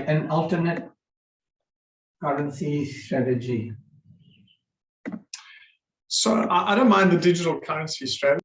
an alternate currency strategy? So I don't mind the digital currency strategy.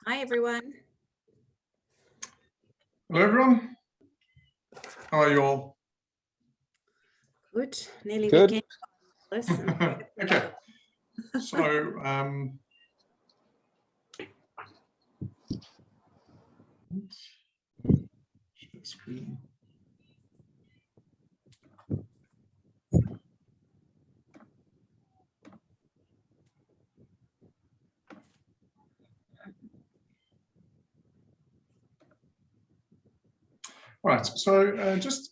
Hi, everyone. Hello, everyone. How are you all? Good. Nearly Good. weekend. Listen. Okay. So, share screen. All right. So, just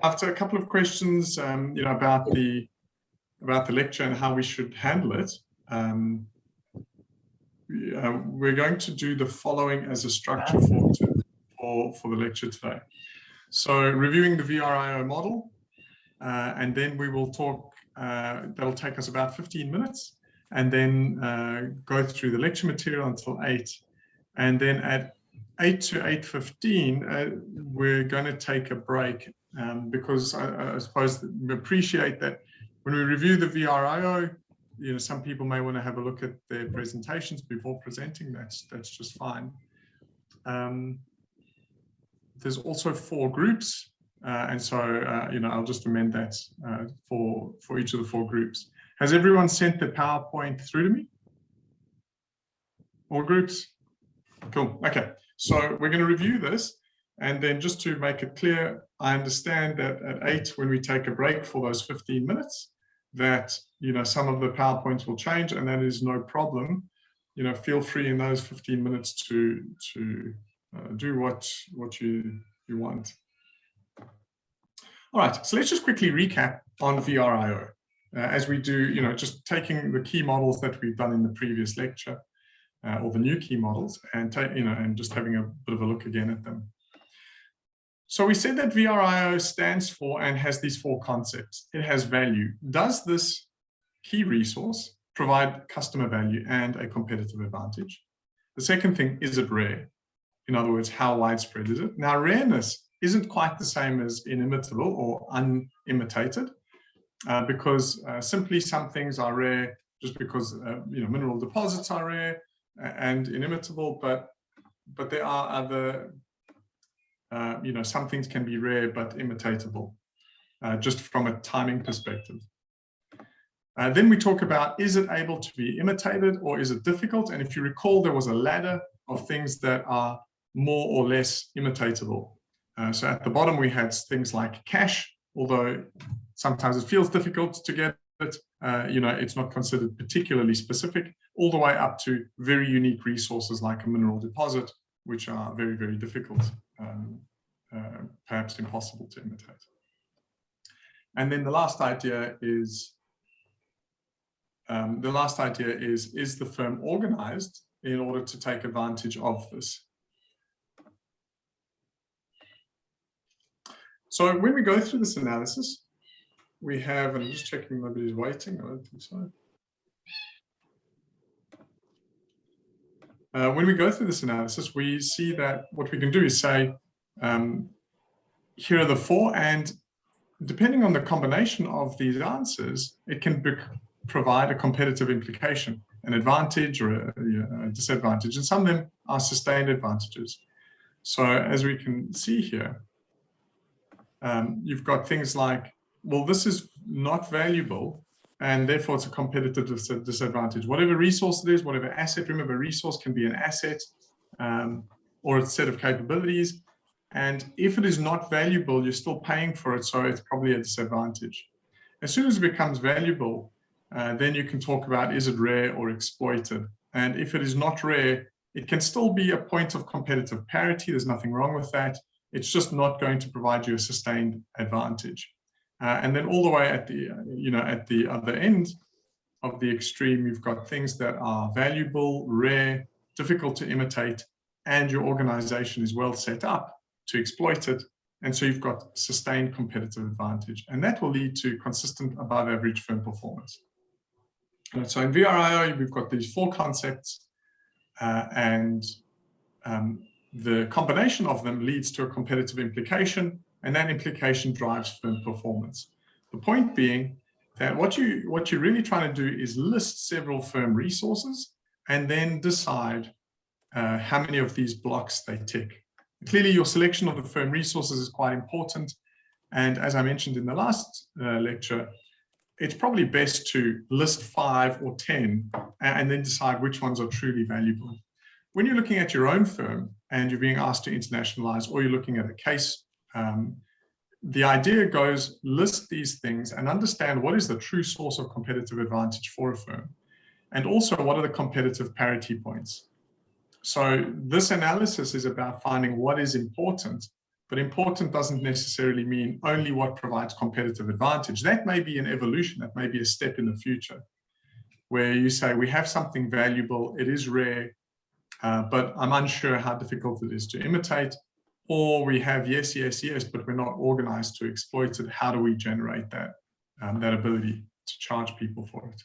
after a couple of questions, about the lecture and how we should handle it, we're going to do the following as a structure for the lecture today. So, reviewing the VRIO model, and then we will talk. That'll take us about 15 minutes, and then go through the lecture material until 8, and then at 8 to 8:15, we're going to take a break because I suppose we appreciate that when we review the VRIO, some people may want to have a look at their presentations before presenting. That's just fine. There's also 4 groups, and so I'll just amend that for each of the 4 groups. Has everyone sent the PowerPoint through to me? All groups? Cool. Okay. So we're going to review this, and then just to make it clear, I understand that at 8, when we take a break for those 15 minutes, that some of the PowerPoints will change, and that is no problem. Feel free in those 15 minutes to do what you want. All right. So let's just quickly recap on VRIO as we do. Just taking the key models that we've done in the previous lecture. Or the new key models, and and just having a bit of a look again at them. So we said that VRIO stands for and has these 4 concepts. It has value. Does this key resource provide customer value and a competitive advantage? The second thing, is it rare? In other words, how widespread is it? Now, rareness isn't quite the same as inimitable or unimitated, because simply some things are rare just because mineral deposits are rare and inimitable, but there are other, some things can be rare but imitatable, just from a timing perspective. Then we talk about, is it able to be imitated or is it difficult? And if you recall, there was a ladder of things that are more or less imitatable. So at the bottom, we had things like cash, although sometimes it feels difficult to get it. It's not considered particularly specific, all the way up to very unique resources like a mineral deposit, which are very, very difficult, perhaps impossible to imitate. And then the last idea is, is the firm organized in order to take advantage of this? So when we go through this analysis, we have, and I'm just checking nobody's waiting, I don't think so. When we go through this analysis, we see that what we can do is say, here are the 4, and depending on the combination of these answers, it can provide a competitive implication, an advantage or a disadvantage, and some of them are sustained advantages. So as we can see here, you've got things like, well, this is not valuable, and therefore it's a competitive disadvantage. Whatever resource it is, whatever asset, remember, resource can be an asset or a set of capabilities. And if it is not valuable, you're still paying for it, so it's probably a disadvantage. As soon as it becomes valuable, then you can talk about, is it rare or exploited? And if it is not rare, it can still be a point of competitive parity. There's nothing wrong with that. It's just not going to provide you a sustained advantage. And then all the way at the, at the other end of the extreme, you've got things that are valuable, rare, difficult to imitate, and your organization is well set up to exploit it. And so you've got sustained competitive advantage, and that will lead to consistent above average firm performance. And so in VRIO, we've got these 4 concepts, and the combination of them leads to a competitive implication, and that implication drives firm performance. The point being that what you're really trying to do is list several firm resources and then decide how many of these blocks they tick. Clearly, your selection of the firm resources is quite important. And as I mentioned in the last lecture, it's probably best to list 5 or 10 and then decide which ones are truly valuable. When you're looking at your own firm and you're being asked to internationalize, or you're looking at a case, the idea goes, list these things and understand what is the true source of competitive advantage for a firm. And also, what are the competitive parity points? So this analysis is about finding what is important, but important doesn't necessarily mean only what provides competitive advantage. That may be an evolution, that may be a step in the future, where you say, we have something valuable, it is rare, but I'm unsure how difficult it is to imitate. Or we have yes, yes, yes, but we're not organized to exploit it. How do we generate that, that ability to charge people for it?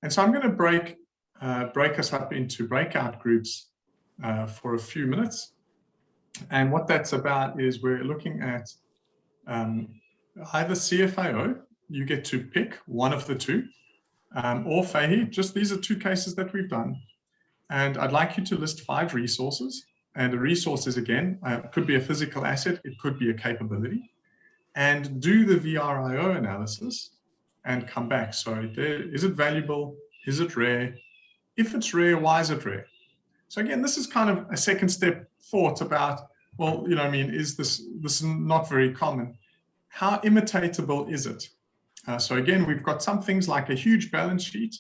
And so I'm going to break us up into breakout groups for a few minutes. And what that's about is we're looking at either CFAO, you get to pick one of the two, or FAHI, just these are 2 cases that we've done. And I'd like you to list 5 resources. And the resources, again, could be a physical asset, it could be a capability. And do the VRIO analysis and come back. So is it valuable? Is it rare? If it's rare, why is it rare? So again, this is kind of a second step thought about, well, I mean, is this is not very common. How imitatable is it? So again, we've got some things like a huge balance sheet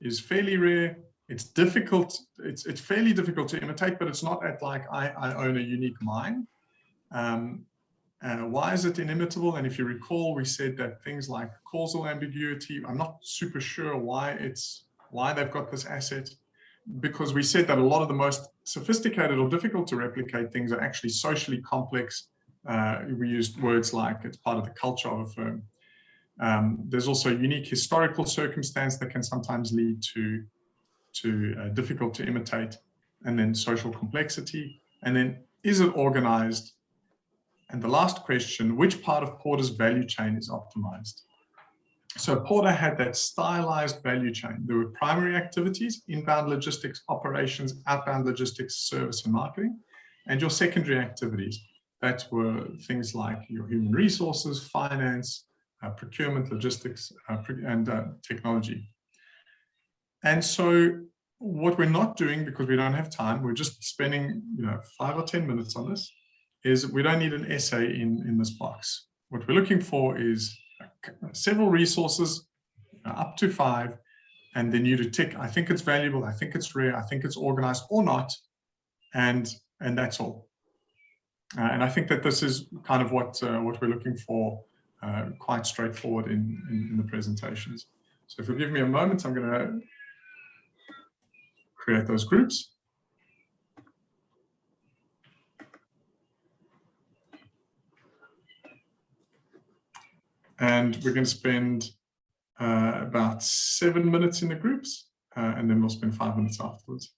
is fairly rare. It's difficult, it's fairly difficult to imitate, but it's not at like, I own a unique mine. Why is it inimitable? And if you recall, we said that things like causal ambiguity, I'm not super sure why they've got this asset, because we said that a lot of the most sophisticated or difficult to replicate things are actually socially complex. We used words like it's part of the culture of a firm. There's also unique historical circumstance that can sometimes lead to difficult to imitate, and then social complexity, and then is it organized? And the last question, which part of Porter's value chain is optimized? So Porter had that stylized value chain. There were primary activities, inbound logistics, operations, outbound logistics, service and marketing, and your secondary activities. That were things like your human resources, finance, procurement, logistics, and technology. And so what we're not doing, because we don't have time, we're just spending 5 or 10 minutes on this, is we don't need an essay in this box. What we're looking for is several resources, up to 5, and then you to tick, I think it's valuable, I think it's rare, I think it's organized or not, and that's all. And I think that this is kind of what we're looking for, quite straightforward in the presentations. So if you'll give me a moment, I'm going to create those groups. And we're going to spend about 7 minutes in the groups, and then we'll spend 5 minutes afterwards.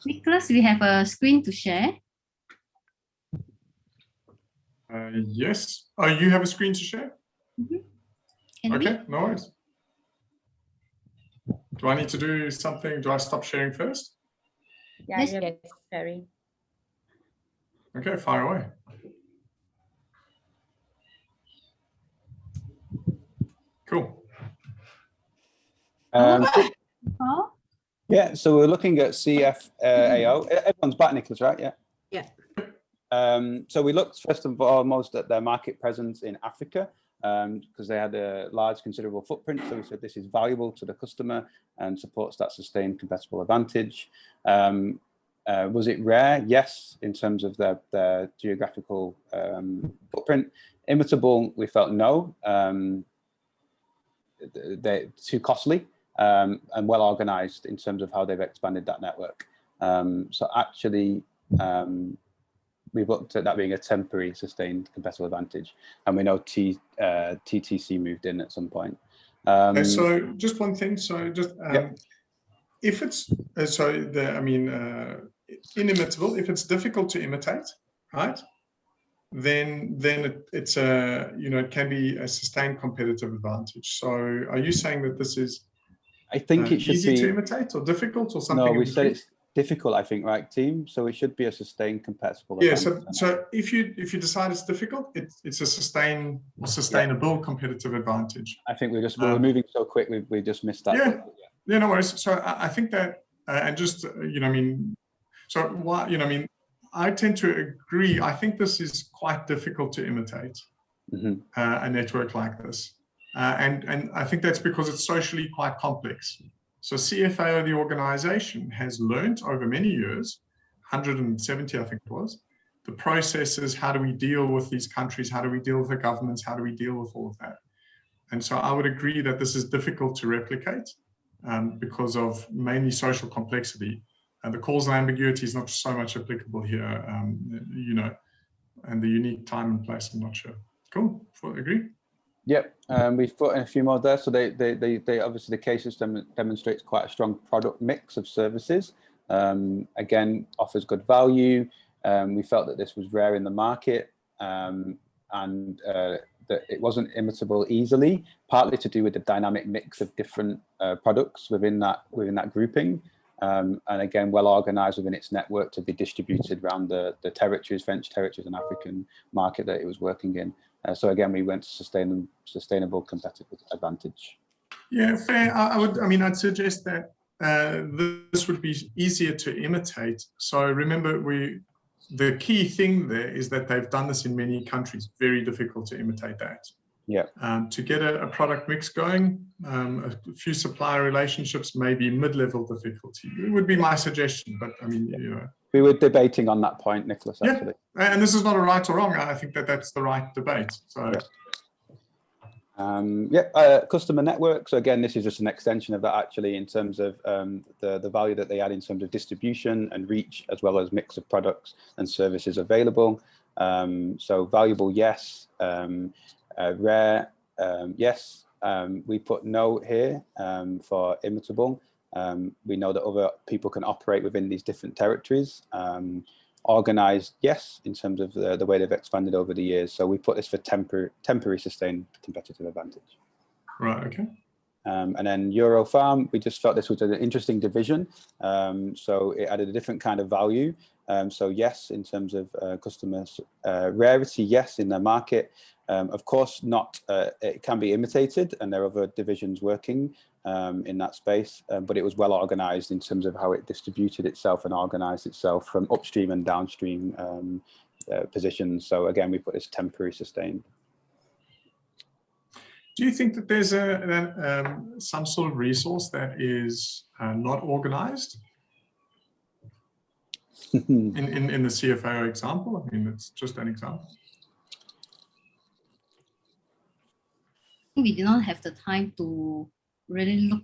Nicholas, we have a screen to share. Yes. Oh, you have a screen to share? Can Okay, no worries. Do I need to do something? Do I stop sharing first? Yeah, Yes. yes, sharing. Okay, fire away. Cool. Oh, Yeah, so we're looking at CFAO. Everyone's back, Nicholas, right? Yeah. Yeah. So we looked first and foremost at their market presence in Africa because they had a large, considerable footprint. So we said this is valuable to the customer and supports that sustained competitive advantage. Was it rare? Yes, in terms of their geographical footprint. Imitable, we felt no. They're too costly and well organized in terms of how they've expanded that network. So actually, we've looked at that being a temporary sustained competitive advantage, and we know TTC moved in at some point. So just one thing. So just if it's inimitable, if it's difficult to imitate, right? Then it's it can be a sustained competitive advantage. So are you saying that this is I think it should easy be to imitate or difficult or something? No, in we said between? it's difficult, I think, right, team? So it should be a sustained competitive Yeah, advantage. so if you decide it's difficult, it's a sustainable competitive advantage. I think we were moving so quick, we just missed that. Yeah, yeah, no worries. So I think that, and just so why I tend to agree. I think this is quite difficult to imitate a network like this, and I think that's because it's socially quite complex. So CFAO, the organization, has learned over many years, 170 I think it was, the processes. How do we deal with these countries? How do we deal with the governments? How do we deal with all of that? And so I would agree that this is difficult to replicate because of mainly social complexity. And the causal ambiguity is not so much applicable here, and the unique time and place, I'm not sure. Cool, agree? Yep, we've put in a few more there. So they obviously the case system demonstrates quite a strong product mix of services. Again, offers good value. We felt that this was rare in the market and that it wasn't imitable easily, partly to do with the dynamic mix of different products within that grouping. And again, well organized within its network to be distributed around the territories, French territories and African market that it was working in. So again, we went to sustainable competitive advantage. Yeah, fair. I'd suggest that this would be easier to imitate. So remember, the key thing there is that they've done this in many countries. Very difficult to imitate that. Yeah. To get a product mix going, a few supplier relationships, maybe mid-level difficulty. It would be my suggestion, but we were debating on that point, Nicholas. Actually, and this is not a right or wrong. I think that that's the right debate. So. Customer network. So again, this is just an extension of that actually in terms of the value that they add in terms of distribution and reach, as well as mix of products and services available. So valuable, yes. Rare, yes. We put no here for imitable. We know that other people can operate within these different territories. Organized, yes, in terms of the way they've expanded over the years. So we put this for temporary sustained competitive advantage. Right, okay. And then Eurofarm, we just felt this was an interesting division. So it added a different kind of value. So yes, in terms of customers, rarity, yes, in their market. Of course, not. It can be imitated, and there are other divisions working in that space, but it was well organized in terms of how it distributed itself and organized itself from upstream and downstream positions. So again, we put this temporary sustained. Do you think that there's some sort of resource that is not organized? in the CFAO example? I mean, it's just an example. we did not have the time to really look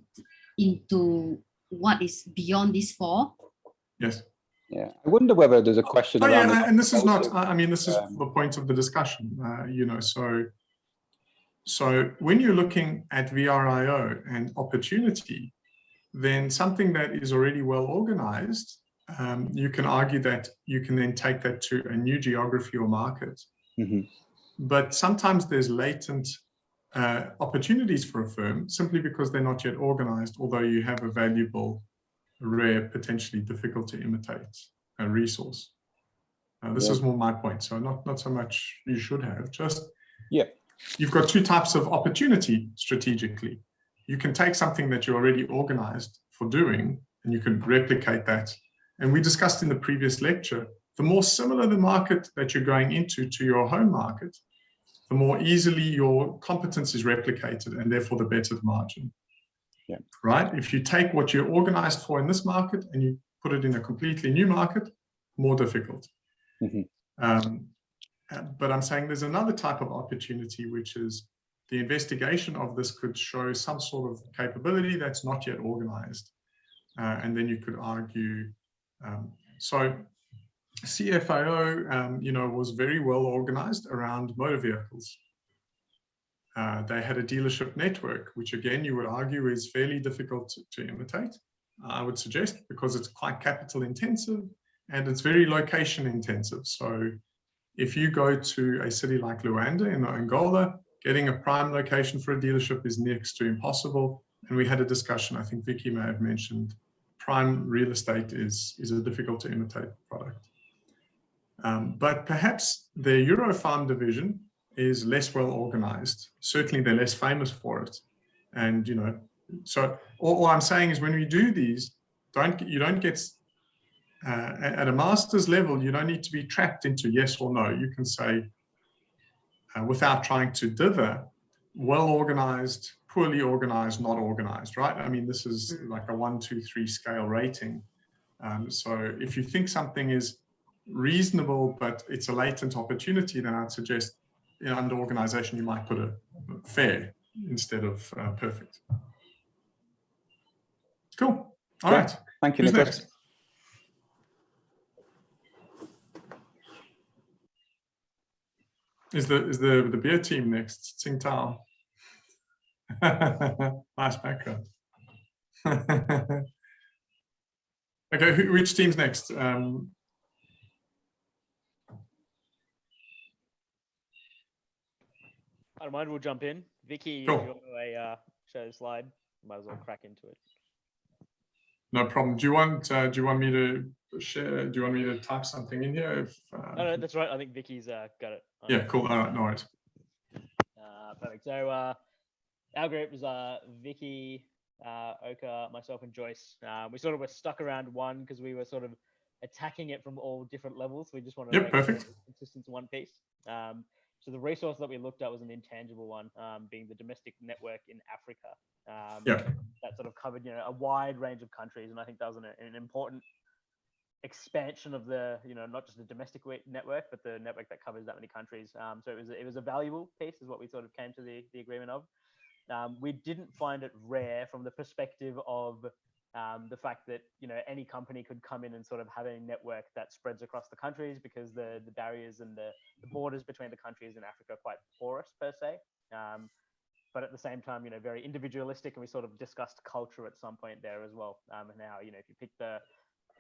into what is beyond these four. Yes. Yeah, I wonder whether there's a question around and this is not, this is the point of the discussion, so when you're looking at VRIO and opportunity, then something that is already well organized you can argue that you can then take that to a new geography or market. But sometimes there's latent opportunities for a firm simply because they're not yet organized, although you have a valuable, rare, potentially difficult to imitate resource. This is more my point. So not so much you should have, just you've got two types of opportunity strategically. You can take something that you're already organized for doing, and you can replicate that. And we discussed in the previous lecture, the more similar the market that you're going into to your home market, the more easily your competence is replicated, and therefore the better the margin. Right? If you take what you're organized for in this market and you put it in a completely new market, more difficult. But I'm saying there's another type of opportunity, which is the investigation of this could show some sort of capability that's not yet organized. And then you could argue, so CFAO, was very well organized around motor vehicles. They had a dealership network, which again, you would argue is fairly difficult to imitate, I would suggest, because it's quite capital intensive and it's very location intensive. So if you go to a city like Luanda in Angola, getting a prime location for a dealership is next to impossible. And we had a discussion, I think Vicky may have mentioned, prime real estate is a difficult to imitate product. But perhaps the Eurofarm division is less well organized. Certainly they're less famous for it. And, so all I'm saying is when we do these, you don't get, at a master's level, you don't need to be trapped into yes or no. You can say, without trying to dither, well organized, poorly organized, not organized, right? I mean, this is like a 1, 2, 3 scale rating. So if you think something is reasonable, but it's a latent opportunity, then I'd suggest under organization, you might put a fair instead of perfect. Cool. All right. Thank you, Who's Nicholas. next? Is the beer team next? Tsingtao. Nice background. Okay, which team's next? I don't mind, we'll jump in. Vicky, Cool. if you want to show the slide, might as well crack into it. No problem. Do you want me to share? Do you want me to type something in here? No, that's right. I think Vicky's got it. Yeah, cool. All right, no worries. Perfect. So our group is Vicky, Oka, myself, and Joyce. We sort of were stuck around one because we were sort of attacking it from all different levels. We just wanted to make perfect. it consistent to one piece. So the resource that we looked at was an intangible one, being the domestic network in Africa. That sort of covered, a wide range of countries, and I think that was an important expansion of the, not just the domestic network, but the network that covers that many countries. So it was a valuable piece, is what we sort of came to the agreement of. We didn't find it rare from the perspective of the fact that any company could come in and sort of have a network that spreads across the countries, because the barriers and the borders between the countries in Africa are quite porous per se. But at the same time, very individualistic, and we sort of discussed culture at some point there as well. And how if you pick the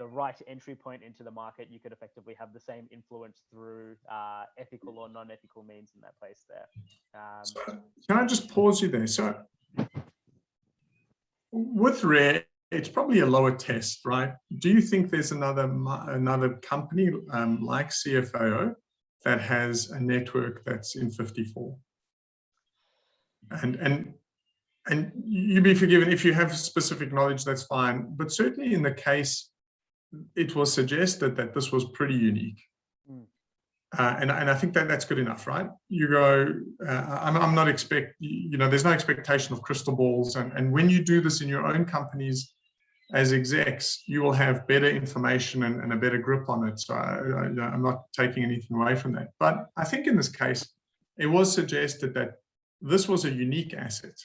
right entry point into the market, you could effectively have the same influence through ethical or non-ethical means in that place there. So can I just pause you there? So with Rare, it's probably a lower test, right? Do you think there's another company like CFAO that has a network that's in 54? And you be forgiven if you have specific knowledge, that's fine. But certainly in the case, it was suggested that this was pretty unique. And I think that's good enough, right? You go, I'm not there's no expectation of crystal balls. And when you do this in your own companies as execs, you will have better information and a better grip on it. So I'm not taking anything away from that. But I think in this case, it was suggested that this was a unique asset.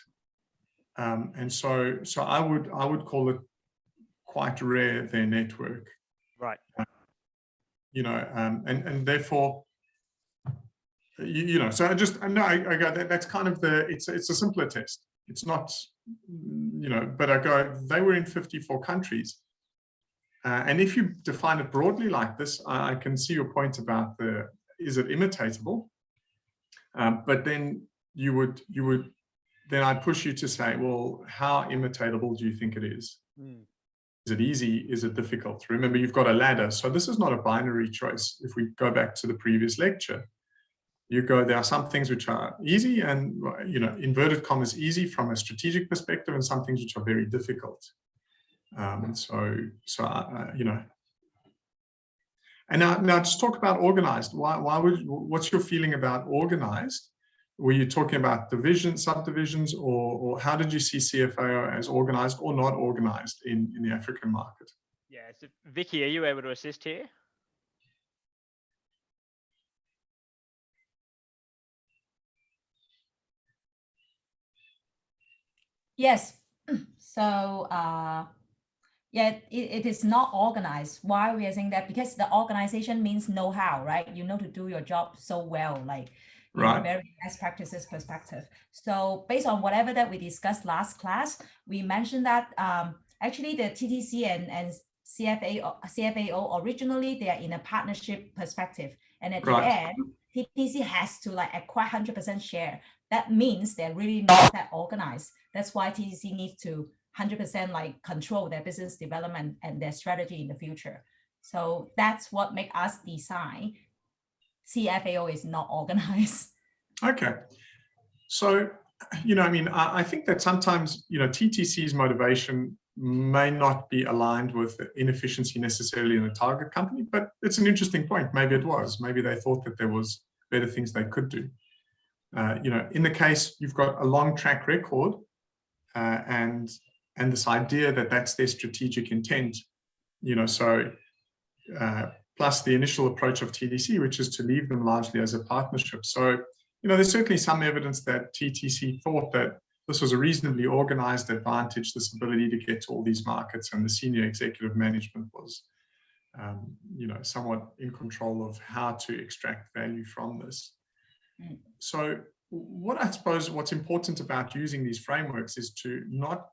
And so I would call it quite rare, their network. Right. And therefore, so I go, that's kind of it's a simpler test. It's not, but I go, they were in 54 countries. And if you define it broadly like this, I can see your point about is it imitatable? But then then I'd push you to say, well, how imitatable do you think it is? Is it easy? Is it difficult? Remember, you've got a ladder. So this is not a binary choice. If we go back to the previous lecture, there are some things which are easy and, inverted commas, easy from a strategic perspective, and some things which are very difficult. And now just talk about organized. What's your feeling about organized? Were you talking about divisions, subdivisions, or how did you see CFAO as organized or not organized in the African market? Yeah, so Vicky, are you able to assist here? Yes. So yeah, it is not organized. Why we are saying that? Because the organization means know-how, right? You know to do your job so well, like very best practices perspective. So based on whatever that we discussed last class, we mentioned that actually the TTC and CFAO originally they are in a partnership perspective, and at the end, TTC has to like acquire 100% share. That means they're really not that organized. That's why TTC needs to 100% like control their business development and their strategy in the future. So that's what makes us design CFAO is not organized. Okay. So, I think that sometimes, TTC's motivation may not be aligned with the inefficiency necessarily in a target company, but it's an interesting point. Maybe it was. Maybe they thought that there was better things they could do. In the case, you've got a long track record and this idea that that's their strategic intent, plus the initial approach of TTC, which is to leave them largely as a partnership. So, there's certainly some evidence that TTC thought that this was a reasonably organized advantage, this ability to get to all these markets, and the senior executive management was, somewhat in control of how to extract value from this. So I suppose what's important about using these frameworks is to not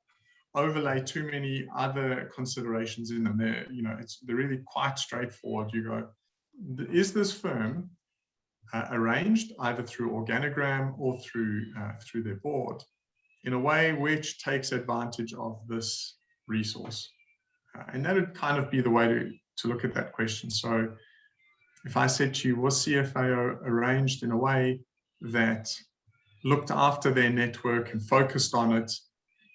overlay too many other considerations in them. They're really quite straightforward. You go, is this firm arranged either through organogram or through their board in a way which takes advantage of this resource? And that would kind of be the way to look at that question. So if I said to you, was CFAO arranged in a way that looked after their network and focused on it,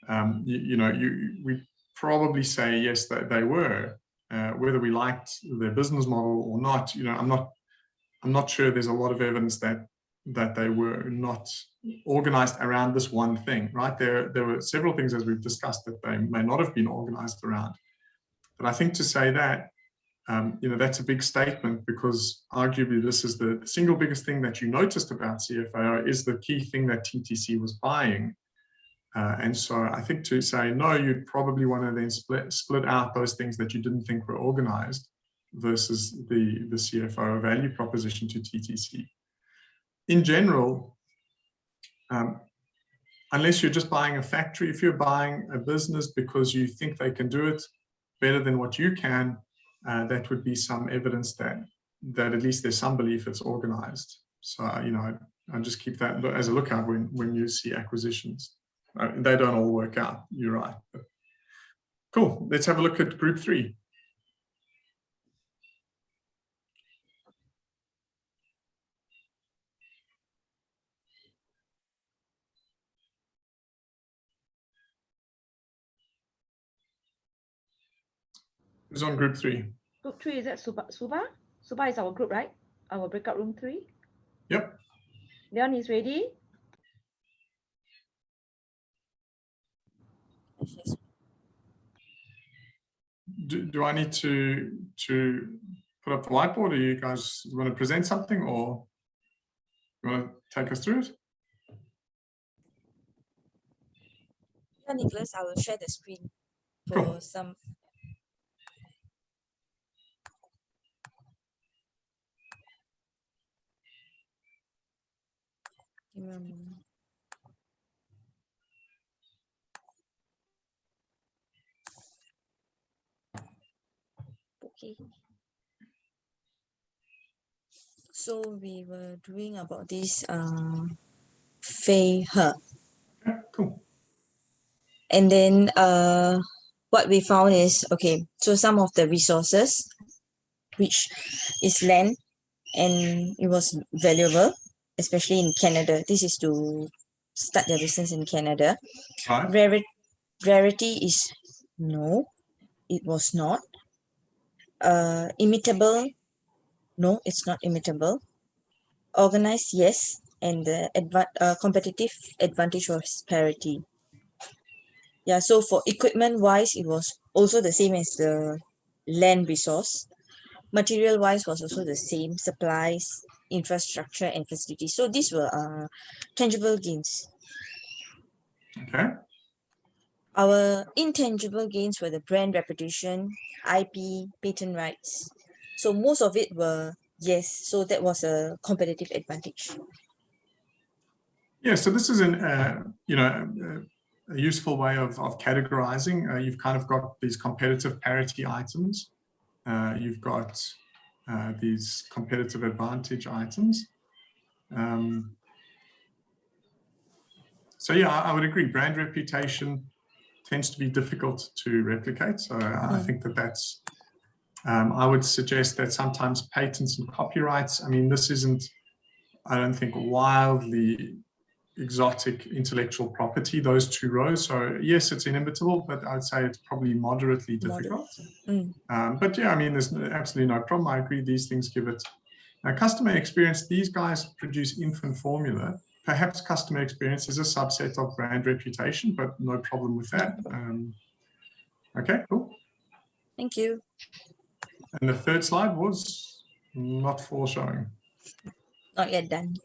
we probably say yes, that they were. Whether we liked their business model or not, I'm not sure there's a lot of evidence that they were not organized around this one thing, right? There were several things, as we've discussed, that they may not have been organized around. But I think to say that, that's a big statement, because arguably this is the single biggest thing that you noticed about CFAO is the key thing that TTC was buying. And so I think to say no, you'd probably want to then split out those things that you didn't think were organized versus the CFAO value proposition to TTC. In general, unless you're just buying a factory, if you're buying a business because you think they can do it better than what you can, that would be some evidence that at least there's some belief it's organized. So, I just keep that as a lookout when you see acquisitions. They don't all work out, you're right. But cool, let's have a look at group 3. Who's on group 3? Group 3, is that Suba? Suba is our group, right? Our breakout room 3? Yep. Leon is ready? Do I need to put up the whiteboard, or you guys want to present something, or you want to take us through it? Yeah, Nicholas, I will share the screen for some. Okay. So we were doing about this Fei He. Yeah, cool. And then what we found is, okay, so some of the resources, which is land, and it was valuable, especially in Canada. This is to start their business in Canada. Right. Rarity is no, it was not. Imitable, no, it's not imitable. Organized, yes, and the competitive advantage was parity. Yeah, so for equipment wise, it was also the same as the land resource. Material wise was also the same, supplies, infrastructure, and facilities. So these were tangible gains. Okay. Our intangible gains were the brand reputation, IP, patent rights. So most of it were yes. So that was a competitive advantage. Yeah, so this is a useful way of categorizing. You've kind of got these competitive parity items. You've got these competitive advantage items. So yeah, I would agree. Brand reputation tends to be difficult to replicate. So I think that's, I would suggest that sometimes patents and copyrights, I mean, this isn't, I don't think, wildly exotic intellectual property, those two rows. So yes, it's inimitable, but I'd say it's probably moderately difficult. But yeah, I mean, there's absolutely no problem. I agree, these things give it. Now, customer experience, these guys produce infant formula. Perhaps customer experience is a subset of brand reputation, but no problem with that. Okay, cool. Thank you. And the third slide was not foreshowing. Not yet done.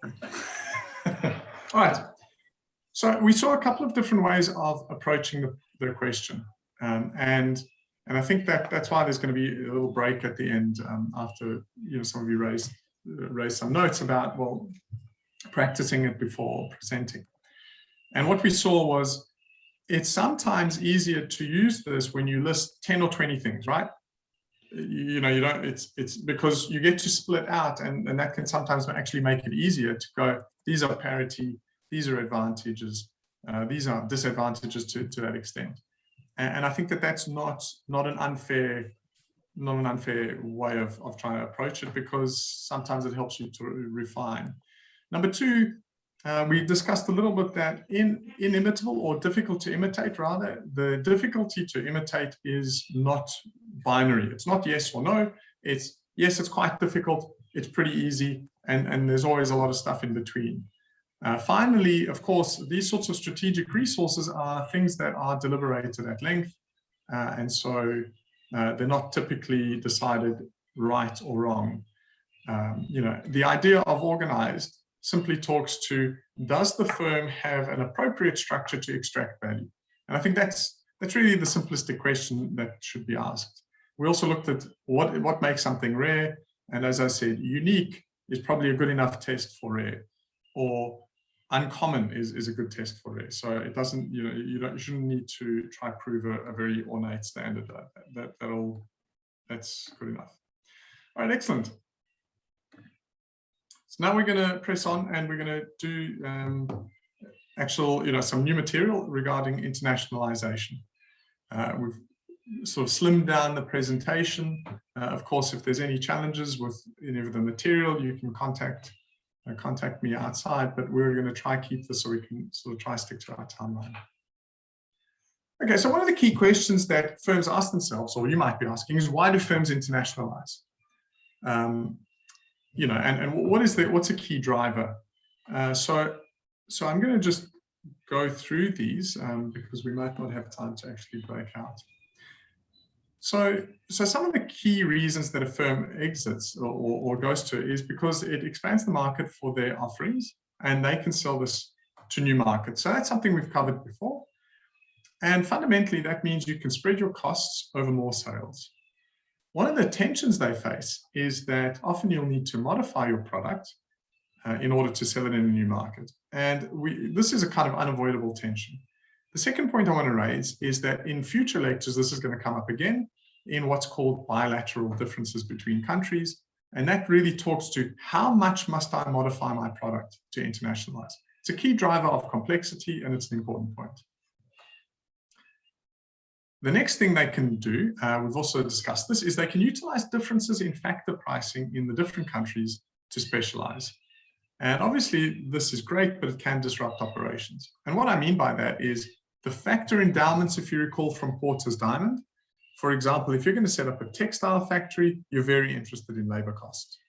All right. So we saw a couple of different ways of approaching the question. And I think that's why there's going to be a little break at the end after some of you raised some notes about, well, practicing it before presenting. And what we saw was it's sometimes easier to use this when you list 10 or 20 things, right? You don't, it's because you get to split out, and that can sometimes actually make it easier to go, these are parity, these are advantages, these are disadvantages to that extent. And I think that's not an unfair way of trying to approach it, because sometimes it helps you to refine. Number two, we discussed a little bit that inimitable or difficult to imitate, rather, the difficulty to imitate is not binary. It's not yes or no. It's yes, it's quite difficult. It's pretty easy. And there's always a lot of stuff in between. Finally, of course, these sorts of strategic resources are things that are deliberated at length. And so they're not typically decided right or wrong. The idea of organized simply talks to, does the firm have an appropriate structure to extract value? And I think that's really the simplistic question that should be asked. We also looked at what makes something rare. And as I said, unique is probably a good enough test for rare, or uncommon is a good test for rare. So it doesn't, you shouldn't need to try to prove a very ornate standard. That's good enough. All right, excellent. So now we're going to press on, and we're going to do actual, some new material regarding internationalization. We've sort of slimmed down the presentation. Of course, if there's any challenges with any of the material, you can contact me outside, but we're going to try keep this so we can sort of try stick to our timeline. Okay, so one of the key questions that firms ask themselves, or you might be asking, is why do firms internationalize? And what's a key driver? So I'm going to just go through these because we might not have time to actually break out. So some of the key reasons that a firm exits or goes to is because it expands the market for their offerings, and they can sell this to new markets. So that's something we've covered before. And fundamentally, that means you can spread your costs over more sales. One of the tensions they face is that often you'll need to modify your product in order to sell it in a new market. And this is a kind of unavoidable tension. The second point I want to raise is that in future lectures, this is going to come up again. in what's called bilateral differences between countries. And that really talks to how much must I modify my product to internationalize. It's a key driver of complexity, and it's an important point. The next thing they can do, we've also discussed this, is they can utilize differences in factor pricing in the different countries to specialize. And obviously, this is great, but it can disrupt operations. And what I mean by that is the factor endowments, if you recall from Porter's Diamond. For example, if you're going to set up a textile factory, you're very interested in labor costs.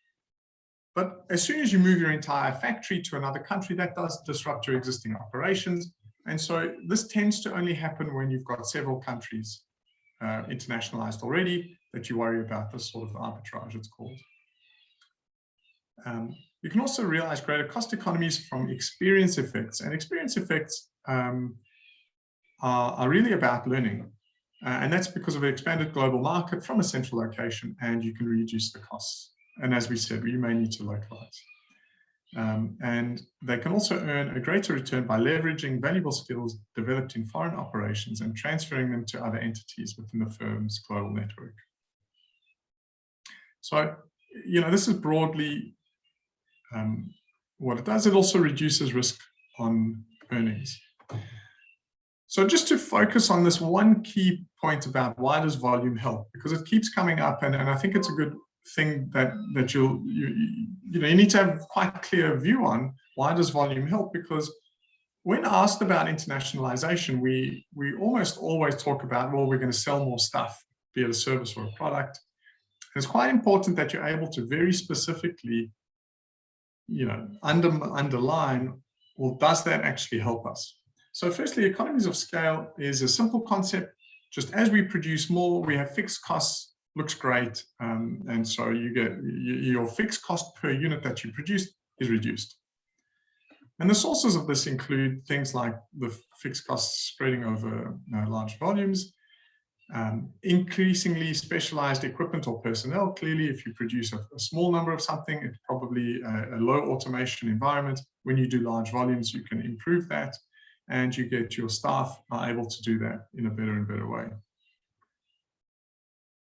But as soon as you move your entire factory to another country, that does disrupt your existing operations. And so this tends to only happen when you've got several countries internationalized already, that you worry about this sort of arbitrage, it's called. You can also realize greater cost economies from experience effects, and experience effects are really about learning. And that's because of an expanded global market from a central location, and you can reduce the costs. And as we said, you may need to localize. And they can also earn a greater return by leveraging valuable skills developed in foreign operations and transferring them to other entities within the firm's global network. So, this is broadly what it does. It also reduces risk on earnings. So just to focus on this one key point about why does volume help, because it keeps coming up, and I think it's a good thing that you need to have quite a clear view on why does volume help, because when asked about internationalization, we almost always talk about, well, we're going to sell more stuff, be it a service or a product. And it's quite important that you're able to very specifically, underline, well, does that actually help us? So firstly, economies of scale is a simple concept. Just as we produce more, we have fixed costs, looks great. And so you get your fixed cost per unit that you produce is reduced. And the sources of this include things like the fixed costs spreading over large volumes, increasingly specialized equipment or personnel. Clearly, if you produce a small number of something, it's probably a low automation environment. When you do large volumes, you can improve that, and you get your staff are able to do that in a better and better way.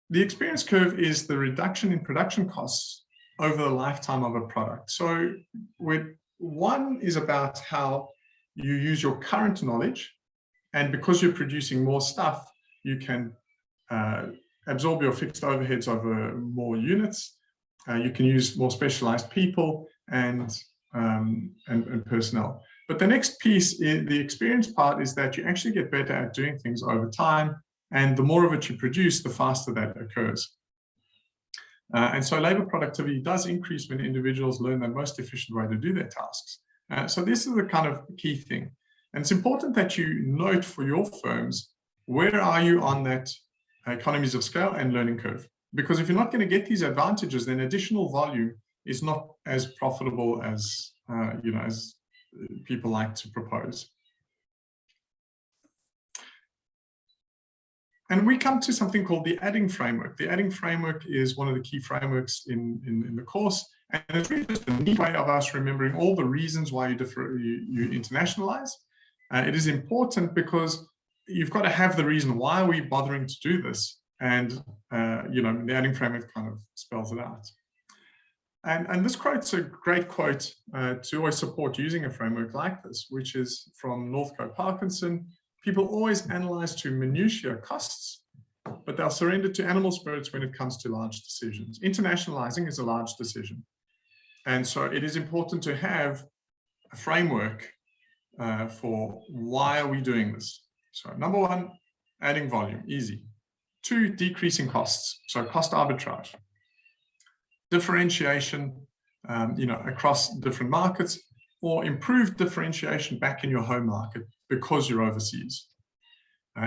The experience curve is the reduction in production costs over the lifetime of a product. So one is about how you use your current knowledge, and because you're producing more stuff, you can absorb your fixed overheads over more units. You can use more specialized people and personnel. But the next piece, the experience part, is that you actually get better at doing things over time. And the more of it you produce, the faster that occurs. And so labor productivity does increase when individuals learn the most efficient way to do their tasks. So this is the kind of key thing. And it's important that you note for your firms, where are you on that economies of scale and learning curve? Because if you're not going to get these advantages, then additional volume is not as profitable as, as people like to propose. And we come to something called the adding framework. The adding framework is one of the key frameworks in the course. And it's really just a neat way of us remembering all the reasons why you internationalize. It is important because you've got to have the reason, why are we bothering to do this? And, the adding framework kind of spells it out. And this quote's a great quote to always support using a framework like this, which is from Northcote Parkinson. People always analyze to minutiae costs, but they'll surrender to animal spirits when it comes to large decisions. Internationalizing is a large decision. And so it is important to have a framework for why are we doing this. So number one, adding volume, easy. Two, decreasing costs, so cost arbitrage. Differentiation, across different markets, or improved differentiation back in your home market because you're overseas.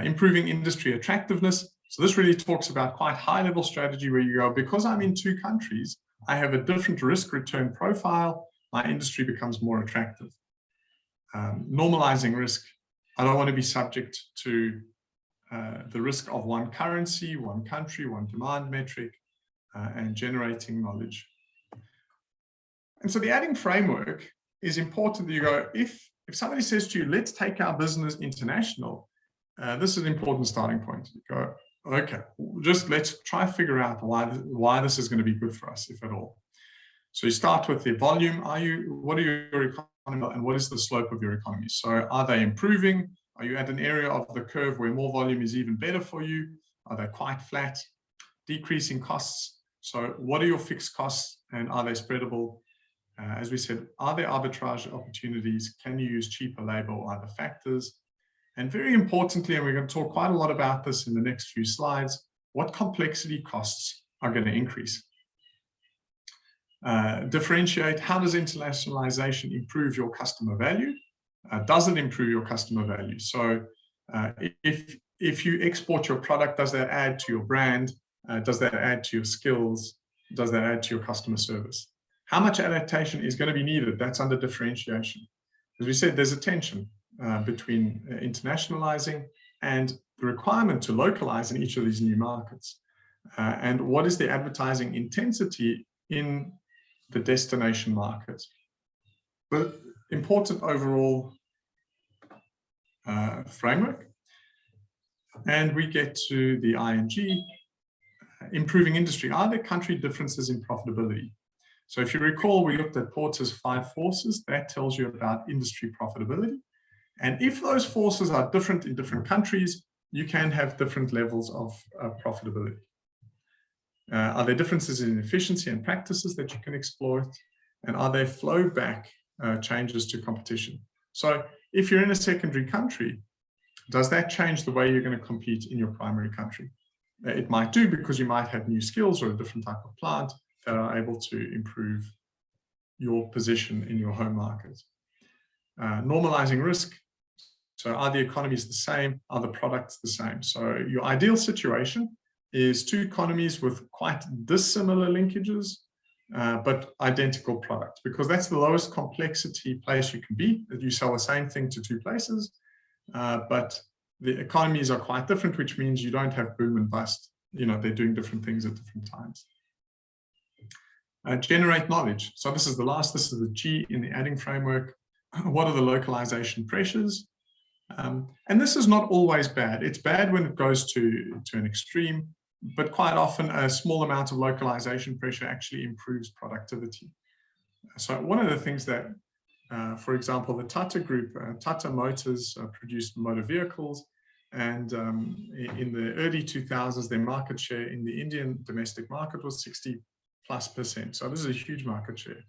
Improving industry attractiveness. So this really talks about quite high-level strategy where you go, because I'm in two countries, I have a different risk-return profile, my industry becomes more attractive. Normalizing risk. I don't want to be subject to the risk of one currency, one country, one demand metric, and generating knowledge. And so the adding framework is important that you go, if somebody says to you, let's take our business international, this is an important starting point. You go, Okay, just let's try to figure out why this is going to be good for us, if at all. So you start with the volume. What are your economies and what is the slope of your economies? So are they improving? Are you at an area of the curve where more volume is even better for you? Are they quite flat? Decreasing costs. So what are your fixed costs and are they spreadable? As we said, are there arbitrage opportunities? Can you use cheaper labor or other factors? And very importantly, and we're going to talk quite a lot about this in the next few slides, what complexity costs are going to increase? Differentiate, how does internationalization improve your customer value? Does it improve your customer value? So if you export your product, does that add to your brand? Does that add to your skills? Does that add to your customer service? How much adaptation is going to be needed? That's under differentiation. As we said, there's a tension between internationalizing and the requirement to localize in each of these new markets. And what is the advertising intensity in the destination market? But important overall framework. And we get to the ING, improving industry. Are there country differences in profitability? So if you recall, we looked at Porter's 5 forces. That tells you about industry profitability. And if those forces are different in different countries, you can have different levels of profitability. Are there differences in efficiency and practices that you can exploit? And are there flow back changes to competition? So if you're in a secondary country, does that change the way you're going to compete in your primary country? It might do, because you might have new skills or a different type of plant that are able to improve your position in your home market. Normalizing risk. So are the economies the same? Are the products the same? So your ideal situation is 2 economies with quite dissimilar linkages, but identical products, because that's the lowest complexity place you can be, that you sell the same thing to 2 places, but the economies are quite different, which means you don't have boom and bust. You know, they're doing different things at different times. Generate knowledge. So this is the G in the adding framework. What are the localization pressures? And this is not always bad. It's bad when it goes to an extreme, but quite often a small amount of localization pressure actually improves productivity. So one of the things that, for example, the Tata Group, Tata Motors produced motor vehicles, and in the early 2000s, their market share in the Indian domestic market was 60+%. So this is a huge market share.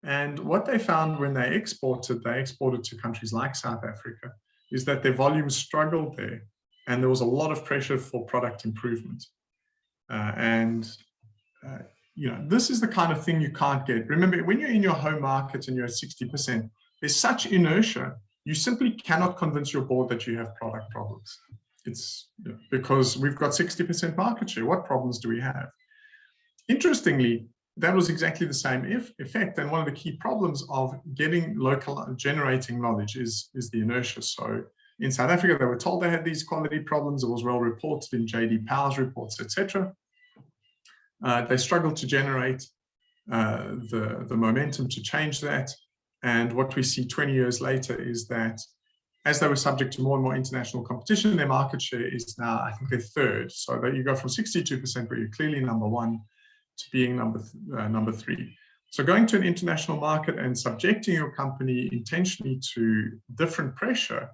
And what they found when they exported to countries like South Africa, is that their volumes struggled there. And there was a lot of pressure for product improvement. You know, this is the kind of thing you can't get. Remember, when you're in your home market and you're at 60%, there's such inertia, you simply cannot convince your board that you have product problems. It's, you know, because we've got 60% market share. What problems do we have? Interestingly, that was exactly the same effect. And one of the key problems of generating knowledge is the inertia. So in South Africa, they were told they had these quality problems. It was well reported in J.D. Powell's reports, etc. They struggled to generate the momentum to change that. And what we see 20 years later is that as they were subject to more and more international competition, their market share is now, I think, they're 3rd. So that you go from 62%, where you're clearly number 1, to being number 3. So going to an international market and subjecting your company intentionally to different pressure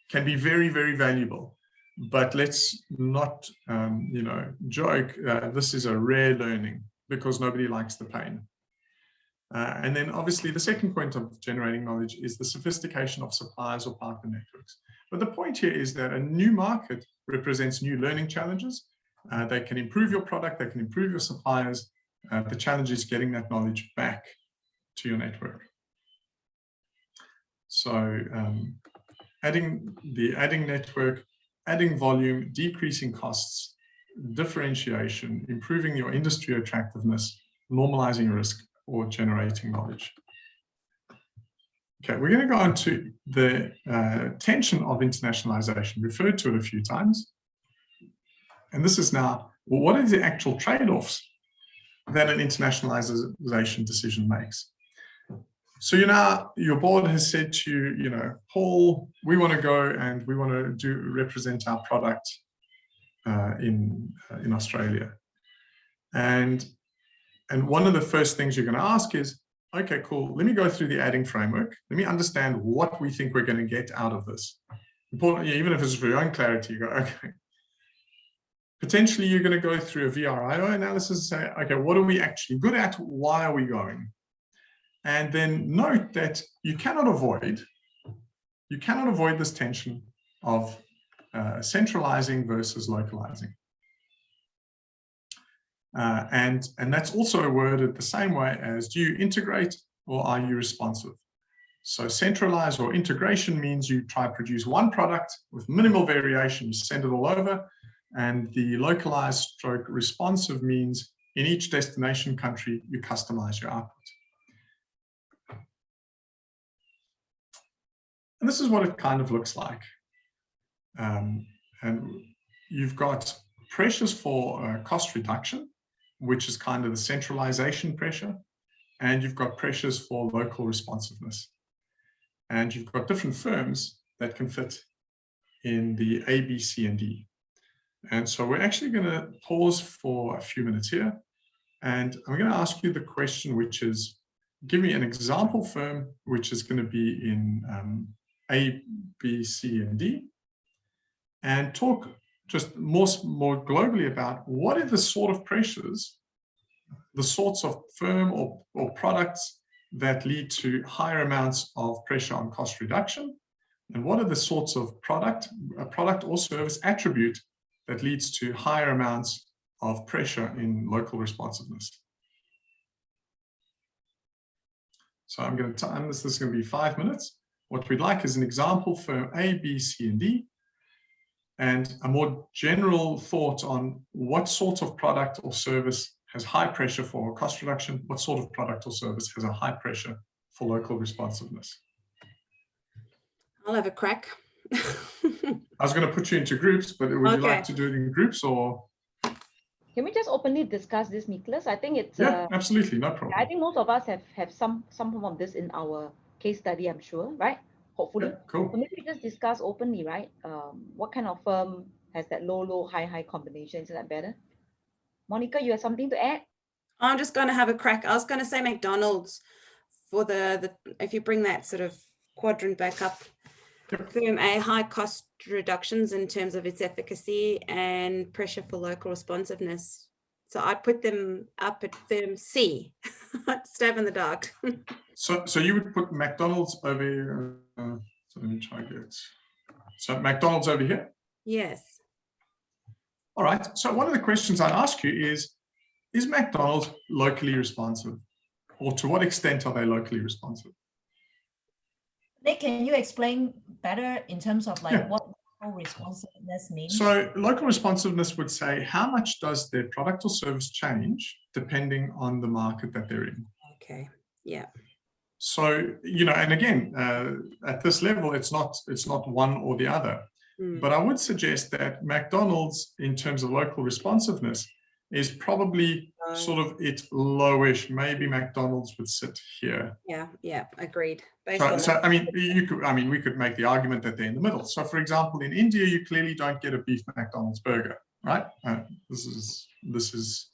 can be very, very valuable. But let's not, you know, joke. This is a rare learning, because nobody likes the pain. And then obviously the second point of generating knowledge is the sophistication of suppliers or partner networks. But the point here is that a new market represents new learning challenges. They can improve your product, they can improve your suppliers. The challenge is getting that knowledge back to your network. So adding network, adding volume, decreasing costs, differentiation, improving your industry attractiveness, normalizing risk, or generating knowledge. Okay, we're going to go on to the tension of internationalization, referred to it a few times. And this is now, well, what are the actual trade-offs that an internationalization decision makes? So your board has said to you, you know, Paul, we want to go and we want to represent our product in Australia. And one of the first things you're going to ask is, okay, cool, let me go through the adding framework. Let me understand what we think we're going to get out of this. Important, even if it's for your own clarity, you go, okay. Potentially, you're going to go through a VRIO analysis and say, okay, what are we actually good at? Why are we going? And then note that you cannot avoid this tension of centralizing versus localizing. And that's also worded the same way as, do you integrate or are you responsive? So centralize or integration means you try to produce one product with minimal variation, you send it all over. And the localized stroke responsive means in each destination country, you customize your output. And this is what it kind of looks like. And you've got pressures for cost reduction, which is kind of the centralization pressure. And you've got pressures for local responsiveness. And you've got different firms that can fit in the A, B, C, and D. And so we're actually going to pause for a few minutes here. And I'm going to ask you the question, which is, give me an example firm, which is going to be in A, B, C, and D. And talk just more globally about what are the sort of pressures, the sorts of firm or products that lead to higher amounts of pressure on cost reduction. And what are the sorts of a product or service attribute that leads to higher amounts of pressure in local responsiveness. So I'm going to time this. This is going to be 5 minutes. What we'd like is an example for A, B, C, and D, and a more general thought on what sort of product or service has high pressure for cost reduction, what sort of product or service has a high pressure for local responsiveness. I'll have a crack. I was going to put you into groups, but would you like to do it in groups or? Can we just openly discuss this, Nicholas? I think it's absolutely, no problem. I think most of us have some form of this in our case study, I'm sure, right? Hopefully. Cool. So maybe we just discuss openly, right? What kind of firm has that low, high combination? Is that better? Monica, you have something to add? I'm just going to have a crack. I was going to say McDonald's for the if you bring that sort of quadrant back up. Firm A, high cost reductions in terms of its efficacy and pressure for local responsiveness. So I'd put them up at firm C. Stab in the dark. So you would put McDonald's over here. So let me try to get. So McDonald's over here? Yes. All right. So one of the questions I'd ask you is McDonald's locally responsive? Or to what extent are they locally responsive? Nick, can you explain better in terms of like what local responsiveness means? So local responsiveness would say how much does their product or service change depending on the market that they're in. Okay. Yeah. So, you know, and again, at this level, it's not one or the other. But I would suggest that McDonald's, in terms of local responsiveness, is probably sort of it's lowish. Maybe McDonald's would sit here. Yeah, agreed. So I mean, we could make the argument that they're in the middle. So, for example, in India, you clearly don't get a beef McDonald's burger, right? This is.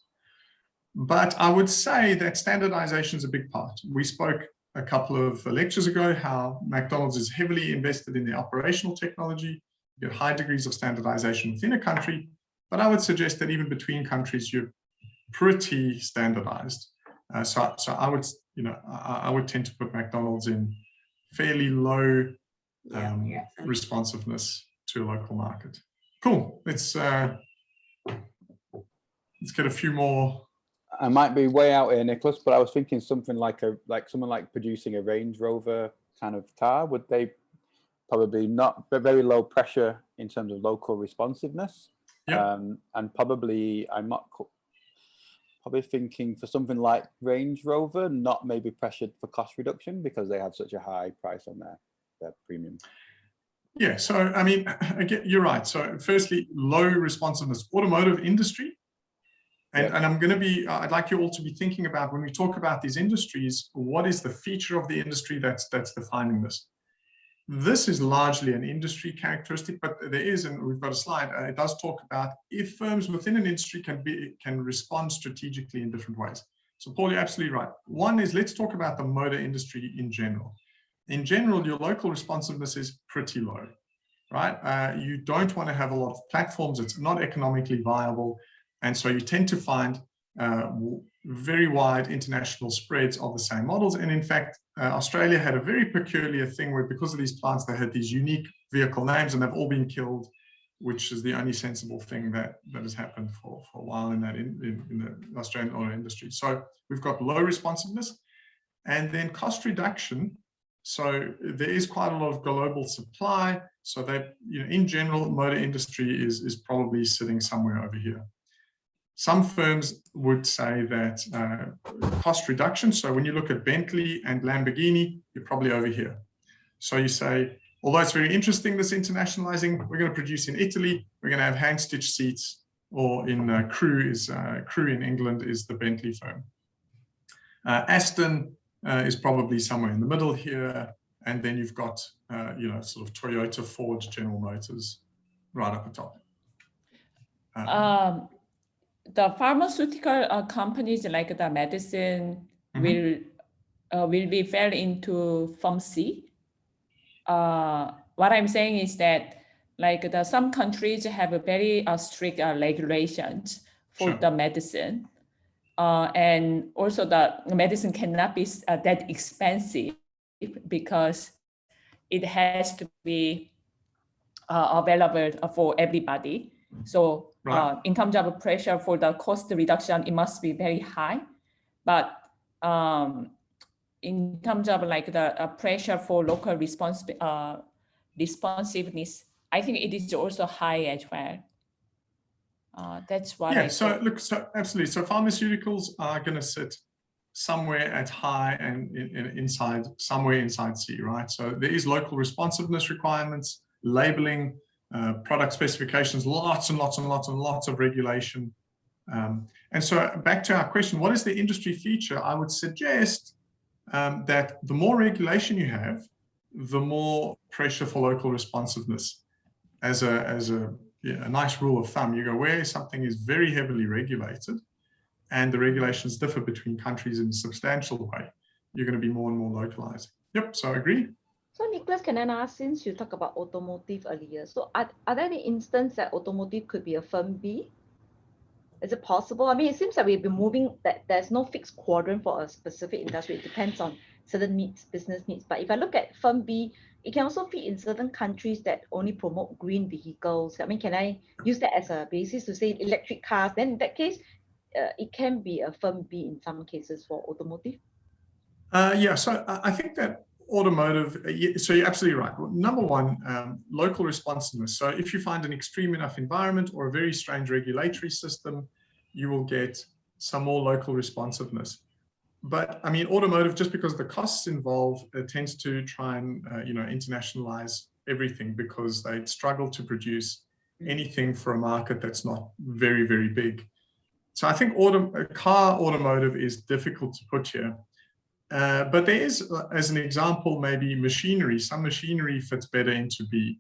But I would say that standardization is a big part. We spoke a couple of lectures ago how McDonald's is heavily invested in the operational technology. You get high degrees of standardization within a country. But I would suggest that even between countries, you're pretty standardized. So I would, I would tend to put McDonald's in fairly low responsiveness to a local market. Cool. Let's get a few more. I might be way out here, Nicholas, but I was thinking something like someone like producing a Range Rover kind of car. Would they probably not, but very low pressure in terms of local responsiveness? And probably probably thinking for something like Range Rover, not maybe pressured for cost reduction because they have such a high price on their premium. Yeah, so I mean, again, you're right. So firstly, low responsiveness, automotive industry. And I'm going to be, I'd like you all to be thinking about when we talk about these industries, what is the feature of the industry that's defining this? This is largely an industry characteristic, but there is, and we've got a slide, it does talk about if firms within an industry can respond strategically in different ways. So Paul, you're absolutely right. One is, let's talk about the motor industry in general. In general, your local responsiveness is pretty low, right? You don't want to have a lot of platforms. It's not economically viable. And so you tend to find very wide international spreads of the same models. And in fact, Australia had a very peculiar thing where, because of these plants, they had these unique vehicle names and they've all been killed, which is the only sensible thing that has happened for a while in the Australian auto industry. So we've got low responsiveness and then cost reduction. So there is quite a lot of global supply. So that, in general, motor industry is probably sitting somewhere over here. Some firms would say that cost reduction, so when you look at Bentley and Lamborghini, you're probably over here. So you say, although it's very interesting, this internationalizing, we're going to produce in Italy, we're going to have hand-stitched seats, or in Crewe in England is the Bentley firm. Aston is probably somewhere in the middle here, and then you've got, sort of Toyota, Ford, General Motors right up the top. The pharmaceutical companies like the medicine will be fell into Firm C. What I'm saying is that some countries have a very strict regulations for the medicine. And also the medicine cannot be that expensive because it has to be available for everybody. So in terms of pressure for the cost reduction, it must be very high. But in terms of the pressure for local responsiveness, I think it is also high as well. That's what I so thought. look, so absolutely. So pharmaceuticals are going to sit somewhere at high and somewhere inside C, right? So there is local responsiveness requirements, labeling, product specifications, lots and lots and lots and lots of regulation. And so back to our question, what is the industry feature? I would suggest that the more regulation you have, the more pressure for local responsiveness. As a nice rule of thumb, you go where something is very heavily regulated and the regulations differ between countries in a substantial way, you're going to be more and more localized. Yep, so I agree. So Nicholas, can I ask, since you talked about automotive earlier, so are there any instances that automotive could be a firm B? Is it possible? I mean, it seems that we've been moving, that there's no fixed quadrant for a specific industry. It depends on certain needs, business needs. But if I look at firm B, it can also fit in certain countries that only promote green vehicles. I mean, can I use that as a basis to say electric cars? Then in that case, it can be a firm B in some cases for automotive. So I think that automotive, so you're absolutely right. Number one, local responsiveness. So if you find an extreme enough environment or a very strange regulatory system, you will get some more local responsiveness. But I mean, automotive, just because the costs involved, tends to try and internationalize everything because they struggle to produce anything for a market that's not very, very big. So I think car automotive is difficult to put here. But there is, as an example, maybe machinery. Some machinery fits better into B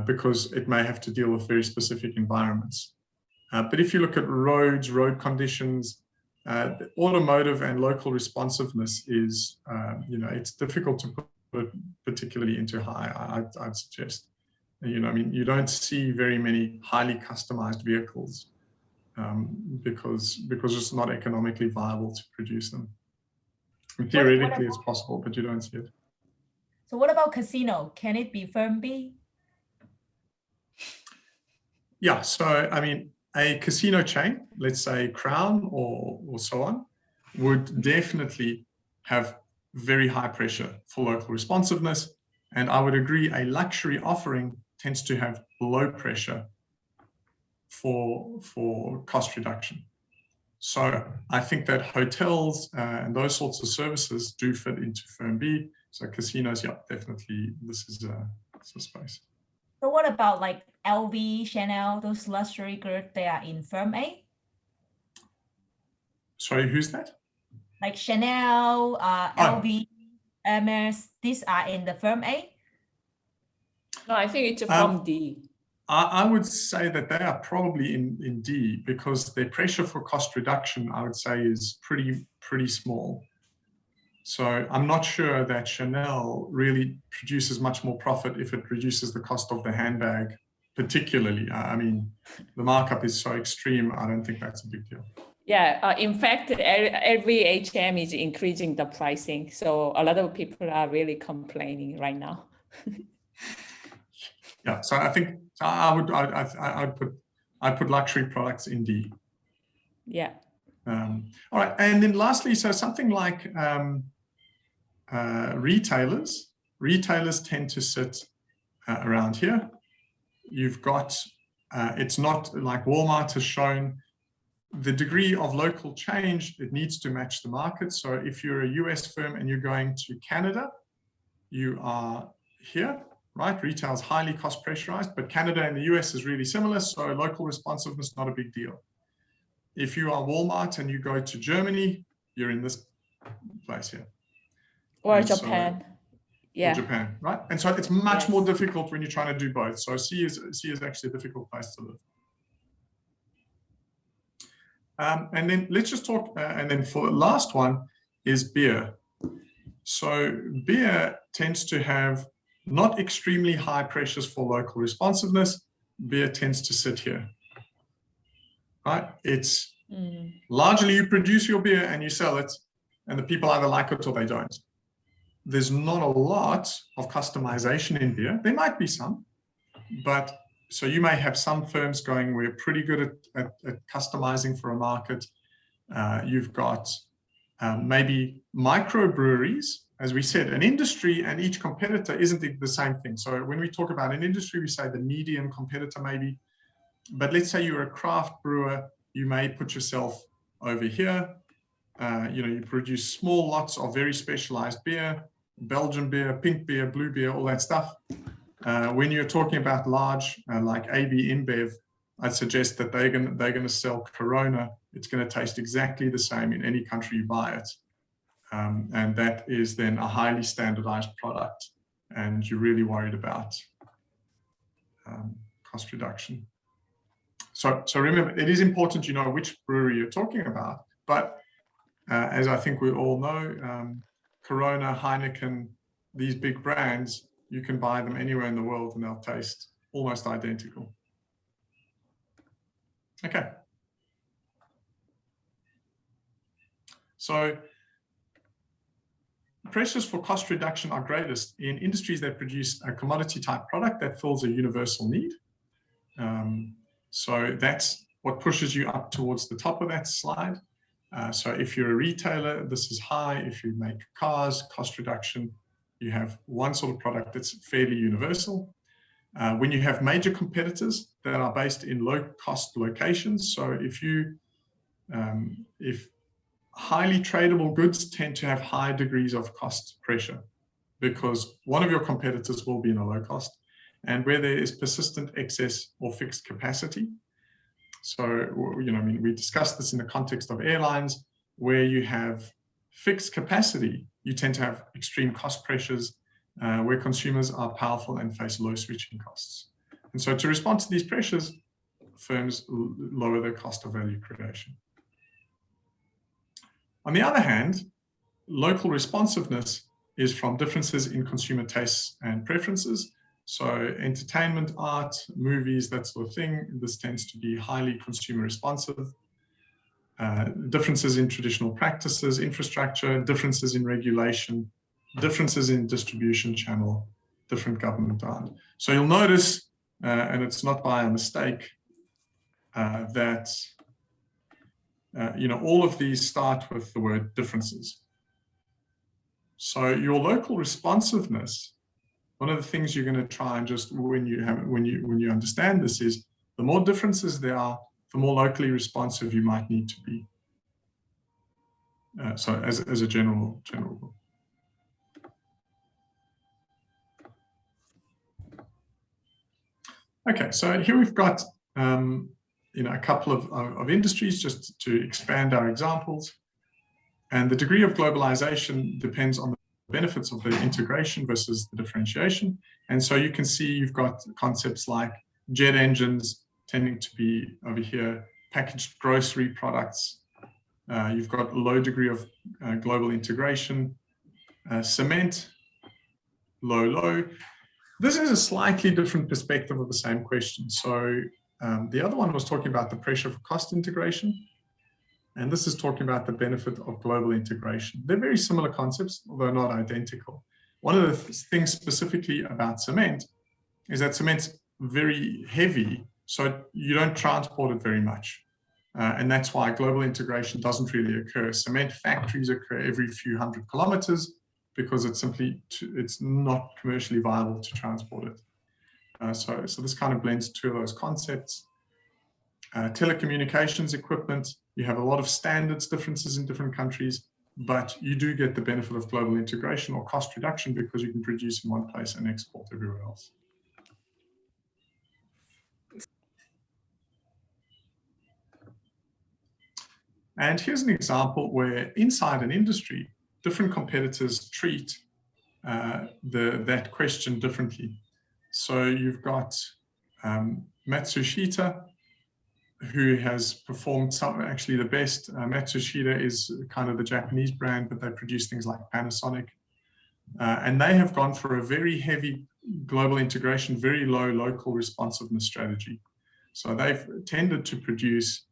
because it may have to deal with very specific environments. But if you look at roads, road conditions, automotive and local responsiveness is, it's difficult to put it particularly into high, I'd suggest. I mean, you don't see very many highly customized vehicles because it's not economically viable to produce them. Theoretically, it's possible, but you don't see it. So what about casino? Can it be firm B? Yeah, so I mean, a casino chain, let's say Crown or so on, would definitely have very high pressure for local responsiveness. And I would agree, a luxury offering tends to have low pressure for cost reduction. So I think that hotels and those sorts of services do fit into firm B. So casinos, yeah, definitely, this is a space. So what about like LV, Chanel, those luxury goods, they are in firm A? Sorry, who's that? Like Chanel, LV, Hermes, these are in the firm A? No, I think it's from D. I would say that they are probably in D, because their pressure for cost reduction, I would say, is pretty small. So I'm not sure that Chanel really produces much more profit if it reduces the cost of the handbag, particularly. I mean, the markup is so extreme, I don't think that's a big deal. Yeah, in fact, every HM is increasing the pricing. So a lot of people are really complaining right now. Yeah, so I think I'd put luxury products in D. Yeah. All right, and then lastly, so something like retailers. Retailers tend to sit around here. You've got, it's not like Walmart has shown the degree of local change, it needs to match the market. So if you're a US firm and you're going to Canada, you are here, right? Retail is highly cost pressurized, but Canada and the US is really similar. So local responsiveness, not a big deal. If you are Walmart and you go to Germany, you're in this place here. Or And Japan. Yeah. Or Japan, right? And so it's much more difficult when you're trying to do both. So C is actually a difficult place to live. And then let's just talk, and then for the last one is beer. So beer tends to have not extremely high pressures for local responsiveness. Beer tends to sit here, right? It's largely you produce your beer and you sell it, and the people either like it or they don't. There's not a lot of customization in beer. There might be some, but so you may have some firms going, we're pretty good at customizing for a market. You've got maybe microbreweries. As we said, an industry and each competitor isn't the same thing. So when we talk about an industry, we say the medium competitor maybe. But let's say you're a craft brewer, you may put yourself over here. You produce small lots of very specialized beer, Belgian beer, pink beer, blue beer, all that stuff. When you're talking about large, like AB InBev, I'd suggest that they're going to sell Corona. It's going to taste exactly the same in any country you buy it. And that is then a highly standardized product. And you're really worried about cost reduction. So remember, it is important you know which brewery you're talking about. But as I think we all know, Corona, Heineken, these big brands, you can buy them anywhere in the world and they'll taste almost identical. Okay. So pressures for cost reduction are greatest in industries that produce a commodity type product that fills a universal need. So that's what pushes you up towards the top of that slide. So if you're a retailer, this is high. If you make cars, cost reduction, you have one sort of product that's fairly universal. When you have major competitors that are based in low cost locations, so if highly tradable goods tend to have high degrees of cost pressure because one of your competitors will be in a low cost, and where there is persistent excess or fixed capacity. So, we discussed this in the context of airlines, where you have fixed capacity, you tend to have extreme cost pressures where consumers are powerful and face low switching costs. And so to respond to these pressures, firms lower their cost of value creation. On the other hand, local responsiveness is from differences in consumer tastes and preferences. So entertainment, art, movies, that sort of thing, this tends to be highly consumer responsive. Differences in traditional practices, infrastructure, differences in regulation, differences in distribution channel, different government demand. So you'll notice, and it's not by a mistake, that all of these start with the word differences. So your local responsiveness, one of the things you're going to try and just when you understand this is the more differences there are, the more locally responsive you might need to be. So as a general rule. Okay, so here we've got a couple of industries just to expand our examples. And the degree of globalization depends on the benefits of the integration versus the differentiation. And so you can see you've got concepts like jet engines tending to be over here, packaged grocery products. You've got a low degree of global integration, cement, low. This is a slightly different perspective of the same question. So the other one was talking about the pressure for cost integration. And this is talking about the benefit of global integration. They're very similar concepts, although not identical. One of the things specifically about cement is that cement's very heavy, so you don't transport it very much. And that's why global integration doesn't really occur. Cement factories occur every few hundred kilometers because it's not commercially viable to transport it. So this kind of blends two of those concepts. Telecommunications equipment, you have a lot of standards differences in different countries, but you do get the benefit of global integration or cost reduction because you can produce in one place and export everywhere else. And here's an example where inside an industry, different competitors treat that question differently. So you've got Matsushita, who has performed actually the best. Matsushita is kind of the Japanese brand, but they produce things like Panasonic. And they have gone for a very heavy global integration, very low local responsiveness strategy. So they've tended to produce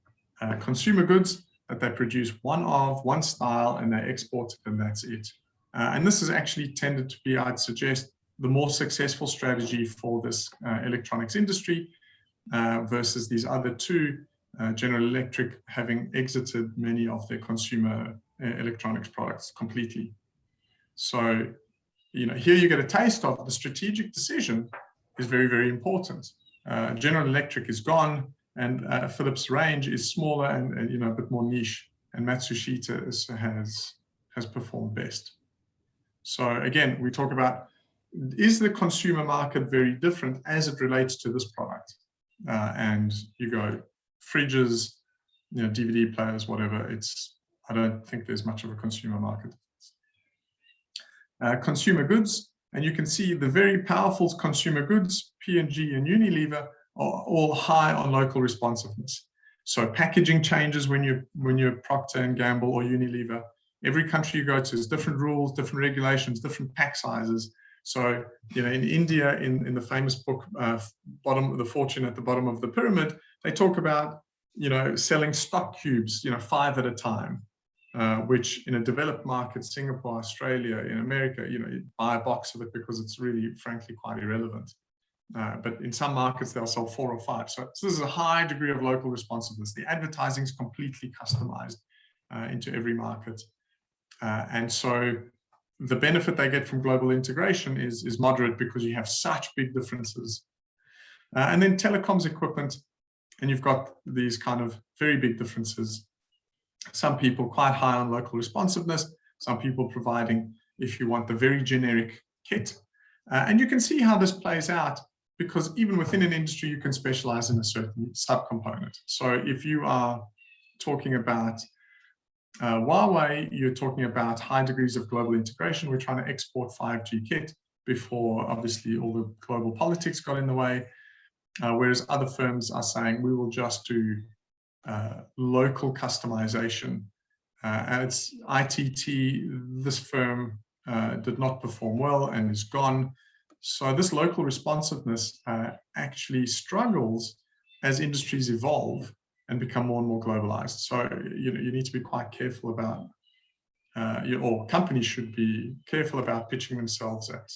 consumer goods that they produce one style, and they export it, and that's it. And this has actually tended to be, I'd suggest, the more successful strategy for this electronics industry versus these other two, General Electric having exited many of their consumer electronics products completely. So, here you get a taste of the strategic decision is very, very important. General Electric is gone, and Philips' range is smaller and a bit more niche, and Matsushita has performed best. So again, we talk about, is the consumer market very different as it relates to this product? And you go fridges, DVD players, whatever. I don't think there's much of a consumer market. Consumer goods, and you can see the very powerful consumer goods, P&G and Unilever, are all high on local responsiveness. So packaging changes when you're Procter & Gamble or Unilever. Every country you go to has different rules, different regulations, different pack sizes. So, in India, in the famous book, The Fortune at the Bottom of the Pyramid, they talk about, selling stock cubes, 5 at a time, which in a developed market, Singapore, Australia, in America, you buy a box of it because it's really, frankly, quite irrelevant. But in some markets, they'll sell 4 or 5. So this is a high degree of local responsiveness. The advertising is completely customized into every market. And so the benefit they get from global integration is moderate because you have such big differences. And then telecoms equipment, and you've got these kind of very big differences. Some people quite high on local responsiveness, some people providing, if you want, the very generic kit. And you can see how this plays out, because even within an industry, you can specialize in a certain subcomponent. So if you are talking about Huawei, you're talking about high degrees of global integration. We're trying to export 5G kit before, obviously, all the global politics got in the way. Whereas other firms are saying, we will just do local customization. And it's ITT, this firm did not perform well and is gone. So this local responsiveness actually struggles as industries evolve and become more and more globalized. So you need to be quite careful about, or companies should be careful about pitching themselves at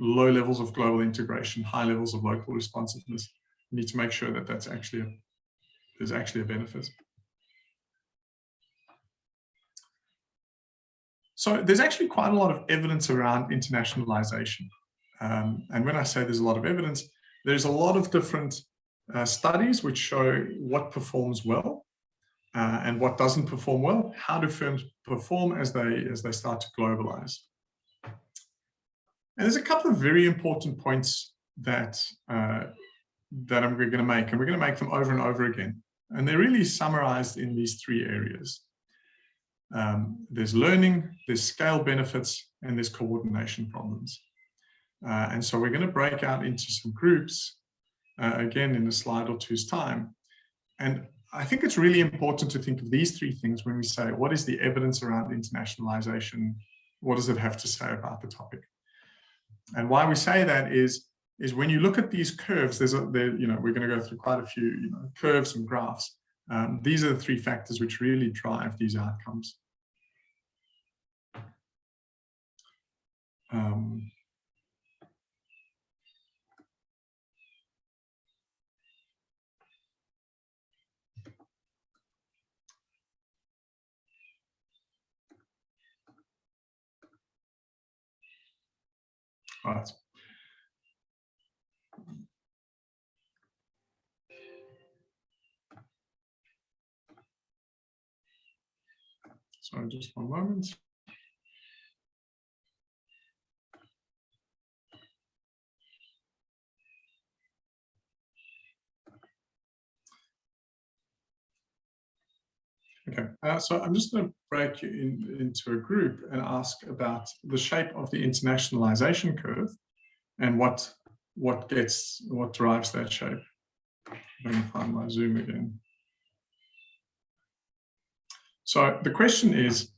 low levels of global integration, high levels of local responsiveness. You need to make sure that there's actually a benefit. So there's actually quite a lot of evidence around internationalization. And when I say there's a lot of evidence, there's a lot of different studies which show what performs well and what doesn't perform well. How do firms perform as they start to globalize? And there's a couple of very important points that that we're going to make, and we're going to make them over and over again. And they're really summarized in these 3 areas. there's learning, there's scale benefits, and there's coordination problems. And so we're going to break out into some groups, again, in a slide or two's time. And I think it's really important to think of these three things when we say, what is the evidence around internationalization? What does it have to say about the topic? And why we say that is when you look at these curves, we're going to go through quite a few curves and graphs. These are the three factors which really drive these outcomes. Right. So just one moment. Okay, so I'm just going to break you into a group and ask about the shape of the internationalization curve and what drives that shape. Let me find my Zoom again. So the question is,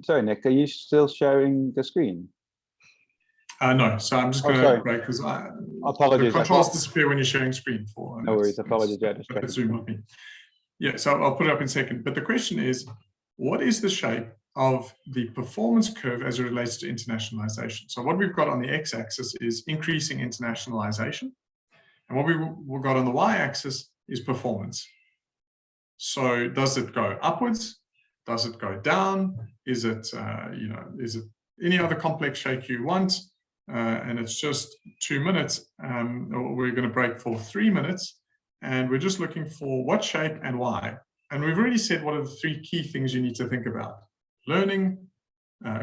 sorry, Nick, are you still sharing the screen? No, so I'm just going to break because apologies. The controls disappear when you're sharing screen. No worries, apologies. Zoom with me. Yeah, so I'll put it up in a second. But the question is, what is the shape of the performance curve as it relates to internationalization? So what we've got on the x-axis is increasing internationalization. And what we've got on the y-axis is performance. So does it go upwards? Does it go down? Is it, is it any other complex shape you want? And it's just 2 minutes. We're going to break for 3 minutes. And we're just looking for what shape and why. And we've already said what are the three key things you need to think about: learning,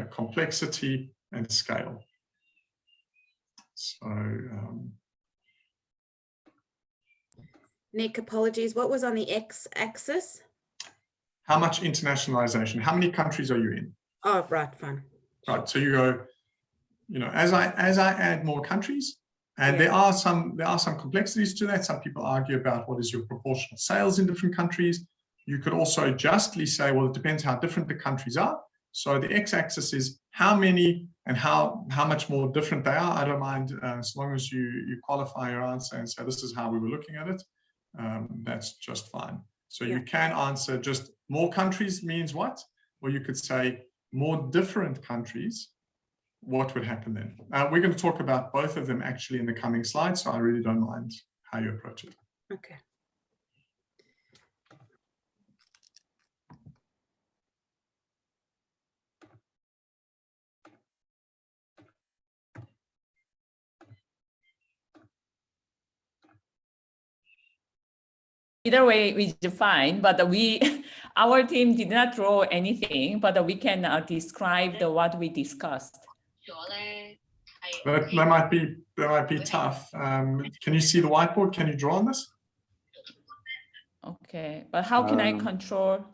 complexity, and scale. So, Nick, apologies. What was on the x-axis? how much internationalization? How many countries are you in? Oh, right, fine. Right. So you go, as I add more countries, and there are some complexities to that. Some people argue about what is your proportional sales in different countries. You could also justly say, well, it depends how different the countries are. So the x-axis is how many and how much more different they are. I don't mind as long as you qualify your answer and say this is how we were looking at it. That's just fine. So you can answer just more countries means what? Or you could say more different countries. What would happen then? We're going to talk about both of them actually in the coming slides, so I really don't mind how you approach it. Okay. Either way is fine, but our team did not draw anything, but we can describe what we discussed. That might be tough. Can you see the whiteboard? Can you draw on this? Okay, but how can I control?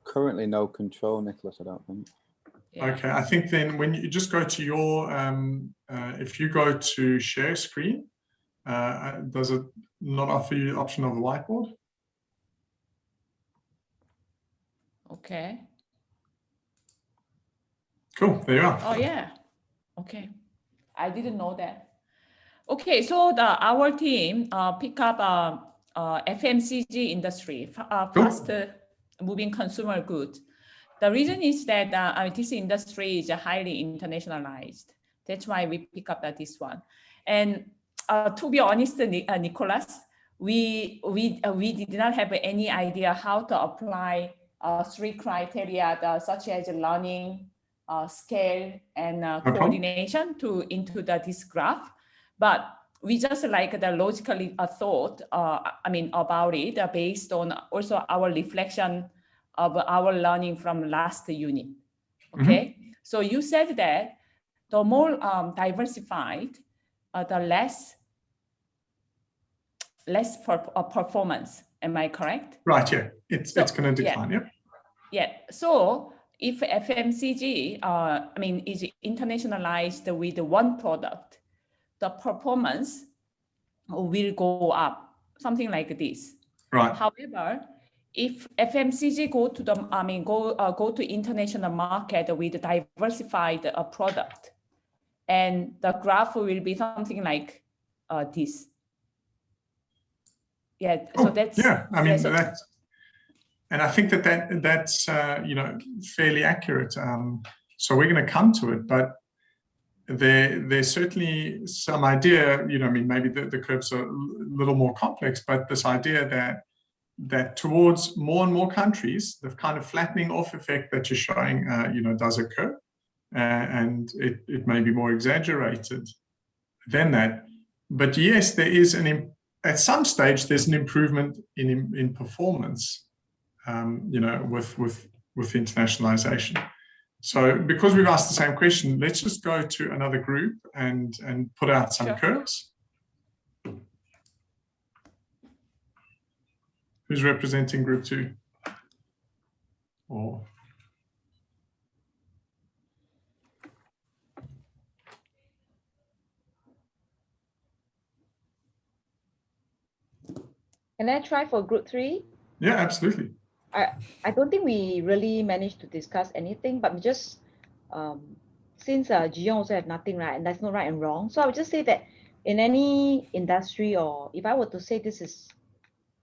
Currently no control, Nicholas, I don't think. Yeah. Okay, I think then when you just go to your, if you go to share screen, does it not offer you the option of the whiteboard? Okay. Cool, there you are. Oh yeah, okay. I didn't know that. Okay, so our team pick up FMCG industry, fast moving consumer goods. The reason is that this industry is highly internationalized. That's why we pick up this one. And to be honest, Nicholas, we did not have any idea how to apply three criteria such as learning, scale, and coordination into this graph. But we just logically thought, about it based on also our reflection of our learning from last unit. Okay, so you said that the more diversified, the less performance. Am I correct? Right, yeah. It's going to decline, yeah. Yeah. So if FMCG, is internationalized with one product, the performance will go up, something like this. Right. However, if FMCG go to international market with diversified product, and the graph will be something like this. Yeah. So that's that's, and I think that's fairly accurate. So we're going to come to it, but there's certainly some idea. Maybe the curves are a little more complex, but this idea that towards more and more countries, the kind of flattening off effect that you're showing, does occur, and it may be more exaggerated than that. But yes, there is at some stage there's an improvement in performance, with internationalization. So because we've asked the same question, let's just go to another group and put out some curves. Who's representing group 2? Or Can I try for group 3? Yeah, absolutely. I don't think we really managed to discuss anything, but just since Jiyoung also have nothing, right, and there's no right and wrong, so I would just say that in any industry, or if I were to say this is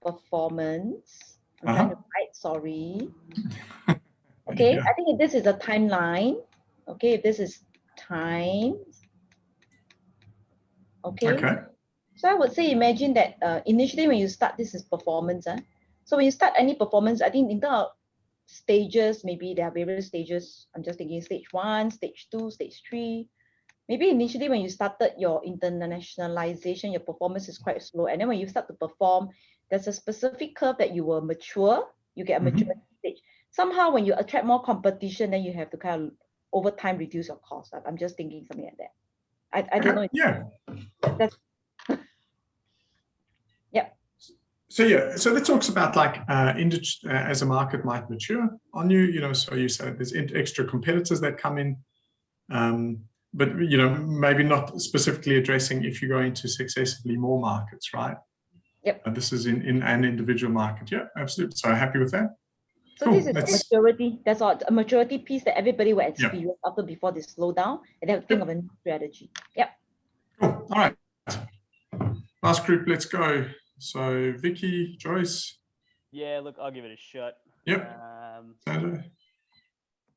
performance, I'm trying to write, sorry. Okay, yeah. I think if this is a timeline, okay, if this is time, okay. So I would say, imagine that initially when you start, this is performance. So when you start any performance, I think in terms of stages, maybe there are various stages. I'm just thinking stage 1, stage 2, stage 3. Maybe initially when you started your internationalization, your performance is quite slow. And then when you start to perform, there's a specific curve that you will mature. You get a maturity stage. Somehow when you attract more competition, then you have to kind of over time reduce your cost. I'm just thinking something like that. I don't know. Yeah. That's So that talks about like as a market might mature on you, so you said there's extra competitors that come in, but maybe not specifically addressing if you go into successively more markets, right? Yep. This is in an individual market. Yeah, absolutely. So happy with that. So cool. This is maturity. That's all, a maturity piece that everybody will experience before they slow down and then think of a new strategy. Yep. Cool. All right. Last group, let's go. So Vicky, Joyce. Yeah, look, I'll give it a shot. Yep.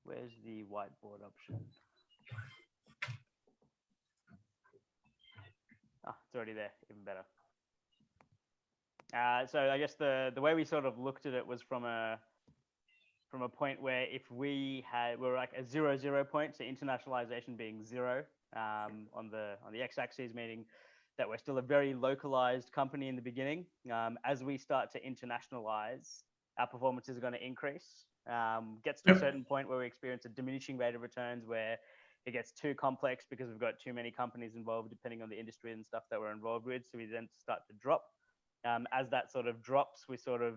Where's the whiteboard option? It's already there, even better. So I guess the way we sort of looked at it was from a point where if we're like a 0-0 point, so internationalization being 0 on the x-axis, meaning that we're still a very localized company in the beginning. As we start to internationalize, our performance is going to increase. Gets to a certain point where we experience a diminishing rate of returns where it gets too complex because we've got too many companies involved, depending on the industry and stuff that we're involved with. So we then start to drop. As that sort of drops, we sort of,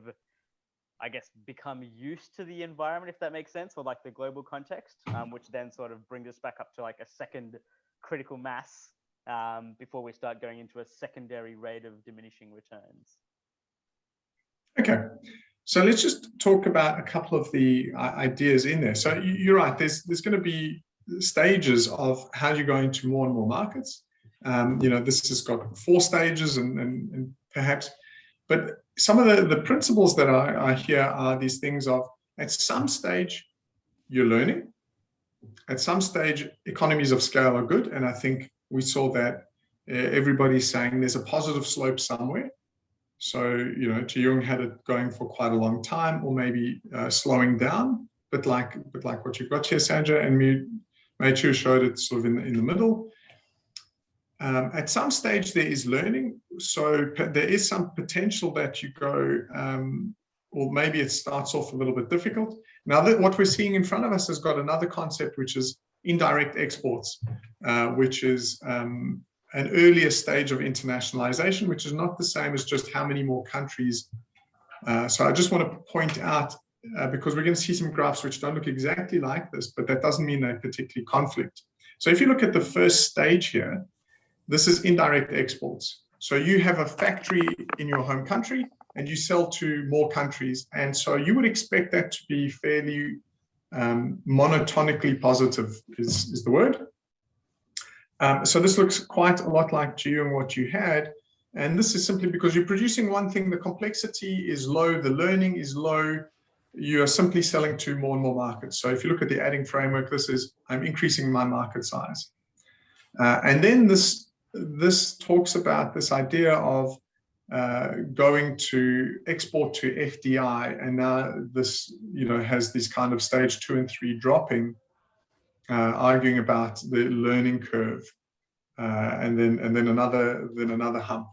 I guess, become used to the environment, if that makes sense, or like the global context, which then sort of brings us back up to like a second critical mass before we start going into a secondary rate of diminishing returns. Okay, so let's just talk about a couple of the ideas in there. So you're right, there's going to be stages of how you go into more and more markets. This has got 4 stages and perhaps, but some of the principles that are here are these things of, at some stage, you're learning. At some stage, economies of scale are good. And I think we saw that everybody's saying there's a positive slope somewhere. So, Jiyoung had it going for quite a long time, or maybe slowing down, but like what you've got here, Sandra, and Meichu showed it sort of in the middle. At some stage, there is learning. So there is some potential that you go, or maybe it starts off a little bit difficult. Now, what we're seeing in front of us has got another concept, which is indirect exports, which is an earlier stage of internationalization, which is not the same as just how many more countries So I just want to point out, because we're going to see some graphs which don't look exactly like this, but that doesn't mean they're particularly conflict. So if you look at the first stage here, this is indirect exports. So you have a factory in your home country and you sell to more countries. And so you would expect that to be fairly monotonically positive is the word. So this looks quite a lot like Geo and what you had. And this is simply because you're producing one thing, the complexity is low, the learning is low, you are simply selling to more and more markets. So if you look at the adding framework, this is, I'm increasing my market size. And then this talks about this idea of going to export to FDI, and now this has this kind of stage 2 and 3 dropping, arguing about the learning curve, and then another hump.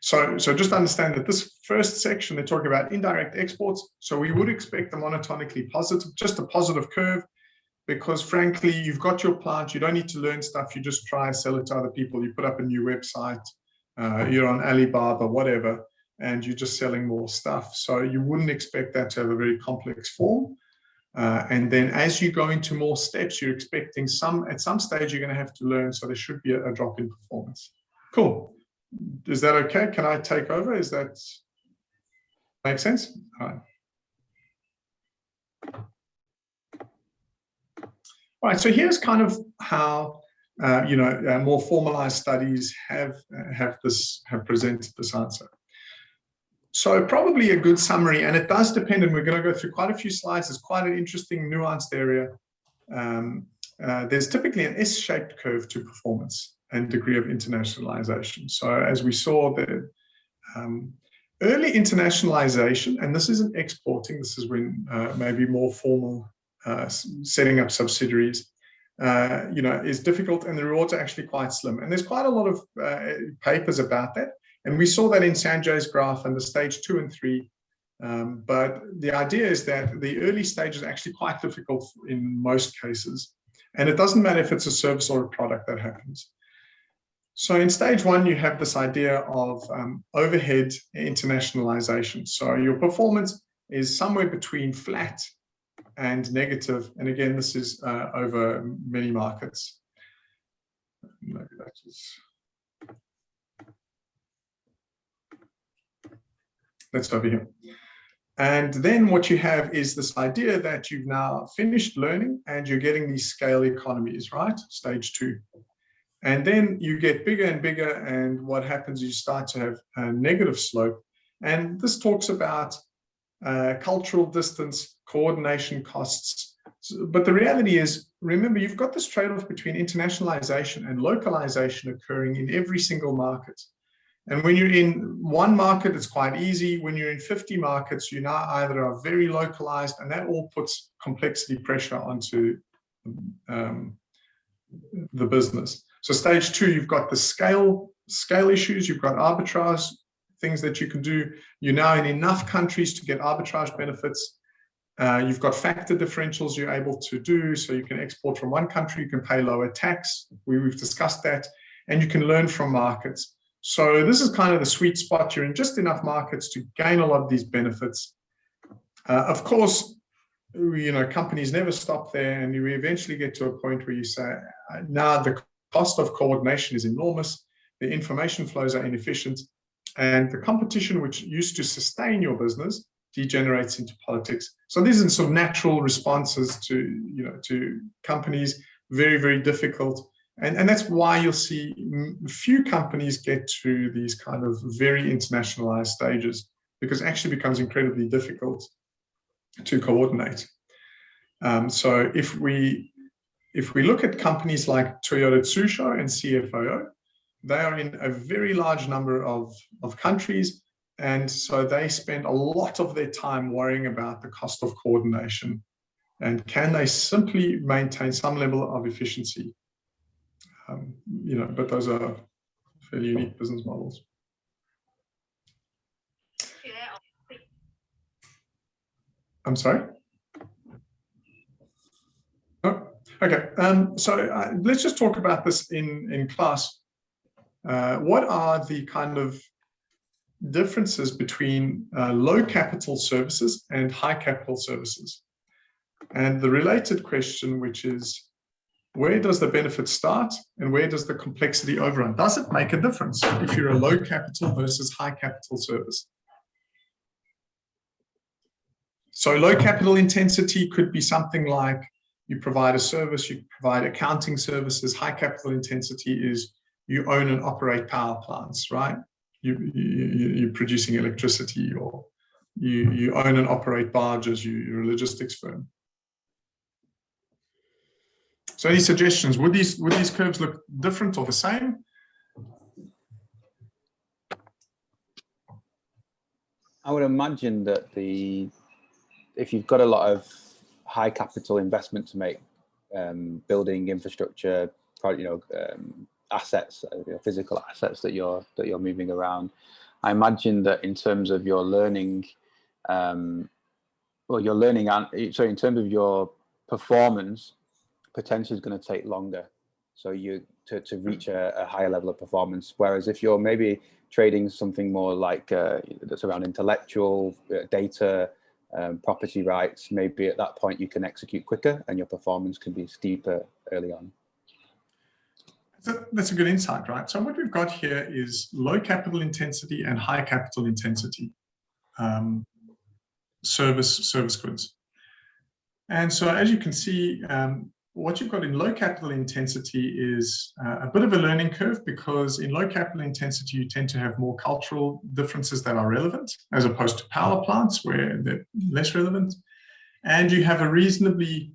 So just understand that this first section, they're talking about indirect exports. So we would expect a monotonically positive, just a positive curve, because frankly, you've got your plant, you don't need to learn stuff, you just try and sell it to other people, you put up a new website, you're on Alibaba, whatever, and you're just selling more stuff. So you wouldn't expect that to have a very complex form. And then as you go into more steps, you're expecting at some stage, you're going to have to learn. So there should be a drop in performance. Cool. Is that okay? Can I take over? Is that make sense? All right. All right. So here's kind of how more formalized studies have presented this answer. So probably a good summary, and it does depend, and we're going to go through quite a few slides. It's quite an interesting, nuanced area. There's typically an S-shaped curve to performance and degree of internationalization. So as we saw, the early internationalization, and this isn't exporting, this is when maybe more formal setting up subsidiaries, is difficult, and the rewards are actually quite slim. And there's quite a lot of papers about that. And we saw that in Sanjay's graph under stage 2 and 3. But the idea is that the early stage is actually quite difficult in most cases. And it doesn't matter if it's a service or a product that happens. So in stage 1, you have this idea of overhead internationalization. So your performance is somewhere between flat and negative. And again, this is over many markets. Maybe that is... That's over here. And then what you have is this idea that you've now finished learning and you're getting these scale economies, right? Stage 2. And then you get bigger and bigger, and what happens is you start to have a negative slope. And this talks about cultural distance, coordination costs. But the reality is, remember, you've got this trade-off between internationalization and localization occurring in every single market. And when you're in one market, it's quite easy. When you're in 50 markets, you now either are very localized, and that all puts complexity pressure onto the business. So stage 2, you've got the scale issues, you've got arbitrage, things that you can do. You're now in enough countries to get arbitrage benefits. You've got factor differentials you're able to do, so you can export from one country, you can pay lower tax. We've discussed that, and you can learn from markets. So this is kind of the sweet spot. You're in just enough markets to gain a lot of these benefits. Of course, companies never stop there, and you eventually get to a point where you say, now the cost of coordination is enormous, the information flows are inefficient, and the competition which used to sustain your business degenerates into politics. So these are sort of natural responses to companies, very, very difficult. And that's why you'll see few companies get to these kind of very internationalized stages, because it actually becomes incredibly difficult to coordinate. So if we look at companies like Toyota Tsusho and CFAO, they are in a very large number of countries. And so they spend a lot of their time worrying about the cost of coordination. And can they simply maintain some level of efficiency? But those are fairly unique business models. I'm sorry? Oh, okay. So let's just talk about this in class. What are the kind of differences between low capital services and high capital services. And the related question, which is, where does the benefit start and where does the complexity overrun? Does it make a difference if you're a low capital versus high capital service? So low capital intensity could be something like you provide a service, you provide accounting services. High capital intensity is you own and operate power plants, right? You're producing electricity, or you own and operate barges, you're a logistics firm. So any suggestions? Would these curves look different or the same? I would imagine that if you've got a lot of high capital investment to make, building infrastructure, assets, physical assets that you're moving around, I imagine that in terms of your learning, in terms of your performance, potentially is going to take longer. So to reach a higher level of performance. Whereas if you're maybe trading something more like that's around intellectual data, property rights, maybe at that point you can execute quicker and your performance can be steeper early on. That's a good insight, right? So what we've got here is low capital intensity and high capital intensity service goods. And so as you can see, what you've got in low capital intensity is a bit of a learning curve, because in low capital intensity, you tend to have more cultural differences that are relevant, as opposed to power plants where they're less relevant. And you have a reasonably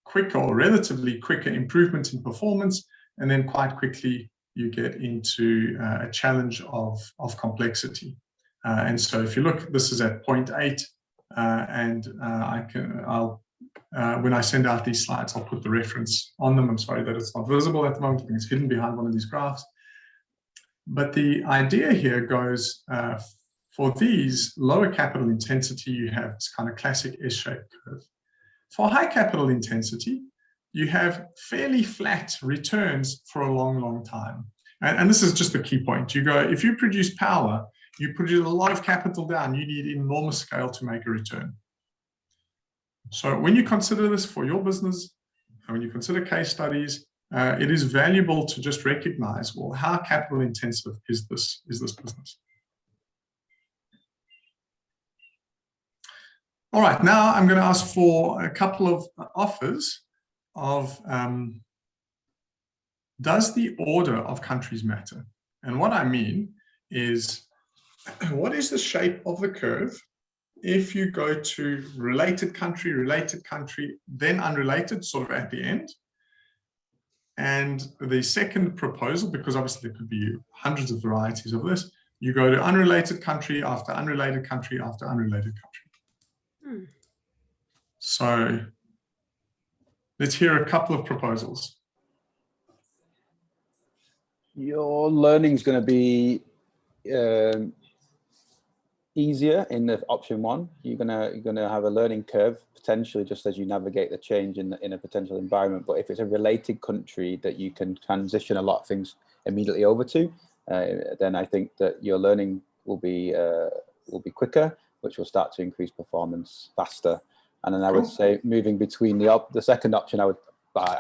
quick or relatively quicker improvement in performance. And then quite quickly, you get into a challenge of complexity. And so if you look, this is at 0.8, when I send out these slides, I'll put the reference on them. I'm sorry that it's not visible at the moment. I think it's hidden behind one of these graphs. But the idea here goes, for these lower capital intensity, you have this kind of classic S-shaped curve. For high capital intensity, you have fairly flat returns for a long, long time. And this is just the key point. You go, if you produce power, you produce a lot of capital down, you need enormous scale to make a return. So when you consider this for your business, and when you consider case studies, it is valuable to just recognize, well, how capital intensive is this business? All right, now I'm going to ask for a couple of offers of, does the order of countries matter? And what I mean is, what is the shape of the curve if you go to related country, then unrelated, sort of at the end? And the second proposal, because obviously there could be hundreds of varieties of this, you go to unrelated country after unrelated country after unrelated country. So let's hear a couple of proposals. Your learning is going to be easier in the option one. You're gonna have a learning curve potentially just as you navigate the change in a potential environment. But if it's a related country that you can transition a lot of things immediately over to, then I think that your learning will be quicker, which will start to increase performance faster. And then I would say moving between the second option, I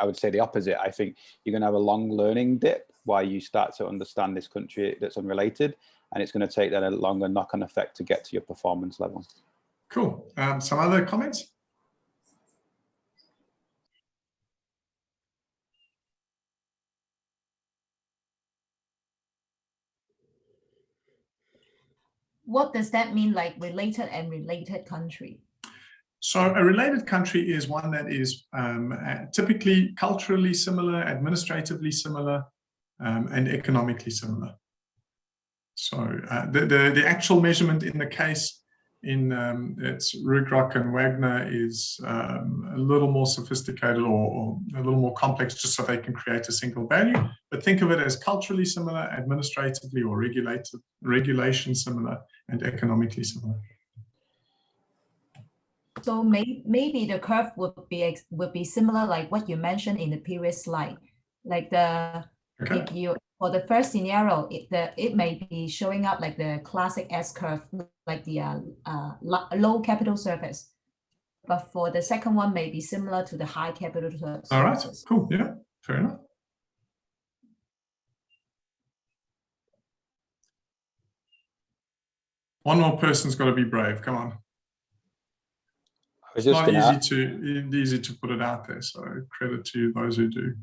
would say the opposite. I think you're going to have a long learning dip while you start to understand this country that's unrelated, and it's going to take that a longer knock-on effect to get to your performance level. Cool. Some other comments? What does that mean, like related and related country? So a related country is one that is typically culturally similar, administratively similar, and economically similar. So the actual measurement in the case in it's Rugrock and Wagner is a little more sophisticated or a little more complex, just so they can create a single value. But think of it as culturally similar, administratively or regulation similar, and economically similar. So maybe the curve would be similar, like what you mentioned in the previous slide, like the Okay. if you, for the first scenario, it may be showing up like the classic S curve, like the low capital surface. But for the second one, may be similar to the high capital surfaces. All right, cool, yeah, fair enough. One more person's got to be brave, come on. was It's just not gonna easy to put it out there, so credit to those who do.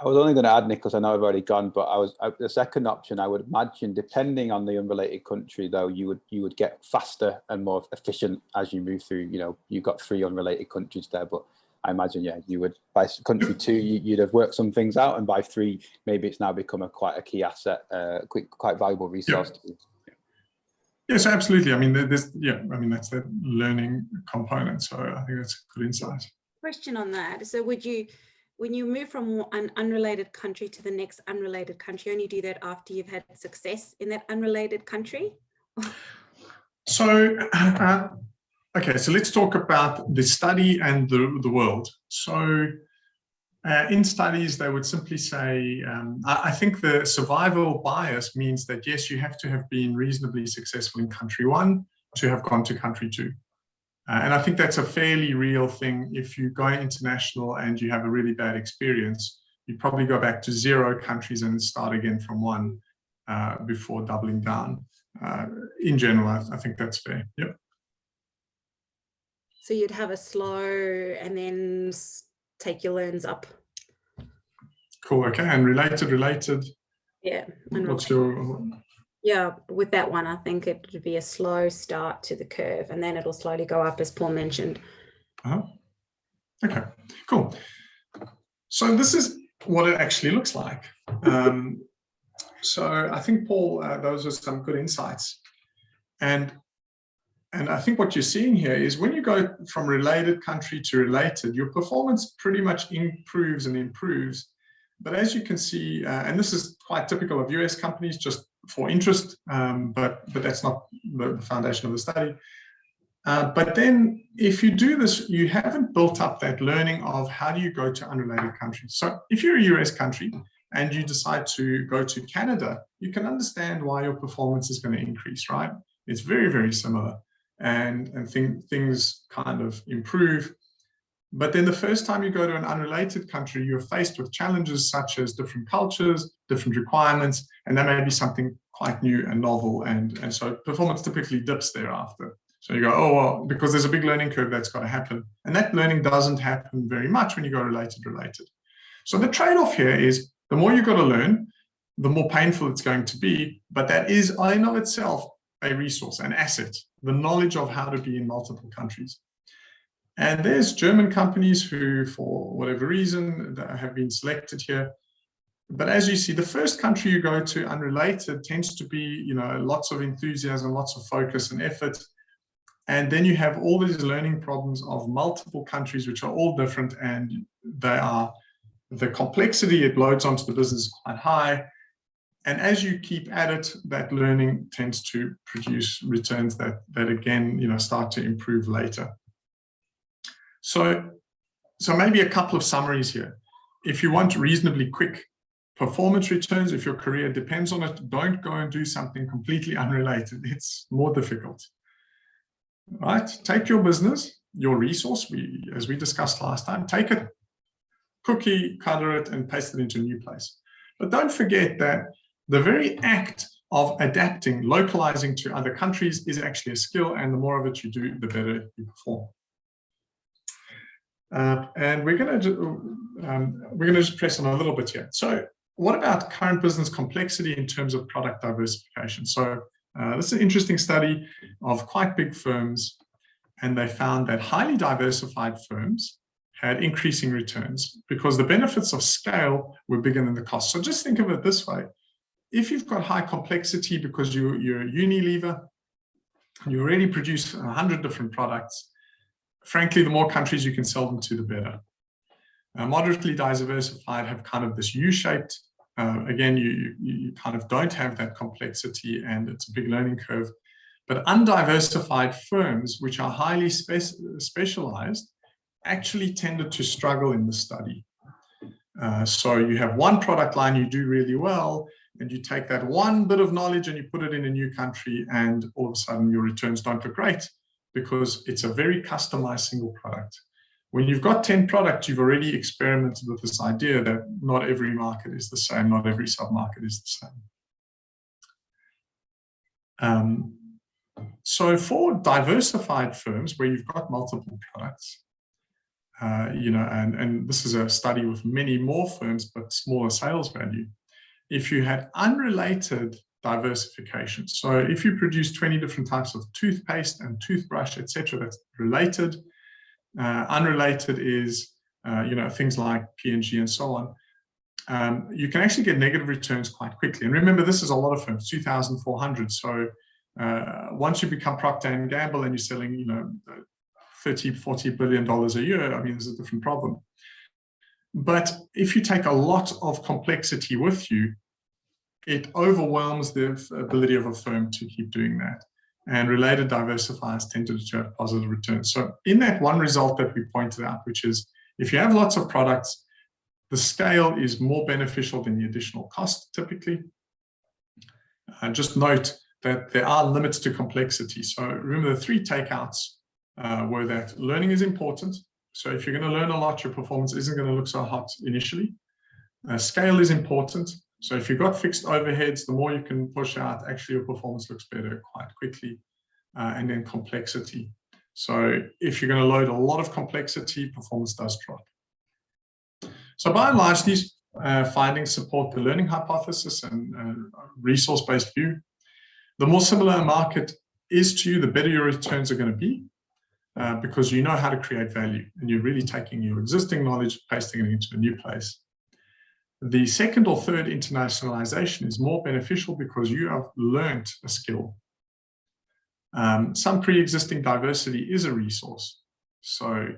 I was only going to add, Nick, because I know I've already gone, but the second option, I would imagine, depending on the unrelated country, though, you would get faster and more efficient as you move through. You know, you've got 3 unrelated countries there, but I imagine, yeah, you would, by country 2, you'd have worked some things out, and by 3, maybe it's now become quite a key asset, quite valuable resource. Yeah. Yes, absolutely. I mean, that's the learning component. So I think that's a good insight. Question on that. So when you move from an unrelated country to the next unrelated country, only do that after you've had success in that unrelated country? So, okay, so let's talk about the study and the world. So in studies, they would simply say, I think the survival bias means that, yes, you have to have been reasonably successful in country 1 to have gone to country 2. And I think that's a fairly real thing. If you go international and you have a really bad experience, you probably go back to 0 countries and start again from 1 before doubling down. In general, I think that's fair. Yep. So you'd have a slow and then take your learns up. Cool. Okay. And related. Yeah. What's your? Yeah, with that one, I think it would be a slow start to the curve, and then it'll slowly go up, as Paul mentioned. Okay, cool. So this is what it actually looks like. So I think, Paul, those are some good insights. And I think what you're seeing here is when you go from related country to related, your performance pretty much improves and improves. But as you can see, and this is quite typical of US companies, just for interest, but that's not the foundation of the study. But then if you do this, you haven't built up that learning of how do you go to unrelated countries. So if you're a US country and you decide to go to Canada, you can understand why your performance is going to increase, right? It's very, very similar, and things kind of improve. But then the first time you go to an unrelated country, you're faced with challenges such as different cultures, different requirements, and that may be something quite new and novel. And so performance typically dips thereafter. So you go, oh, well, because there's a big learning curve that's got to happen. And that learning doesn't happen very much when you go related. So the trade-off here is the more you've got to learn, the more painful it's going to be. But that is in and of itself a resource, an asset, the knowledge of how to be in multiple countries. And there's German companies who, for whatever reason, have been selected here. But as you see, the first country you go to unrelated tends to be, you know, lots of enthusiasm, lots of focus and effort. And then you have all these learning problems of multiple countries, which are all different, and the complexity it loads onto the business is quite high. And as you keep at it, that learning tends to produce returns that again, you know, start to improve later. So maybe a couple of summaries here. If you want reasonably quick performance returns, if your career depends on it, don't go and do something completely unrelated. It's more difficult. Right? Take your business, your resource, as we discussed last time, take it, cookie cutter it, and paste it into a new place. But don't forget that the very act of adapting, localizing to other countries is actually a skill, and the more of it you do, the better you perform. And we're going to just press on a little bit here. So what about current business complexity in terms of product diversification? So this is an interesting study of quite big firms, and they found that highly diversified firms had increasing returns because the benefits of scale were bigger than the cost. So just think of it this way. If you've got high complexity because you're a Unilever, you already produce 100 different products, frankly, the more countries you can sell them to, the better. Moderately diversified have kind of this U-shaped. Again, you kind of don't have that complexity, and it's a big learning curve. But undiversified firms, which are highly specialized, actually tended to struggle in the study. So you have one product line you do really well, and you take that one bit of knowledge and you put it in a new country, and all of a sudden your returns don't look great because it's a very customized single product. When you've got 10 products, you've already experimented with this idea that not every market is the same, not every sub-market is the same. So for diversified firms where you've got multiple products, and this is a study with many more firms but smaller sales value, if you had unrelated diversification, so if you produce 20 different types of toothpaste and toothbrush, etc., that's related. Unrelated is things like P&G and so on. You can actually get negative returns quite quickly. And remember, this is a lot of firms, 2,400. So once you become Procter & Gamble and you're selling, $30–40 billion a year, I mean, there's a different problem. But if you take a lot of complexity with you, it overwhelms the ability of a firm to keep doing that. And related diversifiers tend to have positive returns. So in that one result that we pointed out, which is if you have lots of products, the scale is more beneficial than the additional cost typically. Just note that there are limits to complexity. So remember the 3 takeouts were that learning is important. So if you're going to learn a lot, your performance isn't going to look so hot initially. Scale is important. So if you've got fixed overheads, the more you can push out, actually your performance looks better quite quickly. And then complexity. So if you're going to load a lot of complexity, performance does drop. So by and large, these findings support the learning hypothesis and resource-based view. The more similar a market is to you, the better your returns are going to be because you know how to create value and you're really taking your existing knowledge, pasting it into a new place. The second or third internationalization is more beneficial because you have learned a skill. Some pre-existing diversity is a resource. So,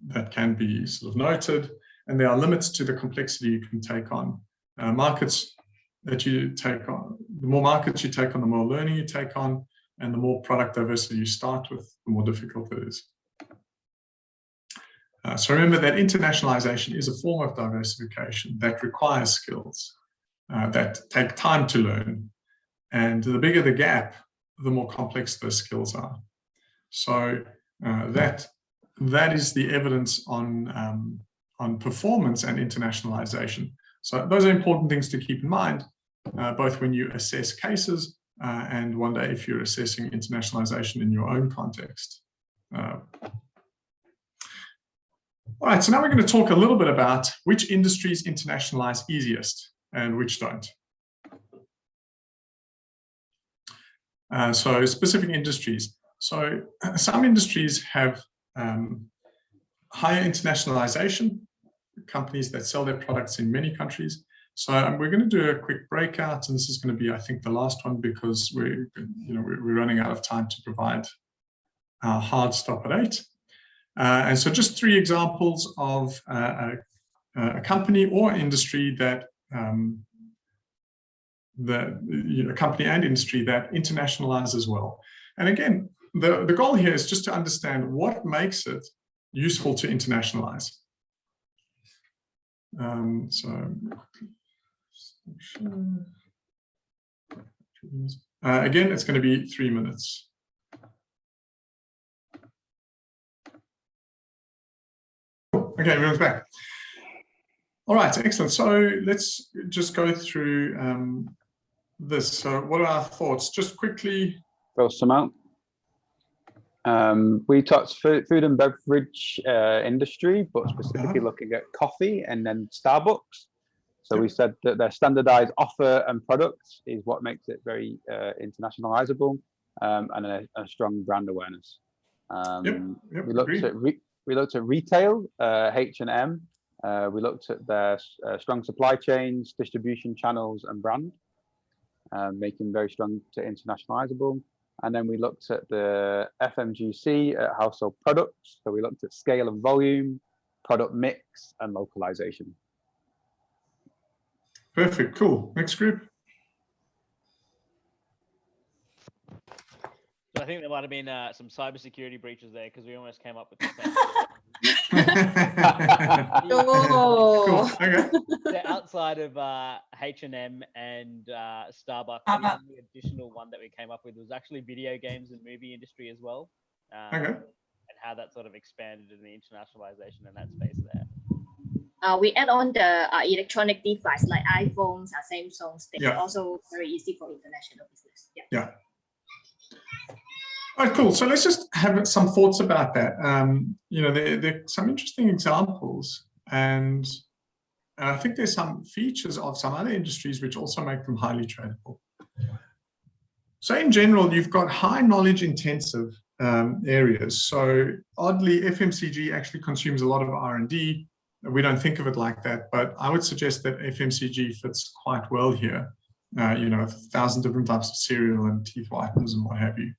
that can be sort of noted, and there are limits to the complexity you can take on. Markets that you take on, the more markets you take on, the more learning you take on, and the more product diversity you start with, the more difficult it is. So remember that internationalization is a form of diversification that requires skills that take time to learn. And the bigger the gap, the more complex those skills are. So that is the evidence on performance and internationalization. So those are important things to keep in mind, both when you assess cases and one day if you're assessing internationalization in your own context. All right, so now we're going to talk a little bit about which industries internationalize easiest and which don't. So specific industries. So some industries have higher internationalization, companies that sell their products in many countries. So we're going to do a quick breakout, and this is going to be, I think, the last one because we're running out of time to provide our hard stop at 8. And so just 3 examples of a company or industry that company and industry that internationalizes well. And again, the goal here is just to understand what makes it useful to internationalize. Again, it's going to be 3 minutes. Okay, everyone's back. All right, excellent. So let's just go through this. So what are our thoughts? Just quickly. Throw some out. We touched food and beverage industry, but specifically looking at coffee and then Starbucks. So we said that their standardized offer and products is what makes it very internationalizable and a strong brand awareness. We looked at retail, H&M. We looked at their strong supply chains, distribution channels, and brand, making very strong to internationalizable. And then we looked at the FMGC household products. So we looked at scale and volume, product mix, and localization. Perfect, cool. Next group. So I think there might have been some cybersecurity breaches there because we almost came up with the same. Oh. Cool. Okay. So outside of H&M and Starbucks, the only additional one that we came up with was actually video games and movie industry as well. Okay. And how that sort of expanded in the internationalization in that space there. We add on the electronic device like iPhones, Samsungs. They're Yeah. also very easy for international business. Yeah. Yeah. All right, cool. So let's just have some thoughts about that. You know, there are some interesting examples, and I think there's some features of some other industries which also make them highly tradable. So in general, you've got high knowledge intensive areas. So oddly, FMCG actually consumes a lot of R&D. We don't think of it like that, but I would suggest that FMCG fits quite well here. You know, 1,000 different types of cereal and teeth whiteners and what have you.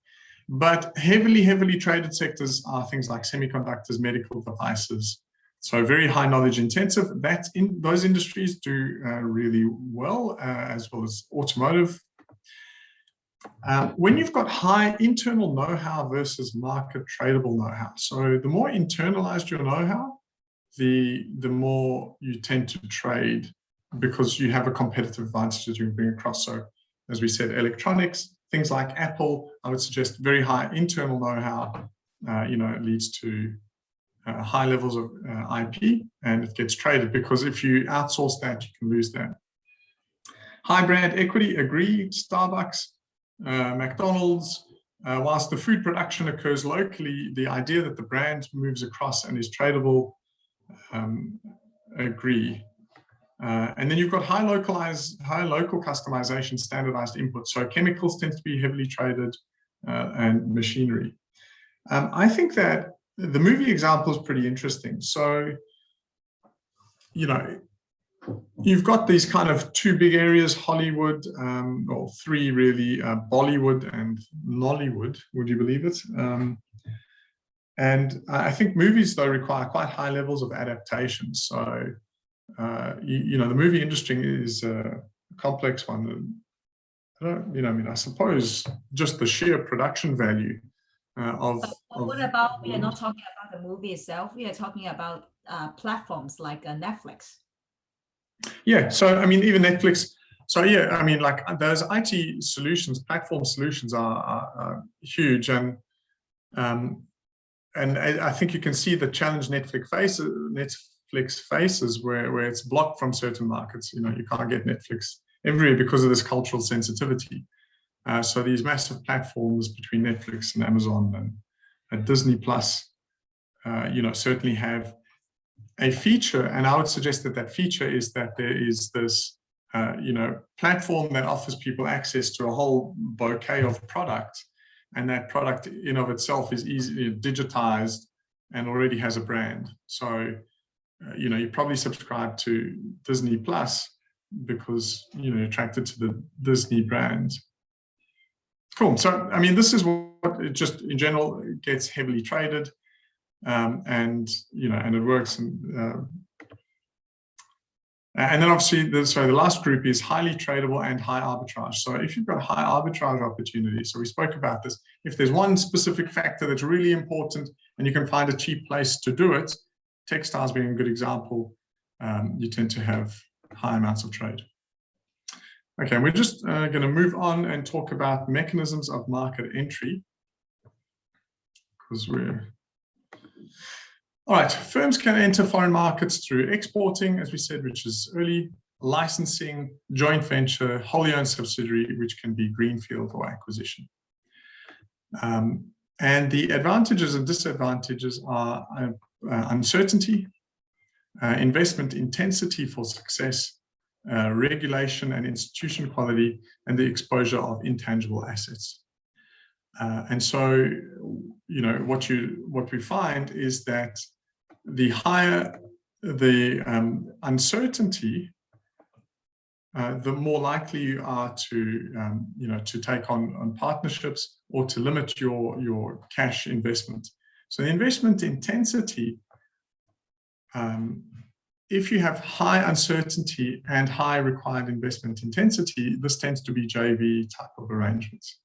But heavily traded sectors are things like semiconductors, medical devices. So very high knowledge intensive. That in those industries do really well, as well as automotive. When you've got high internal know-how versus market tradable know-how. So the more internalized your know-how, the more you tend to trade because you have a competitive advantage that you bring across. So as we said, electronics, things like Apple, I would suggest very high internal know-how, you know, it leads to high levels of IP, and it gets traded because if you outsource that, you can lose that. High brand equity, agree, Starbucks, McDonald's, whilst the food production occurs locally, the idea that the brand moves across and is tradable, agree. And then you've got high local customization, standardized inputs. So chemicals tend to be heavily traded, and machinery. I think that the movie example is pretty interesting. So, you know, you've got these kind of two big areas, Hollywood, or three really, Bollywood and Nollywood, would you believe it? And I think movies, though, require quite high levels of adaptation. So, you know, the movie industry is a complex one. I suppose just the sheer production value of what about, we are not talking about the movie itself, we are talking about platforms like Netflix. Yeah, so I mean, even Netflix. So yeah, I mean, like those IT solutions, platform solutions are huge, and I think you can see the challenge Netflix faces where it's blocked from certain markets. You know, you can't get Netflix everywhere because of this cultural sensitivity. So these massive platforms between Netflix and Amazon and Disney Plus, you know, certainly have a feature, and I would suggest that that feature is that there is this, you know, platform that offers people access to a whole bouquet of products, and that product in of itself is easily digitized and already has a brand. So, you know, you probably subscribe to Disney Plus because, you know, you're attracted to the Disney brand. Cool. So, I mean, this is what it just in general gets heavily traded. And you know, and it works, and then obviously the last group is highly tradable and high arbitrage. So if you've got high arbitrage opportunities, so we spoke about this, if there's one specific factor that's really important and you can find a cheap place to do it, textiles being a good example, you tend to have high amounts of trade. Okay, we're just going to move on and talk about mechanisms of market entry, because we're all right. Firms can enter foreign markets through exporting, as we said, which is early, licensing, joint venture, wholly owned subsidiary, which can be greenfield or acquisition. And the advantages and disadvantages are uncertainty, investment intensity for success, regulation and institution quality, and the exposure of intangible assets. And so, you know, what we find is that the higher the uncertainty, the more likely you are to, you know, to take on partnerships or to limit your cash investment. So the investment intensity, if you have high uncertainty and high required investment intensity, this tends to be JV type of arrangements,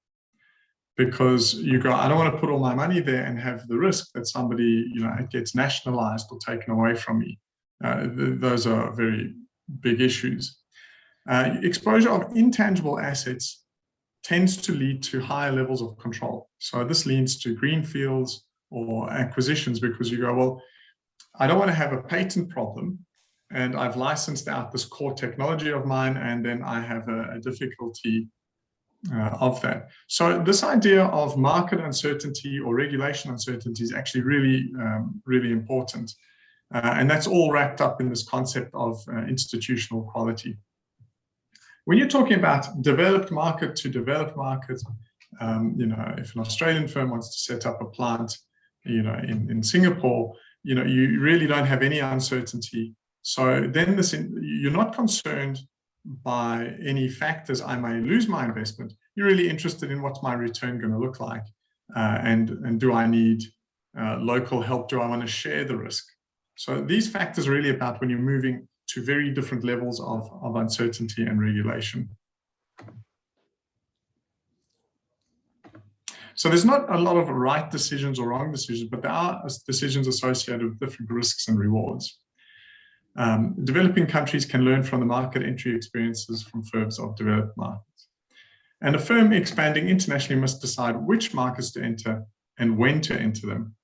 because you go, I don't want to put all my money there and have the risk that somebody, it gets nationalized or taken away from me. Those are very big issues. Exposure of intangible assets tends to lead to higher levels of control. So this leads to greenfields or acquisitions, because you go, well, I don't want to have a patent problem, and I've licensed out this core technology of mine, and then I have a difficulty of that. So this idea of market uncertainty or regulation uncertainty is actually really, really important. And that's all wrapped up in this concept of institutional quality. When you're talking about developed market to developed market, if an Australian firm wants to set up a plant, in Singapore, you really don't have any uncertainty. So then you're not concerned by any factors. I may lose my investment. You're really interested in what's my return going to look like, and do I need local help? Do I want to share the risk? So these factors are really about when you're moving to very different levels of uncertainty and regulation. So there's not a lot of right decisions or wrong decisions, but there are decisions associated with different risks and rewards. Developing countries can learn from the market entry experiences from firms of developed markets. And a firm expanding internationally must decide which markets to enter and when to enter them,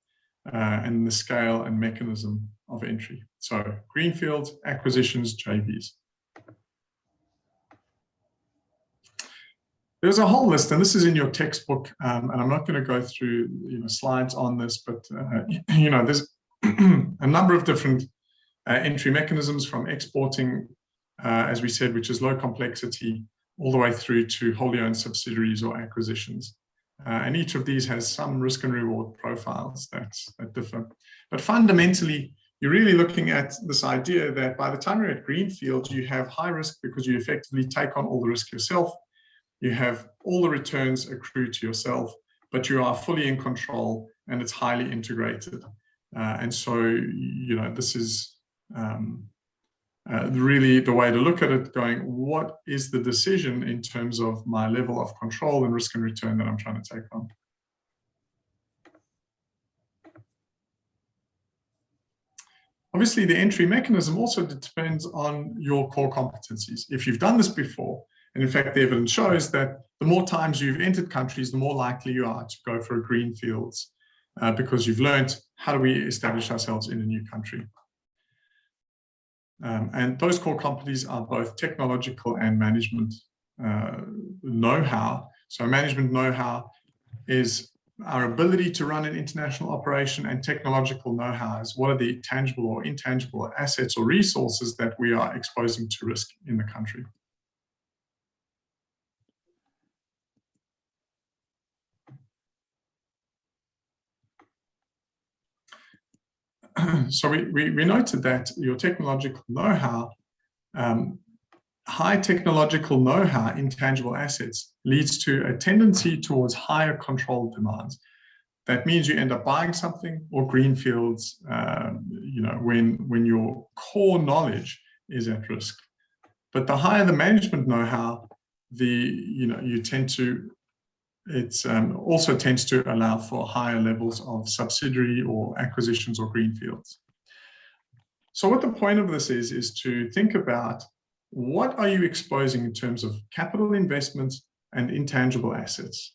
and the scale and mechanism of entry. So greenfields, acquisitions, JVs. There's a whole list, and this is in your textbook, and I'm not going to go through slides on this, but there's a number of different entry mechanisms, from exporting, as we said, which is low complexity, all the way through to wholly owned subsidiaries or acquisitions. And each of these has some risk and reward profiles that differ. But fundamentally, you're really looking at this idea that by the time you're at greenfield, you have high risk because you effectively take on all the risk yourself. You have all the returns accrue to yourself, but you are fully in control and it's highly integrated. And so, this is really the way to look at it, going, what is the decision in terms of my level of control and risk and return that I'm trying to take on? Obviously, the entry mechanism also depends on your core competencies. If you've done this before, and in fact, the evidence shows that the more times you've entered countries, the more likely you are to go for a greenfields, because you've learned, how do we establish ourselves in a new country? And those core competencies are both technological and management know-how. So management know-how is our ability to run an international operation, and technological know-how is what are the tangible or intangible assets or resources that we are exposing to risk in the country. So we noted that your technological know-how, high technological know-how, intangible assets, leads to a tendency towards higher control demands. That means you end up buying something or greenfields, when your core knowledge is at risk. But the higher the management know-how, it also tends to allow for higher levels of subsidiary or acquisitions or greenfields. So what the point of this is to think about, what are you exposing in terms of capital investments and intangible assets?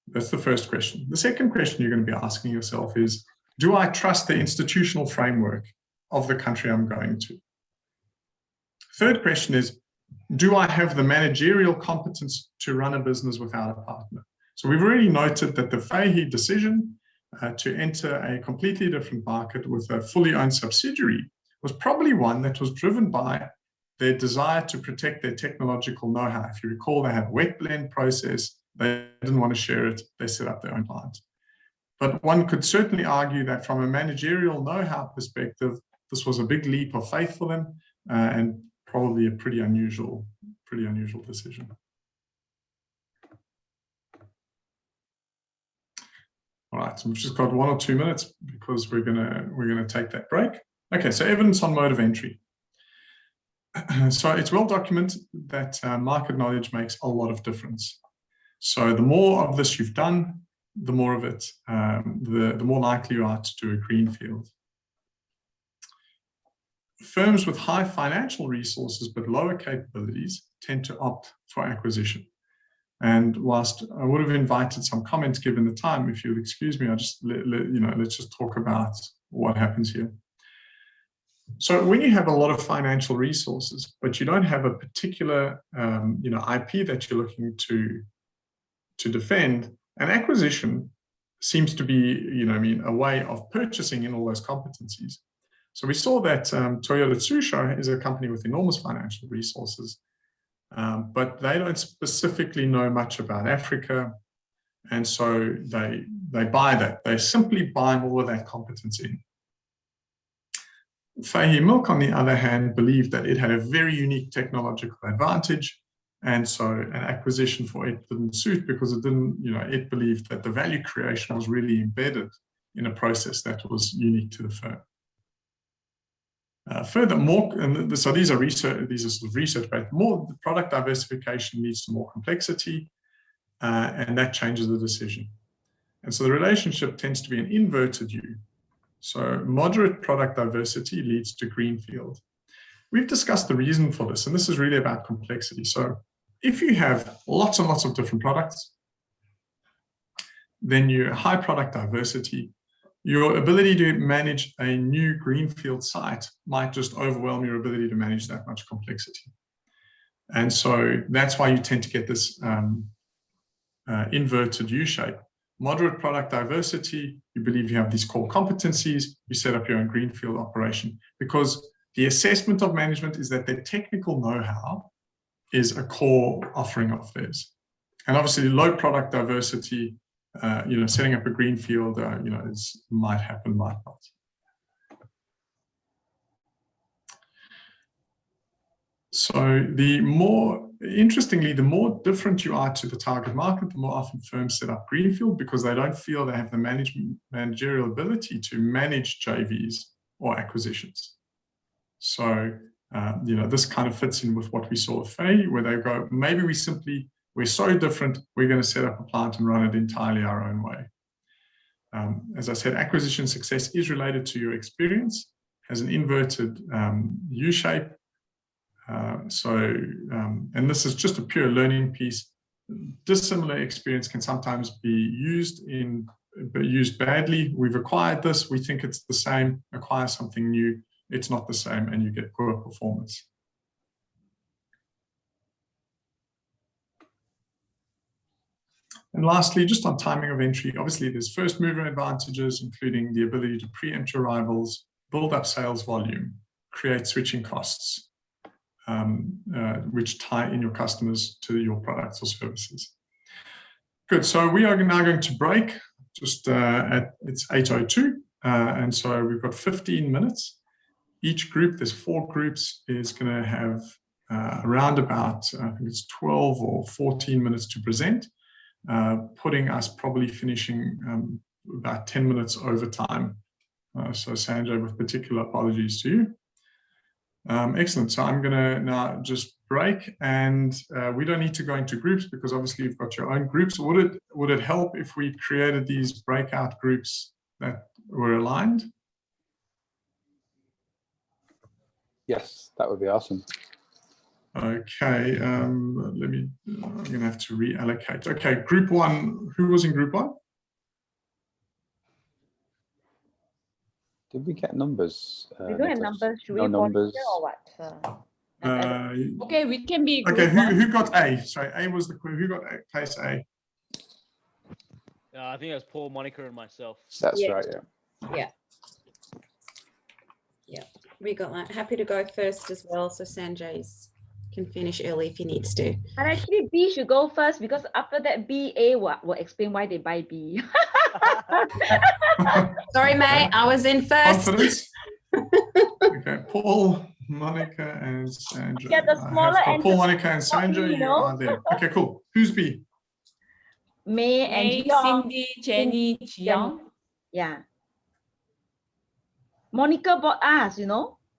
That's the first question. The second question you're going to be asking yourself is, do I trust the institutional framework of the country I'm going to? Third question is, do I have the managerial competence to run a business without a partner? So we've already noted that the Fahey decision to enter a completely different market with a fully owned subsidiary was probably one that was driven by their desire to protect their technological know-how. If you recall, they had a wet blend process. They didn't want to share it. They set up their own plant. But one could certainly argue that from a managerial know-how perspective, this was a big leap of faith for them, and probably a pretty unusual decision. All right, so we've just got 1 or 2 minutes because we're gonna take that break. Okay, so evidence on mode of entry. So it's well documented that market knowledge makes a lot of difference. So the more of this you've done, the more of it, the more likely you are to do a greenfield. Firms with high financial resources but lower capabilities tend to opt for acquisition. And whilst I would have invited some comments given the time, if you'll excuse me, I'll just let's just talk about what happens here. So when you have a lot of financial resources, but you don't have a particular IP that you're looking to defend, an acquisition seems to be a way of purchasing in all those competencies. So we saw that Toyota Tsusho is a company with enormous financial resources, but they don't specifically know much about Africa, and so they buy that. They simply buy all of that competence in. Fahey Milk, on the other hand, believed that it had a very unique technological advantage, and so an acquisition for it didn't suit because it didn't, it believed that the value creation was really embedded in a process that was unique to the firm. Furthermore, and so these are sort of research, but more product diversification leads to more complexity, and that changes the decision. And so the relationship tends to be an inverted U. So moderate product diversity leads to greenfield. We've discussed the reason for this, and this is really about complexity. So if you have lots and lots of different products, then you high product diversity, your ability to manage a new greenfield site might just overwhelm your ability to manage that much complexity. And so that's why you tend to get this inverted U shape. Moderate product diversity, you believe you have these core competencies, you set up your own greenfield operation, because the assessment of management is that their technical know-how is a core offering of theirs. And obviously low product diversity, setting up a greenfield, might happen, might not. So interestingly, the more different you are to the target market, the more often firms set up greenfield because they don't feel they have the managerial ability to manage JVs or acquisitions. So, this kind of fits in with what we saw with Faye, where they go, maybe we're so different, we're going to set up a plant and run it entirely our own way. As I said, acquisition success is related to your experience, has an inverted U shape. And this is just a pure learning piece. Dissimilar experience can sometimes be used badly. We've acquired this, we think it's the same, acquire something new, it's not the same, and you get poor performance. And lastly, just on timing of entry, obviously there's first mover advantages, including the ability to preempt your rivals, build up sales volume, create switching costs, which tie in your customers to your products or services. Good, so we are now going to break just it's 8:02, and so we've got 15 minutes. Each group, there's 4 groups, is going to have around about, I think it's 12 or 14 minutes to present, putting us probably finishing about 10 minutes over time. So Sanjay, with particular apologies to you. Excellent. So I'm going to now just break, and we don't need to go into groups because obviously you've got your own groups. Would it help if we created these breakout groups that were aligned? Yes, that would be awesome. Okay. I'm going to have to reallocate. Okay, group 1. Who was in group 1? Did we get numbers? We don't have numbers. Should we numbers or what? Okay, we can be. Okay, who got A? Sorry, A was the who got place A? I think that's Paul, Monica, and myself. That's right. Yeah. Yeah, we got that. Happy to go first as well, so Sanjay can finish early if he needs to. But actually, B should go first because after that, A will explain why they buy B. Sorry, mate, I was in first. Confidence. Okay, Paul, Monica, and Sandra. Yeah, the smaller end. Paul, Monica, and Sandra, you are there. Okay, cool. Who's B? May and May, Jiyoung. Cindy, Jenny, Jiyoung. Yeah. Monica bought us,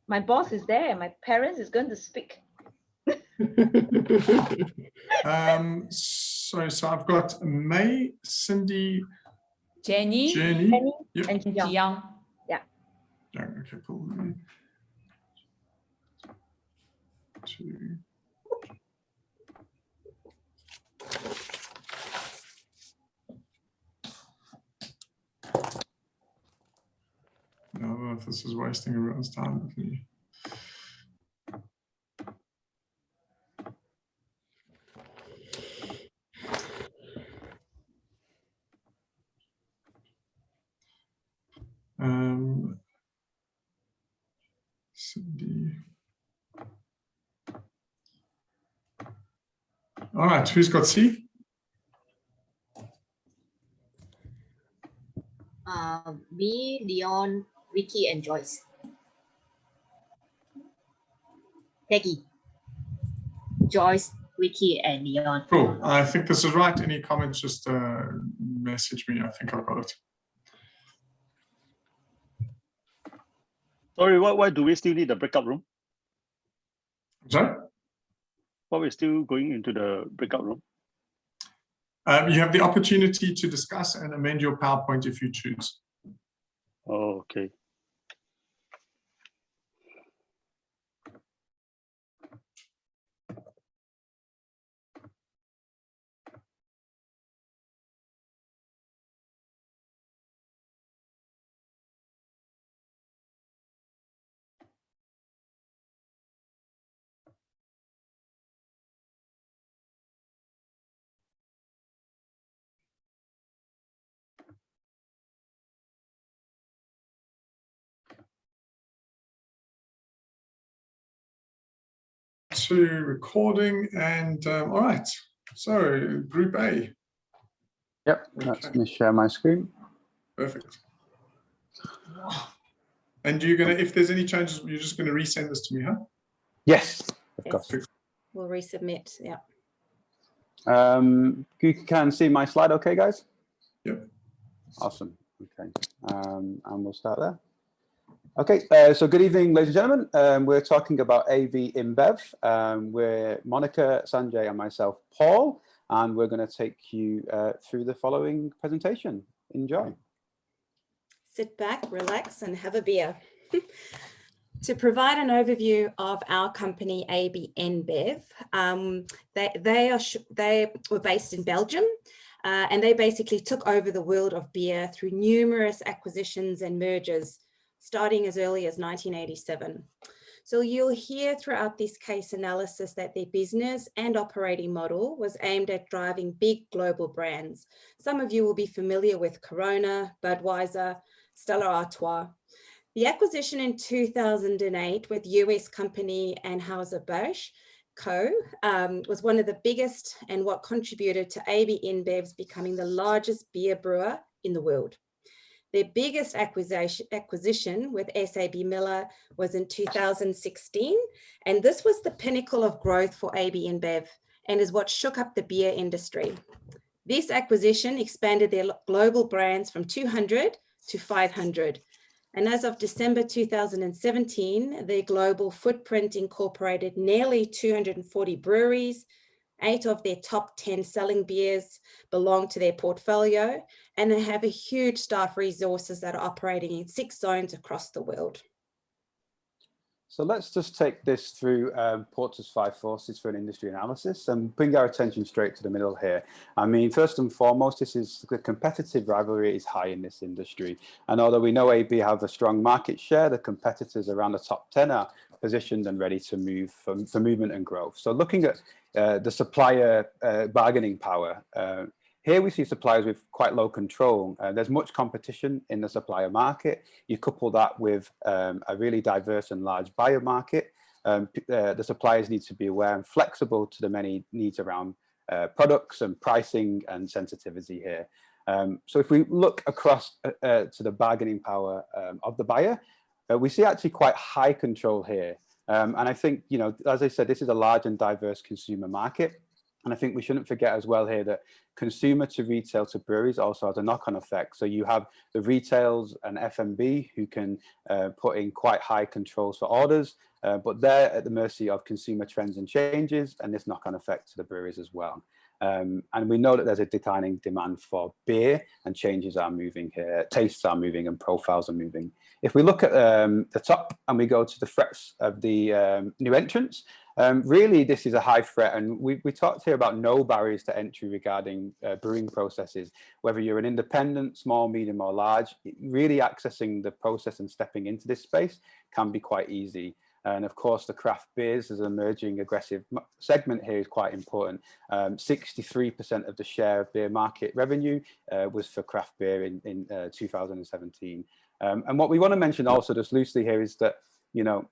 my boss is there. My parents is going to speak. So I've got May, Cindy, Jenny, Jenny. Yep. And and Jiang. Jiang. Yeah. Yeah, okay, cool. Two. I don't know if this is wasting everyone's time with me. Cindy. All right, who's got C? B, Leon, Vicky, and Joyce. Peggy, Joyce, Vicky, and Leon. Cool. I think this is right. Any comments, just message me. I think I've got it. Sorry, why do we still need the breakout room? Sorry? Why we're still going into the breakout room? You have the opportunity to discuss and amend your PowerPoint if you choose. Oh, okay. To recording and all right. So Group A. Yep, let me share my screen. Perfect. And you're gonna, if there's any changes, you're just gonna resend this to me, huh? Yes, of Yes. course. We'll resubmit. Yeah. You can see my slide, okay, guys? Yep. Awesome. Okay, and we'll start there. Okay, so good evening, ladies and gentlemen. We're talking about AB InBev. We're Monica, Sanjay, and myself, Paul, and we're going to take you through the following presentation. Enjoy. Sit back, relax, and have a beer. To provide an overview of our company, AB InBev, they were based in Belgium, and they basically took over the world of beer through numerous acquisitions and mergers, starting as early as 1987. So you'll hear throughout this case analysis that their business and operating model was aimed at driving big global brands. Some of you will be familiar with Corona, Budweiser, Stella Artois. The acquisition in 2008 with US company Anheuser-Busch Co. Was one of the biggest and what contributed to AB InBev's becoming the largest beer brewer in the world. Their biggest acquisition with SAB Miller was in 2016, and this was the pinnacle of growth for AB InBev and is what shook up the beer industry. This acquisition expanded their global brands from 200 to 500. And as of December 2017, their global footprint incorporated nearly 240 breweries. 8 of their top 10 selling beers belong to their portfolio, and they have a huge staff resources that are operating in 6 zones across the world. So let's just take this through Porter's 5 forces for an industry analysis and bring our attention straight to the middle here. I mean, first and foremost, this is the competitive rivalry is high in this industry. And although we know AB have a strong market share, the competitors around the top 10 are positioned and ready to move for movement and growth. So looking at the supplier bargaining power, here we see suppliers with quite low control. There's much competition in the supplier market. You couple that with a really diverse and large buyer market. The suppliers need to be aware and flexible to the many needs around products and pricing and sensitivity here. So if we look across to the bargaining power of the buyer, we see actually quite high control here. And I think, you know, as I said, this is a large and diverse consumer market. And I think we shouldn't forget as well here that consumer to retail to breweries also has a knock-on effect. So you have the retails and F&B who can put in quite high controls for orders, but they're at the mercy of consumer trends and changes, and this knock-on effect to the breweries as well. And we know that there's a declining demand for beer, and changes are moving here, tastes are moving, and profiles are moving. If we look at the top and we go to the threats of the new entrants, really this is a high threat, and we talked here about no barriers to entry regarding brewing processes. Whether you're an independent, small, medium or large, really accessing the process and stepping into this space can be quite easy. And of course, the craft beers as an emerging aggressive segment here is quite important. 63% of the share of beer market revenue was for craft beer in 2017. And what we want to mention also just loosely here is that, you know,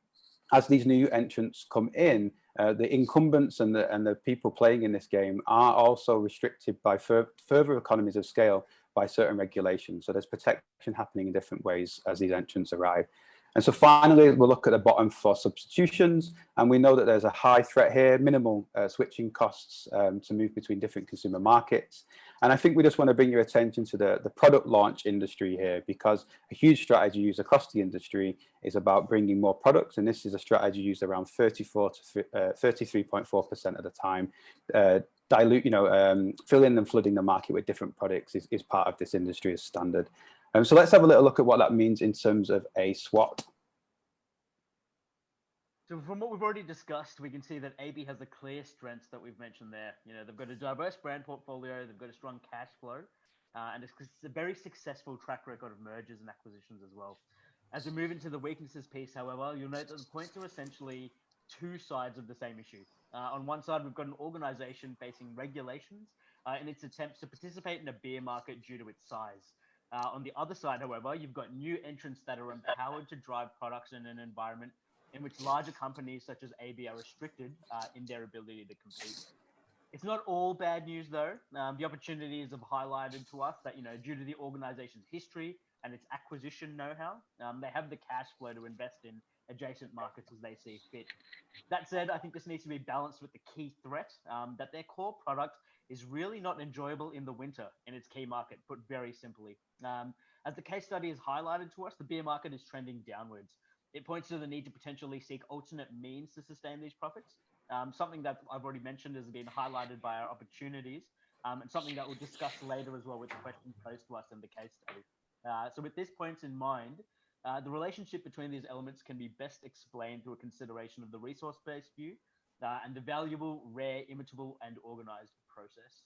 as these new entrants come in, the incumbents and the people playing in this game are also restricted by further economies of scale by certain regulations. So there's protection happening in different ways as these entrants arrive. And so finally, we'll look at the bottom for substitutions. And we know that there's a high threat here, minimal switching costs to move between different consumer markets. And I think we just want to bring your attention to the product launch industry here, because a huge strategy used across the industry is about bringing more products. And this is a strategy used around 34 to 33.4% of the time. Dilute, filling and flooding the market with different products is part of this industry as standard. So let's have a little look at what that means in terms of a SWOT. So from what we've already discussed, we can see that AB has the clear strengths that we've mentioned there. You know, they've got a diverse brand portfolio, they've got a strong cash flow, and it's a very successful track record of mergers and acquisitions as well. As we move into the weaknesses piece, however, you'll note that the points are essentially two sides of the same issue. On one side, we've got an organization facing regulations in its attempts to participate in a beer market due to its size. On the other side, however, you've got new entrants that are empowered to drive products in an environment in which larger companies such as AB are restricted in their ability to compete. It's not all bad news, though. The opportunities have highlighted to us that, due to the organization's history and its acquisition know-how, they have the cash flow to invest in adjacent markets as they see fit. That said, I think this needs to be balanced with the key threat that their core product is really not enjoyable in the winter in its key market, put very simply. As the case study has highlighted to us, the beer market is trending downwards. It points to the need to potentially seek alternate means to sustain these profits, something that I've already mentioned has been highlighted by our opportunities, and something that we'll discuss later as well with the questions posed to us in the case study. So with these points in mind, the relationship between these elements can be best explained through a consideration of the resource-based view and the valuable, rare, imitable, and organized process.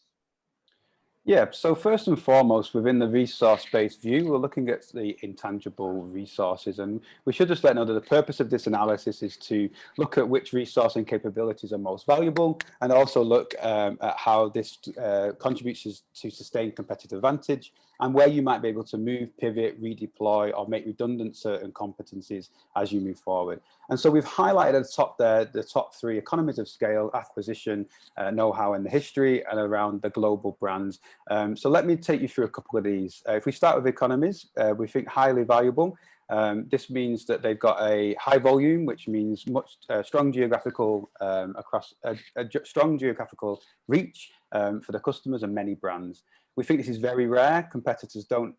Yeah, so first and foremost, within the resource-based view, we're looking at the intangible resources. And we should just let know that the purpose of this analysis is to look at which resourcing capabilities are most valuable, and also look at how this contributes to sustain competitive advantage, and where you might be able to move, pivot, redeploy, or make redundant certain competencies as you move forward. And so we've highlighted at the top there, the top three: economies of scale, acquisition, know-how, and the history, and around the global brands. So let me take you through a couple of these. If we start with economies, we think highly valuable. This means that they've got a high volume, which means much strong geographical strong geographical reach for the customers and many brands. We think this is very rare. Competitors don't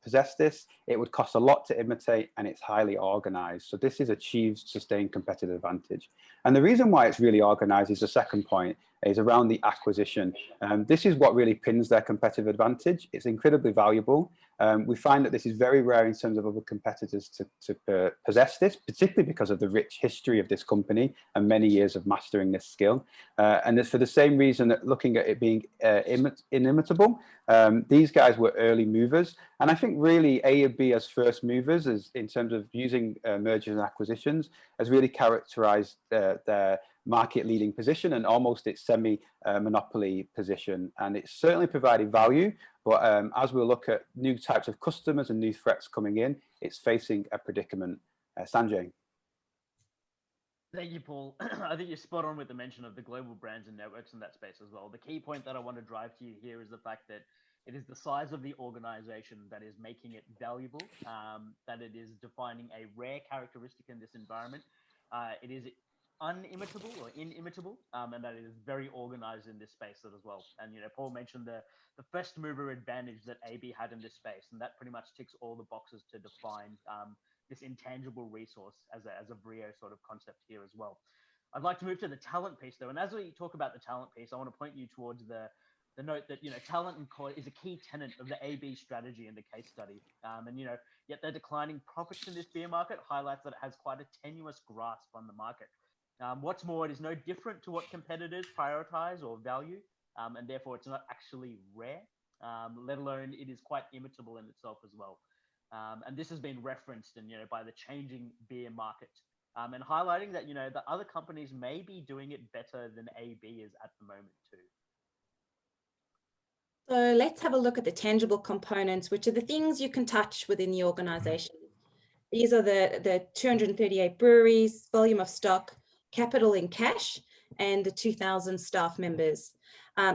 possess this. It would cost a lot to imitate, and it's highly organized. So this is achieved sustained competitive advantage. And the reason why it's really organized is the second point, is around the acquisition. This is what really pins their competitive advantage. It's incredibly valuable. We find that this is very rare in terms of other competitors to possess this, particularly because of the rich history of this company and many years of mastering this skill. And it's for the same reason that looking at it being inimitable, these guys were early movers. And I think really A and B as first movers, as in terms of using mergers and acquisitions, has really characterized their market leading position and almost its semi-monopoly position. And it's certainly provided value, but as we look at new types of customers and new threats coming in, it's facing a predicament. Sanjay. Thank you, Paul. I think you're spot on with the mention of the global brands and networks in that space as well. The key point that I want to drive to you here is the fact that it is the size of the organization that is making it valuable, that it is defining a rare characteristic in this environment. It is unimitable or inimitable, and that it is very organized in this space as well. And Paul mentioned the first mover advantage that AB had in this space, and that pretty much ticks all the boxes to define this intangible resource as a Vrio sort of concept here as well. I'd like to move to the talent piece though, and as we talk about the talent piece, I want to point you towards the note that talent is a key tenet of the AB strategy in the case study, and yet the declining profits in this beer market highlights that it has quite a tenuous grasp on the market. What's more, it is no different to what competitors prioritize or value, and therefore it's not actually rare, let alone it is quite imitable in itself as well. And this has been referenced by the changing beer market, and highlighting that the other companies may be doing it better than AB is at the moment too. So let's have a look at the tangible components, which are the things you can touch within the organization. These are the 238 breweries, volume of stock, capital in cash, and the 2,000 staff members.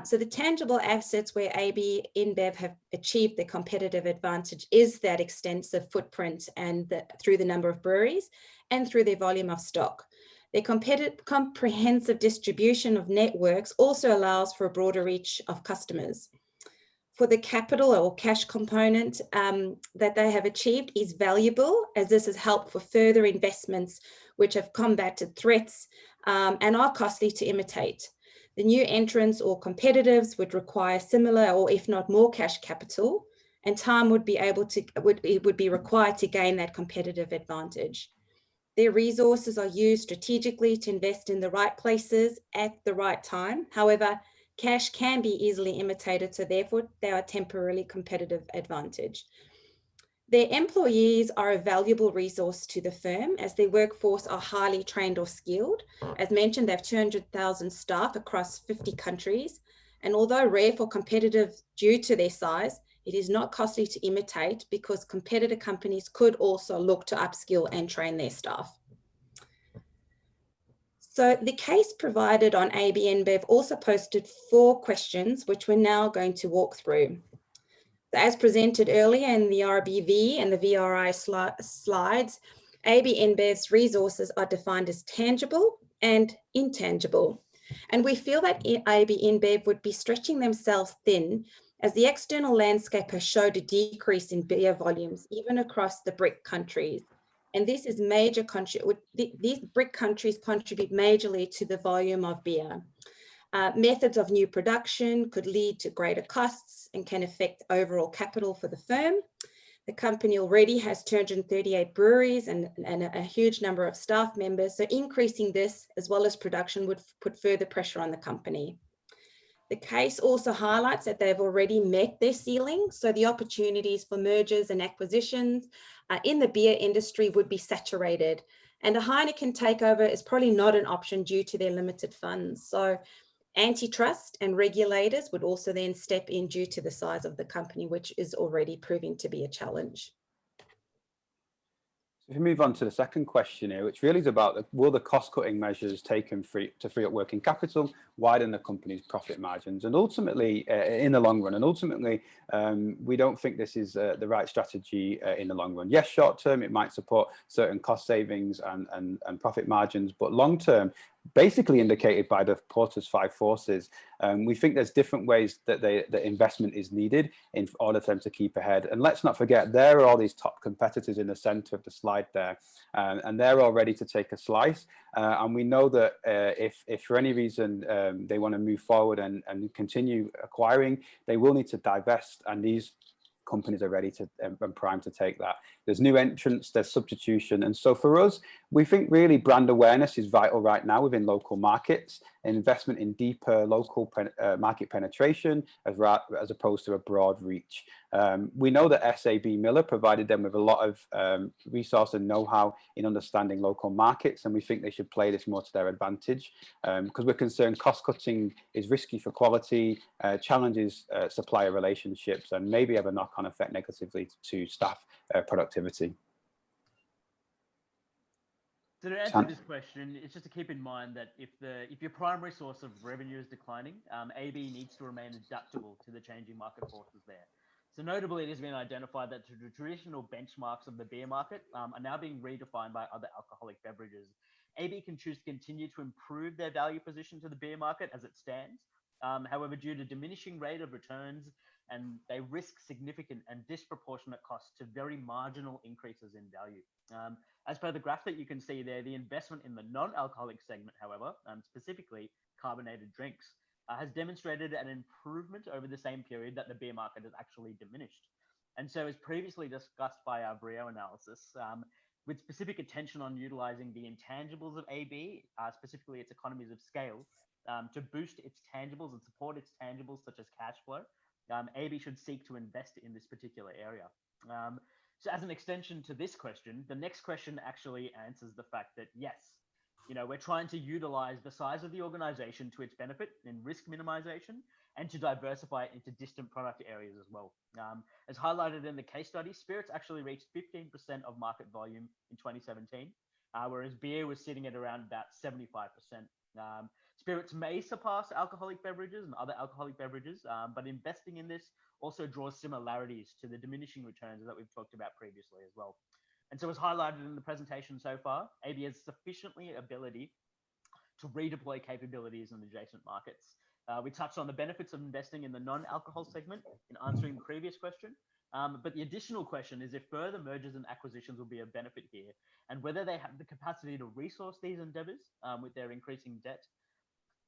So the tangible assets where AB InBev have achieved their competitive advantage is that extensive footprint and through the number of breweries and through their volume of stock. Their comprehensive distribution of networks also allows for a broader reach of customers. For the capital or cash component that they have achieved is valuable, as this has helped for further investments which have combated threats and are costly to imitate. The new entrants or competitors would require similar or if not more cash capital, and time would be required to gain that competitive advantage. Their resources are used strategically to invest in the right places at the right time. However, cash can be easily imitated, so therefore they are a temporarily competitive advantage. Their employees are a valuable resource to the firm as their workforce are highly trained or skilled. As mentioned, they have 200,000 staff across 50 countries. And although rare for competitive due to their size, it is not costly to imitate because competitor companies could also look to upskill and train their staff. So the case provided on AB InBev also posted 4 questions, which we're now going to walk through. So as presented earlier in the RBV and the VRI slides, AB InBev's resources are defined as tangible and intangible. And we feel that AB InBev would be stretching themselves thin as the external landscape has showed a decrease in beer volumes, even across the BRIC countries. And this is these BRIC countries contribute majorly to the volume of beer. Methods of new production could lead to greater costs and can affect overall capital for the firm. The company already has 238 breweries and a huge number of staff members, so increasing this as well as production would put further pressure on the company. The case also highlights that they've already met their ceiling, so the opportunities for mergers and acquisitions in the beer industry would be saturated, and a Heineken takeover is probably not an option due to their limited funds. So antitrust and regulators would also then step in due to the size of the company, which is already proving to be a challenge. So if we move on to the second question here, which really is about will the cost-cutting measures taken to free up working capital widen the company's profit margins, and ultimately in the long run, and ultimately we don't think this is the right strategy in the long run. Yes, short term it might support certain cost savings and profit margins, but long term, basically indicated by the Porter's 5 forces, we think there's different ways that the investment is needed in order for them to keep ahead. And let's not forget, there are all these top competitors in the center of the slide there, and they're all ready to take a slice. And we know that if for any reason they want to move forward and continue acquiring, they will need to divest, and these companies are ready to and primed to take that. There's new entrants, there's substitution. And so for us, we think really brand awareness is vital right now within local markets, investment in deeper local market penetration as opposed to a broad reach. We know that SAB Miller provided them with a lot of resource and know-how in understanding local markets, and we think they should play this more to their advantage because we're concerned cost cutting is risky for quality, challenges supplier relationships, and maybe have a knock-on effect negatively to staff productivity. So to answer this question, it's just to keep in mind that if your primary source of revenue is declining, AB needs to remain adaptable to the changing market forces there. So notably, it has been identified that the traditional benchmarks of the beer market are now being redefined by other alcoholic beverages. AB can choose to continue to improve their value position to the beer market as it stands. However, due to diminishing rate of returns, and they risk significant and disproportionate costs to very marginal increases in value. As per the graph that you can see there, the investment in the non-alcoholic segment, however, specifically carbonated drinks, has demonstrated an improvement over the same period that the beer market has actually diminished. And so, as previously discussed by our Vrio analysis, with specific attention on utilizing the intangibles of AB, specifically its economies of scale, to boost its tangibles and support its tangibles such as cash flow, AB should seek to invest in this particular area. So as an extension to this question, the next question actually answers the fact that yes, we're trying to utilize the size of the organization to its benefit in risk minimization and to diversify into distant product areas as well. As highlighted in the case study, spirits actually reached 15% of market volume in 2017, whereas beer was sitting at around about 75%. Spirits may surpass alcoholic beverages and other alcoholic beverages, but investing in this also draws similarities to the diminishing returns that we've talked about previously as well. And so as highlighted in the presentation so far, AB has sufficiently ability to redeploy capabilities in adjacent markets. We touched on the benefits of investing in the non-alcohol segment in answering the previous question, but the additional question is if further mergers and acquisitions will be a benefit here, and whether they have the capacity to resource these endeavors with their increasing debt.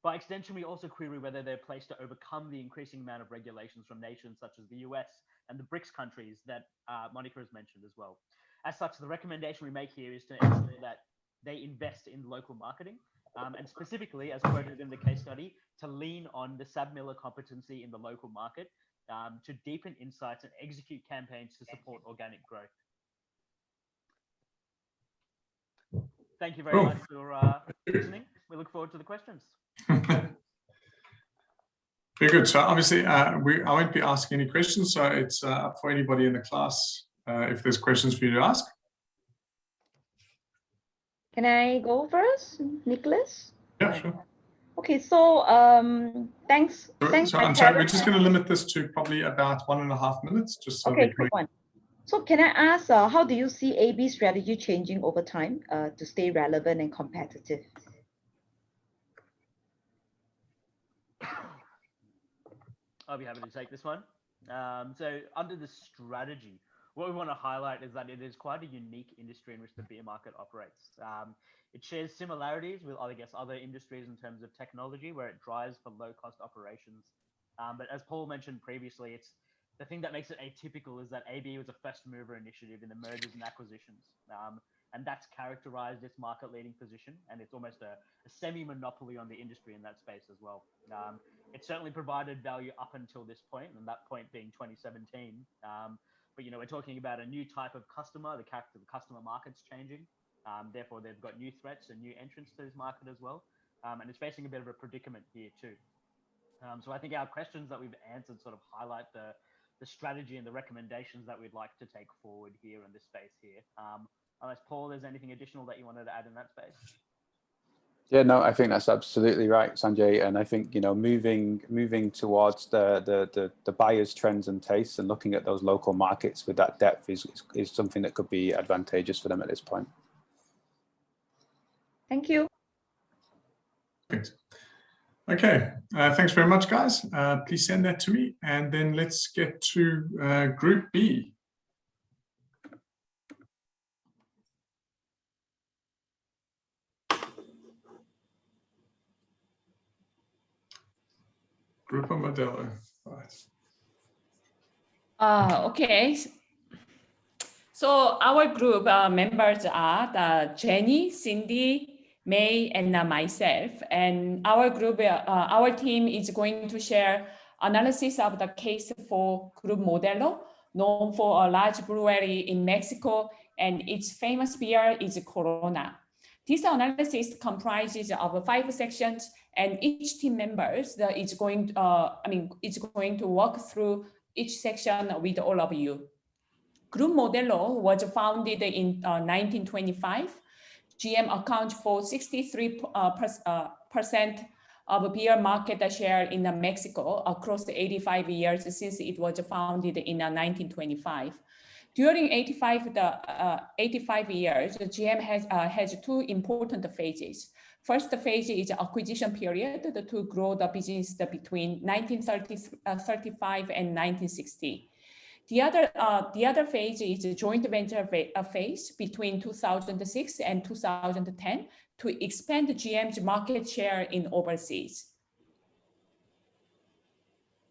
By extension, we also query whether they're placed to overcome the increasing amount of regulations from nations such as the US and the BRICS countries that Monica has mentioned as well. As such, the recommendation we make here is to ensure that they invest in local marketing, and specifically, as quoted in the case study, to lean on the SAB Miller competency in the local market to deepen insights and execute campaigns to support organic growth. Thank you very much for listening. We look forward to the questions. Very good. So obviously, I won't be asking any questions, so it's up for anybody in the class if there's questions for you to ask. Can I go first, Nicholas? Yeah, sure. Okay, so thanks. So I'm sorry, we're just going to limit this to probably about 1.5 minutes, just so okay, quick one. So can I ask, how do you see AB strategy changing over time to stay relevant and competitive? I'll be happy to take this one. So under the strategy, what we want to highlight is that it is quite a unique industry in which the beer market operates. It shares similarities with, I guess, other industries in terms of technology, where it drives for low-cost operations. But as Paul mentioned previously, it's the thing that makes it atypical is that AB was a first-mover initiative in the mergers and acquisitions. And that's characterized its market-leading position, and it's almost a semi-monopoly on the industry in that space as well. It certainly provided value up until this point, and that point being 2017. But we're talking about a new type of customer. The character of the customer market's changing. Therefore, they've got new threats and new entrants to this market as well, and it's facing a bit of a predicament here too. So I think our questions that we've answered sort of highlight the strategy and the recommendations that we'd like to take forward here in this space here. Unless Paul, there's anything additional that you wanted to add in that space? Yeah, no, I think that's absolutely right, Sanjay. And I think, moving towards the buyers' trends and tastes and looking at those local markets with that depth is something that could be advantageous for them at this point. Thank you. Good. Okay, thanks very much, guys. Please send that to me. And then let's get to Group B. Grupo Modelo. Okay. So our group members are Jenny, Cindy, May, and myself. And our group, our team is going to share analysis of the case for Grupo Modelo, known for a large brewery in Mexico, and its famous beer is Corona. This analysis comprises of 5 sections, and each team members is going to walk through each section with all of you. Grupo Modelo was founded in 1925. GM accounts for 63% of beer market share in Mexico across the 85 years since it was founded in 1925. During 85 years, the GM has two important phases. First phase is acquisition period to grow the business between 1935 and 1960. The other phase is a joint venture phase between 2006 and 2010 to expand GM's market share in overseas.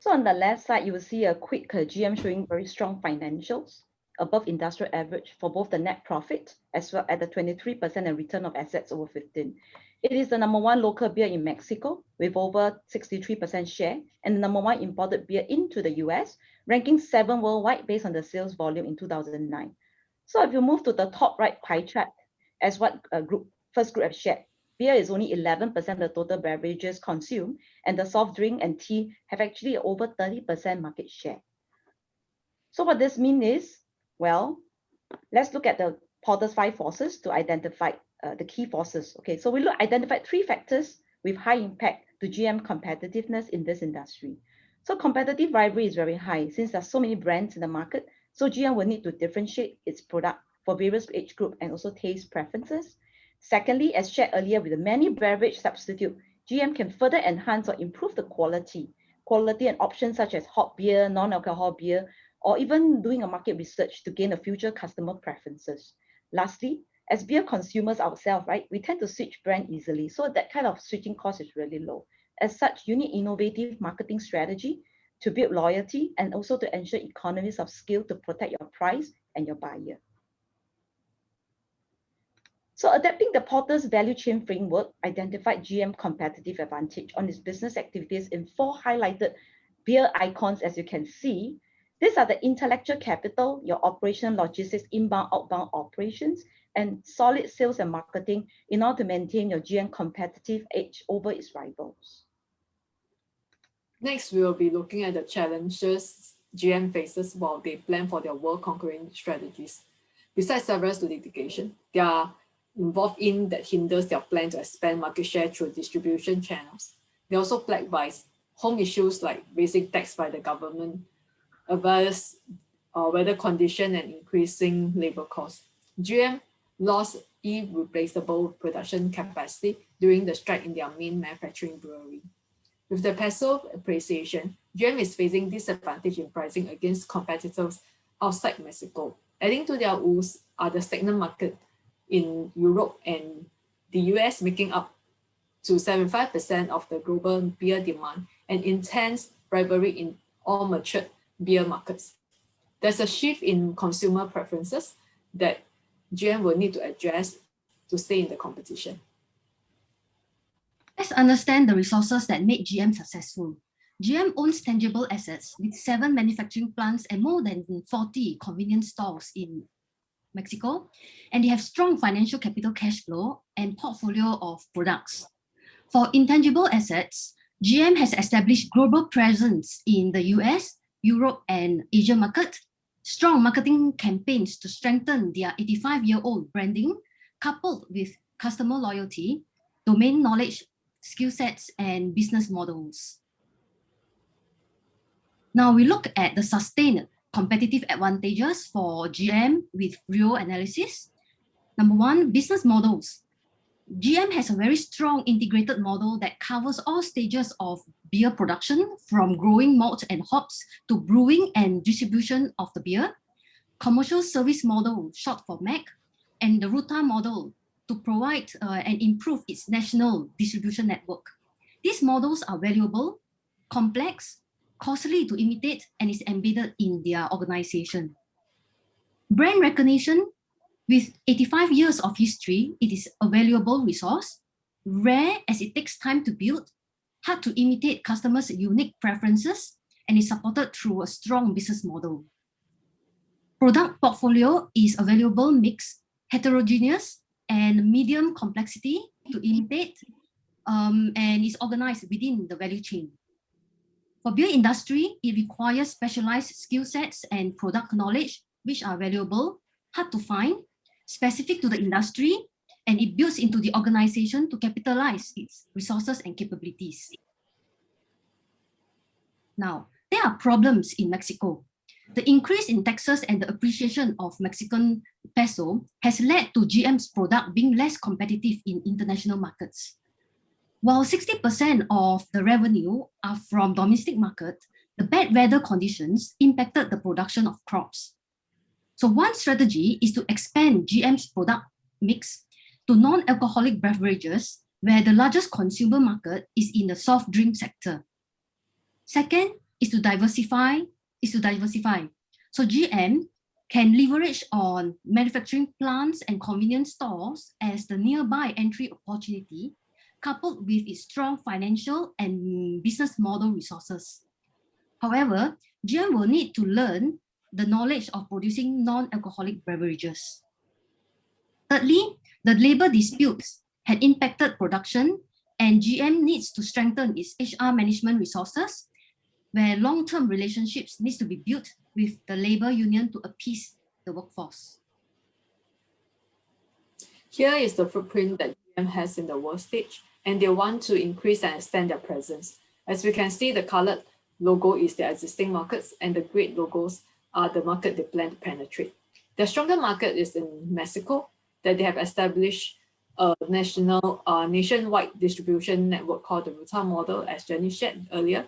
So on the left side, you will see a quick GM showing very strong financials above industrial average for both the net profit as well as the 23% and return of assets over 15. It is the #1 local beer in Mexico with over 63% share and the #1 imported beer into the US, ranking 7 worldwide based on the sales volume in 2009. So if you move to the top right pie chart, as what first group have shared, beer is only 11% of the total beverages consumed, and the soft drink and tea have actually over 30% market share. So what this means is, well, let's look at the Porter's 5 forces to identify the key forces. Okay, so we identified 3 factors with high impact to GM competitiveness in this industry. So competitive rivalry is very high since there are so many brands in the market. So GM will need to differentiate its product for various age group and also taste preferences. Secondly, as shared earlier, with the many beverage substitute, GM can further enhance or improve the quality and options such as hot beer, non-alcohol beer, or even doing a market research to gain a future customer preferences. Lastly, as beer consumers ourselves, right, we tend to switch brand easily. So that kind of switching cost is really low. As such, you need innovative marketing strategy to build loyalty and also to ensure economies of scale to protect your price and your buyer. So adapting the Porter's value chain framework identified GM competitive advantage on its business activities in 4 highlighted beer icons, as you can see. These are the intellectual capital, your operation, logistics, inbound, outbound operations, and solid sales and marketing in order to maintain your GM competitive edge over its rivals. Next, we will be looking at the challenges GM faces while they plan for their world-conquering strategies. Besides several litigation, they are involved in that hinders their plan to expand market share through distribution channels. They're also plagued by home issues like raising tax by the government, adverse weather condition, and increasing labor costs. GM lost irreplaceable production capacity during the strike in their main manufacturing brewery. With the peso appreciation, GM is facing disadvantage in pricing against competitors outside Mexico. Adding to their woes are the stagnant market in Europe and the US, making up to 75% of the global beer demand, and intense rivalry in all matured beer markets. There's a shift in consumer preferences that GM will need to address to stay in the competition. Let's understand the resources that made GM successful. GM owns tangible assets with 7 manufacturing plants and more than 40 convenience stores in Mexico, and they have strong financial capital cash flow and portfolio of products. For intangible assets, GM has established global presence in the US, Europe, and Asia market, strong marketing campaigns to strengthen their 85-year-old branding, coupled with customer loyalty, domain knowledge, skill sets, and business models. Now we look at the sustained competitive advantages for GM with Vrio analysis. Number 1, business models. GM has a very strong integrated model that covers all stages of beer production, from growing malt and hops to brewing and distribution of the beer, commercial service model, short for MAC, and the Ruta model to provide and improve its national distribution network. These models are valuable, complex, costly to imitate, and is embedded in their organization. Brand recognition. With 85 years of history, it is a valuable resource, rare as it takes time to build, hard to imitate customers' unique preferences, and is supported through a strong business model. Product portfolio is a valuable mix, heterogeneous and medium complexity to imitate, and is organized within the value chain. For beer industry, it requires specialized skill sets and product knowledge, which are valuable, hard to find, specific to the industry, and it builds into the organization to capitalize its resources and capabilities. Now, there are problems in Mexico. The increase in taxes and the appreciation of Mexican peso has led to GM's product being less competitive in international markets. While 60% of the revenue are from domestic market, the bad weather conditions impacted the production of crops. So one strategy is to expand GM's product mix to non-alcoholic beverages, where the largest consumer market is in the soft drink sector. Second is to diversify. So GM can leverage on manufacturing plants and convenience stores as the nearby entry opportunity, coupled with its strong financial and business model resources. However, GM will need to learn the knowledge of producing non-alcoholic beverages. Thirdly, the labor disputes had impacted production, and GM needs to strengthen its HR management resources, where long-term relationships needs to be built with the labor union to appease the workforce. Here is the footprint that GM has in the world stage, and they want to increase and extend their presence. As we can see, the colored logo is their existing markets, and the gray logos are the market they plan to penetrate. Their stronger market is in Mexico, that they have established a nationwide distribution network called the Ruta model, as Jenny shared earlier.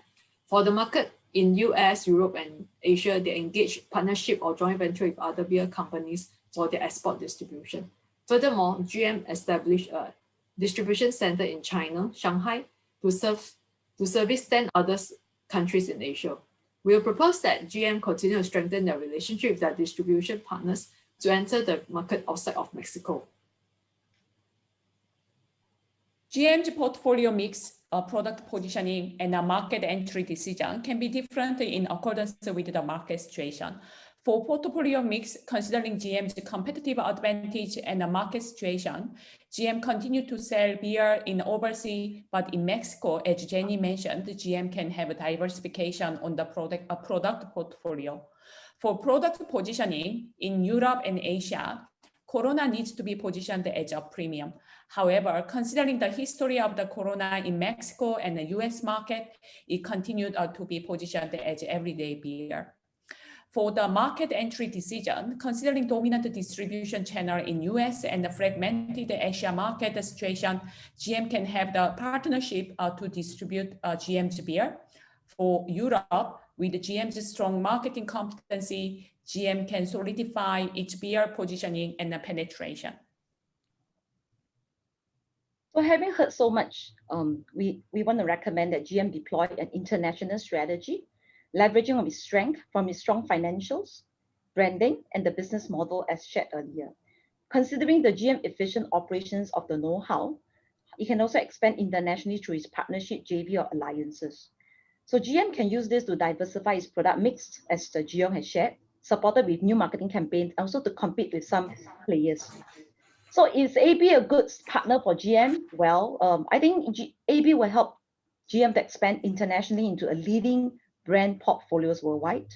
For the market in US, Europe, and Asia, they engage partnership or joint venture with other beer companies for their export distribution. Furthermore, GM established a distribution center in China, Shanghai, to service 10 other countries in Asia. We will propose that GM continue to strengthen their relationship with their distribution partners to enter the market outside of Mexico. GM's portfolio mix, product positioning, and a market entry decision can be different in accordance with the market situation. For portfolio mix, considering GM's competitive advantage and the market situation, GM continued to sell beer in overseas, but in Mexico, as Jenny mentioned, GM can have a diversification on the product portfolio. For product positioning in Europe and Asia, Corona needs to be positioned as a premium. However, considering the history of the Corona in Mexico and the US market, it continued to be positioned as everyday beer. For the market entry decision, considering dominant distribution channel in US and the fragmented Asia market situation, GM can have the partnership to distribute GM's beer. For Europe, with GM's strong marketing competency, GM can solidify its beer positioning and the penetration. So having heard so much, we want to recommend that GM deploy an international strategy, leveraging on its strength from its strong financials, branding, and the business model as shared earlier. Considering the GM efficient operations of the know-how, it can also expand internationally through its partnership, JV, or alliances. So GM can use this to diversify its product mix, as the Jiyoung has shared, supported with new marketing campaigns, also to compete with some players. So is AB a good partner for GM? Well, I think AB will help GM to expand internationally into a leading brand portfolios worldwide.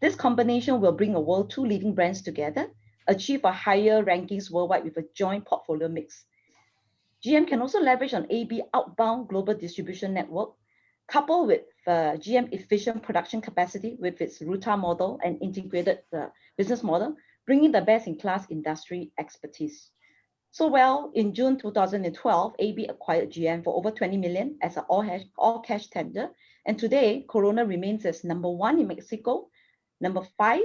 This combination will bring a world two leading brands together, achieve a higher rankings worldwide with a joint portfolio mix. GM can also leverage on AB outbound global distribution network, coupled with GM efficient production capacity with its Ruta model and integrated business model, bringing the best-in-class industry expertise. So well, in June 2012, AB acquired GM for over 20 million as an all-cash tender. And today, Corona remains as #1 in Mexico, #5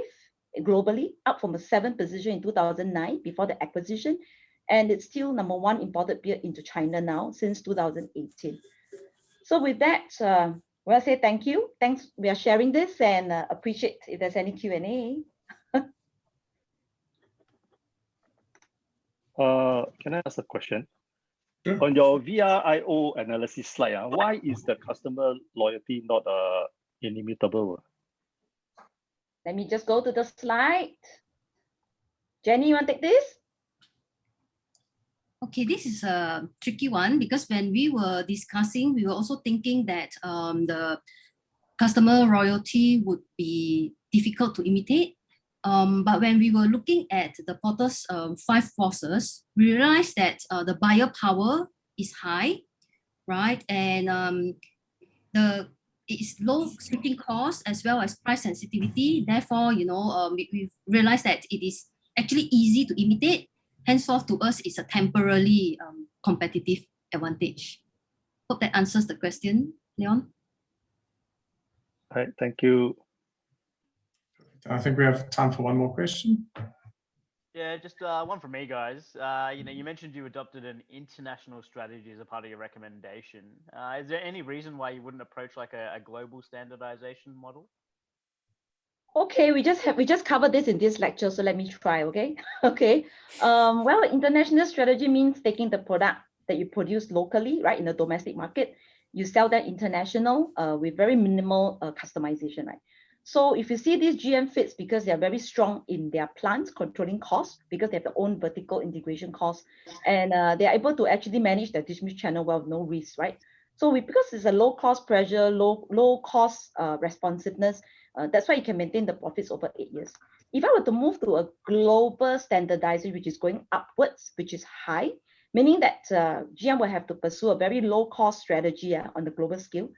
globally, up from a 7th position in 2009 before the acquisition. And it's still #1 imported beer into China now since 2018. So with that, we'll say thank you. Thanks, we are sharing this, and appreciate if there's any Q&A. Can I ask a question? Sure. On your VRIO analysis slide, why is the customer loyalty not inimitable? Let me just go to the slide. Jenny, you want to take this? Okay, this is a tricky one because when we were discussing, we were also thinking that the customer loyalty would be difficult to imitate. But when we were looking at the Porter's 5 forces, we realized that the buyer power is high, right? And it's low switching costs as well as price sensitivity. Therefore, we realized that it is actually easy to imitate. Henceforth, to us, it's a temporarily competitive advantage. Hope that answers the question, Leon. All right, thank you. I think we have time for one more question. Yeah, just one from me, guys. You mentioned you adopted an international strategy as a part of your recommendation. Is there any reason why you wouldn't approach like a global standardization model? Okay, we just covered this in this lecture, so let me try, okay? Okay. Well, international strategy means taking the product that you produce locally, right, in the domestic market, you sell that international with very minimal customization, right? So if you see these GM fits because they are very strong in their plants controlling costs because they have their own vertical integration costs, and they are able to actually manage their distribution channel well with no risk, right? So because it's a low cost pressure, low cost responsiveness, that's why you can maintain the profits over 8 years. If I were to move to a global standardization, which is going upwards, which is high, meaning that GM will have to pursue a very low cost strategy on the global scale.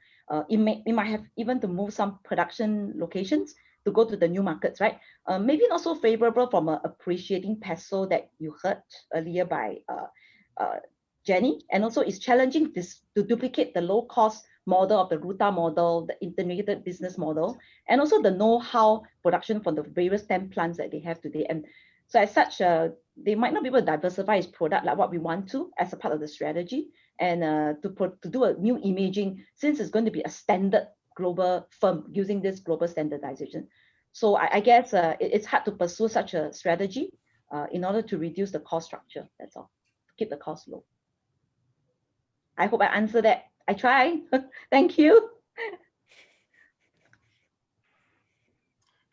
It might have even to move some production locations to go to the new markets, right? Maybe not so favorable from an appreciating peso that you heard earlier by Jenny. And also it's challenging to duplicate the low cost model of the Ruta model, the integrated business model, and also the know-how production from the various 10 plants that they have today. And so as such, they might not be able to diversify its product like what we want to as a part of the strategy, and to do a new imaging, since it's going to be a standard global firm using this global standardization. So I guess it's hard to pursue such a strategy in order to reduce the cost structure, that's all, to keep the cost low. I hope I answered that. I try. Thank you.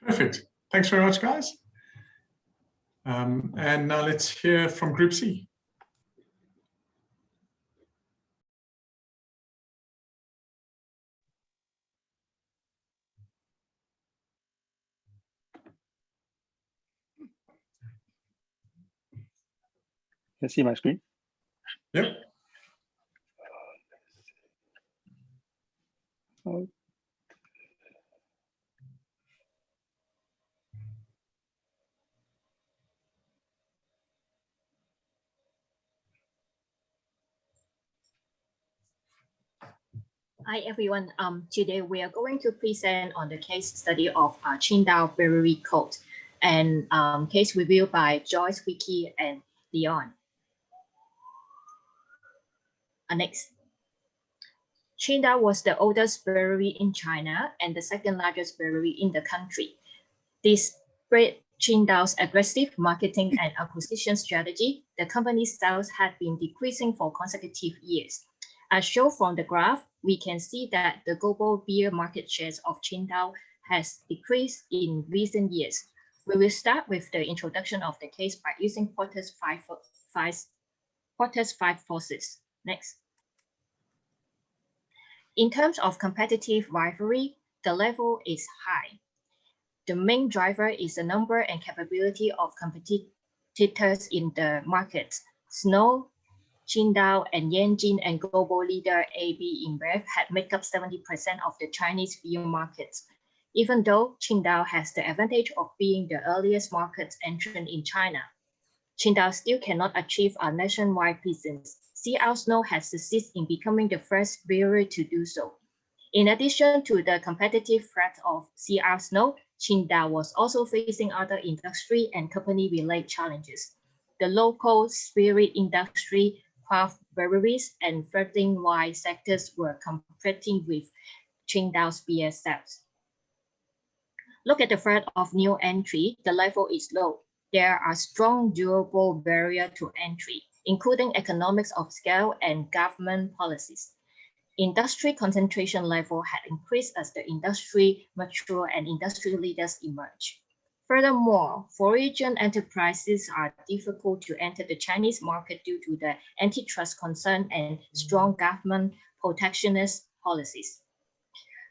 Perfect. Thanks very much, guys. And now let's hear from Group C. Can you see my screen? Yep. Hi everyone. Today we are going to present on the case study of Qingdao Brewery Code and case review by Joyce, Vicky, and Leon. Next. Qingdao was the oldest brewery in China and the second largest brewery in the country. Despite Qingdao's aggressive marketing and acquisition strategy, the company's sales had been decreasing for consecutive years. As shown from the graph, we can see that the global beer market shares of Qingdao has decreased in recent years. We will start with the introduction of the case by using Porter's five forces. Next. In terms of competitive rivalry, the level is high. The main driver is the number and capability of competitors in the market. Snow, Qingdao, and Yanjin and global leader AB InBev had made up 70% of the Chinese beer market. Even though Qingdao has the advantage of being the earliest market entrant in China, Qingdao still cannot achieve a nationwide presence. CR Snow has succeeded in becoming the first brewery to do so. In addition to the competitive threat of CR Snow, Qingdao was also facing other industry and company-related challenges. The local spirit industry, craft breweries, and floating wine sectors were competing with Qingdao's beer sales. Look at the threat of new entry. The level is low. There are strong, durable barriers to entry, including economics of scale and government policies. Industry concentration level had increased as the industry matured and industry leaders emerged. Furthermore, foreign enterprises are difficult to enter the Chinese market due to the antitrust concern and strong government protectionist policies.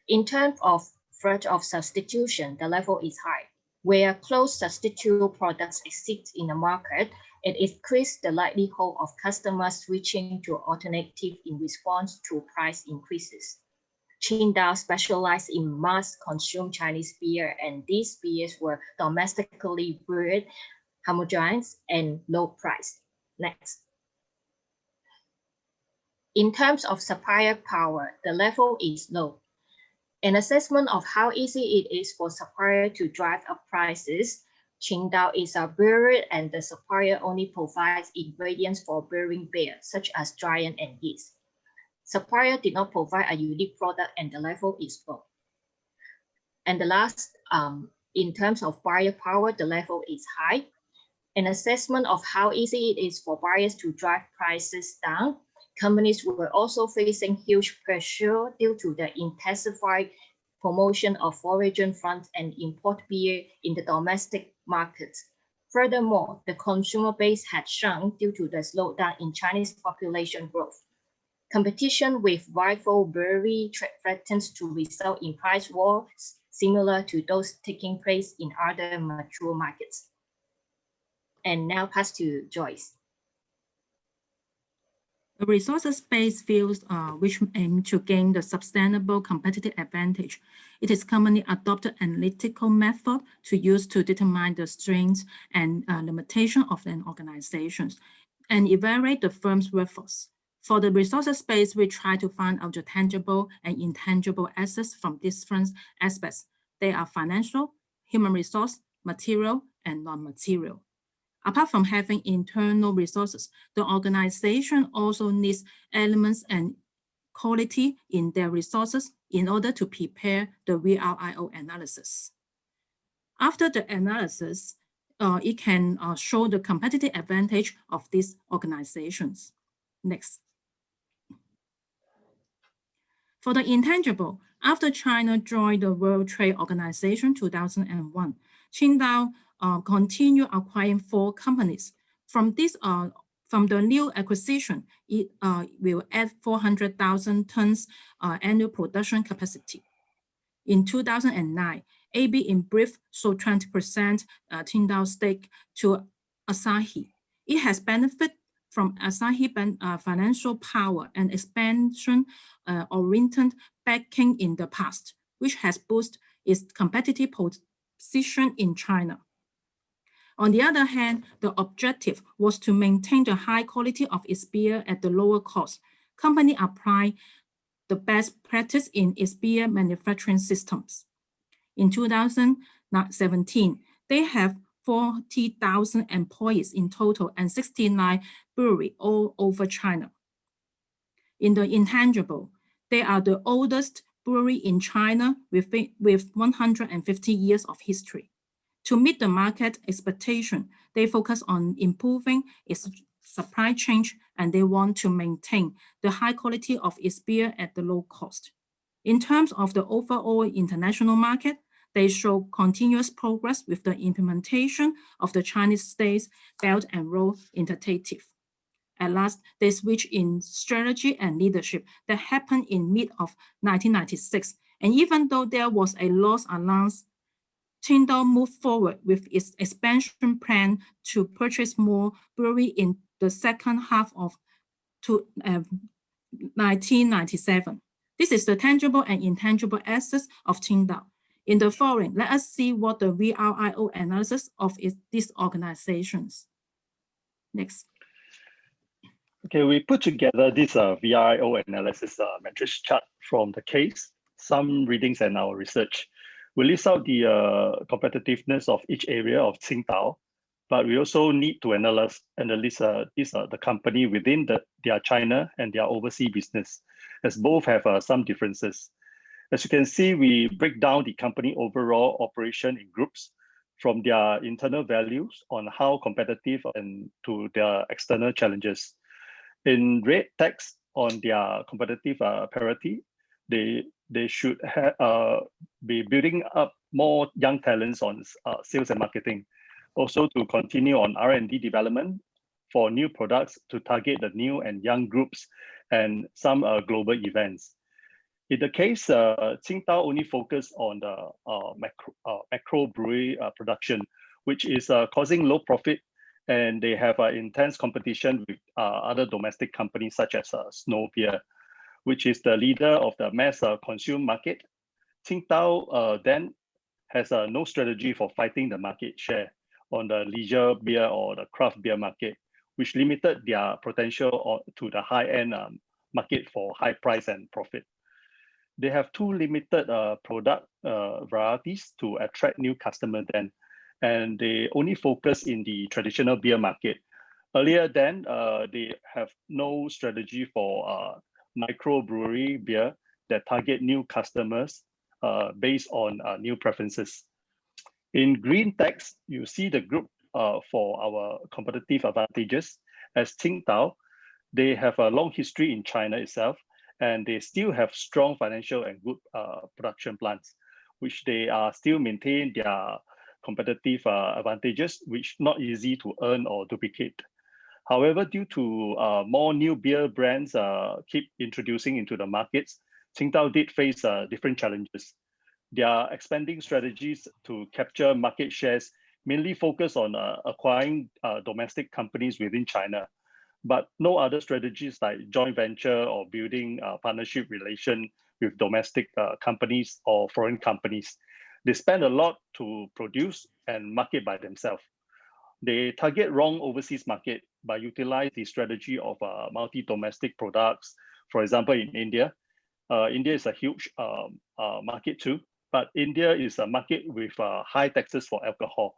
In terms of threat of substitution, the level is high. Where close substitute products exist in the market, it increases the likelihood of customers switching to alternative in response to price increases. Qingdao specialized in mass consumed Chinese beer, and these beers were domestically brewed, homogeneous, and low priced. Next. In terms of supplier power, the level is low. An assessment of how easy it is for supplier to drive up prices. Qingdao is a brewery, and the supplier only provides ingredients for brewing beer, such as giant and yeast. Supplier did not provide a unique product, and the level is low. And the last, in terms of buyer power, the level is high. An assessment of how easy it is for buyers to drive prices down. Companies were also facing huge pressure due to the intensified promotion of origin funds and import beer in the domestic markets. Furthermore, the consumer base had shrunk due to the slowdown in Chinese population growth. Competition with rival brewery threatens to result in price wars similar to those taking place in other mature markets. And now pass to Joyce. The resources-based fields which aim to gain the sustainable competitive advantage. It is commonly adopted analytical method to use to determine the strengths and limitation of an organization and evaluate the firm's workforce. For the resources space, we try to find out the tangible and intangible assets from different aspects. They are financial, human resource, material, and non-material. Apart from having internal resources, the organization also needs elements and quality in their resources in order to prepare the VRIO analysis. After the analysis, it can show the competitive advantage of these organizations. Next. For the intangible, after China joined the World Trade Organization 2001, Qingdao continue acquiring 4 companies. From the new acquisition, it will add 400,000 tons annual production capacity. In 2009, AB InBev sold 20% Qingdao stake to Asahi. It has benefited from Asahi financial power and expansion-oriented backing in the past, which has boosted its competitive position in China. On the other hand, the objective was to maintain the high quality of its beer at the lower cost. Company apply the best practice in its beer manufacturing systems. In 2017, they have 40,000 employees in total and 69 breweries all over China. In the intangible, they are the oldest brewery in China with 150 years of history. To meet the market expectation, they focus on improving its supply chain, and they want to maintain the high quality of its beer at the low cost. In terms of the overall international market, they show continuous progress with the implementation of the Chinese State's Belt and Road Initiative. At last, they switch in strategy and leadership that happened in mid of 1996. And even though there was a loss announced, Qingdao moved forward with its expansion plan to purchase more brewery in the second half of 1997. This is the tangible and intangible assets of Qingdao. In the following, let us see what the VRIO analysis of these organizations. Next. Okay, we put together this VRIO analysis matrix chart from the case, some readings, and our research. We list out the competitiveness of each area of Qingdao, but we also need to analyze the company within their China and their overseas business, as both have some differences. As you can see, we break down the company overall operation in groups from their internal values on how competitive and to their external challenges. In red text on their competitive parity, they should be building up more young talents on sales and marketing. Also to continue on R&D development for new products to target the new and young groups and some global events. In the case, Qingdao only focused on the macro brewery production, which is causing low profit, and they have intense competition with other domestic companies such as Snow Beer. which is the leader of the mass consumer market, Tsingtao then has no strategy for fighting the market share on the leisure beer or the craft beer market, which limited their potential to the high-end market for high price and profit. They have too limited product varieties to attract new customers then, and they only focus in the traditional beer market. Earlier then, they have no strategy for microbrewery beer that target new customers based on new preferences. In green text, you see the group for our competitive advantages. As Tsingtao, they have a long history in China itself, and they still have strong financial and good production plans, which they still maintain their competitive advantages, which not easy to earn or duplicate. However, due to more new beer brands keep introducing into the markets, Tsingtao did face different challenges. Their expanding strategies to capture market shares mainly focus on acquiring domestic companies within China, but no other strategies like joint venture or building partnership relation with domestic companies or foreign companies. They spend a lot to produce and market by themselves. They target wrong overseas market by utilizing the strategy of multi-domestic products. For example, in India, India is a huge market too, but India is a market with high taxes for alcohol.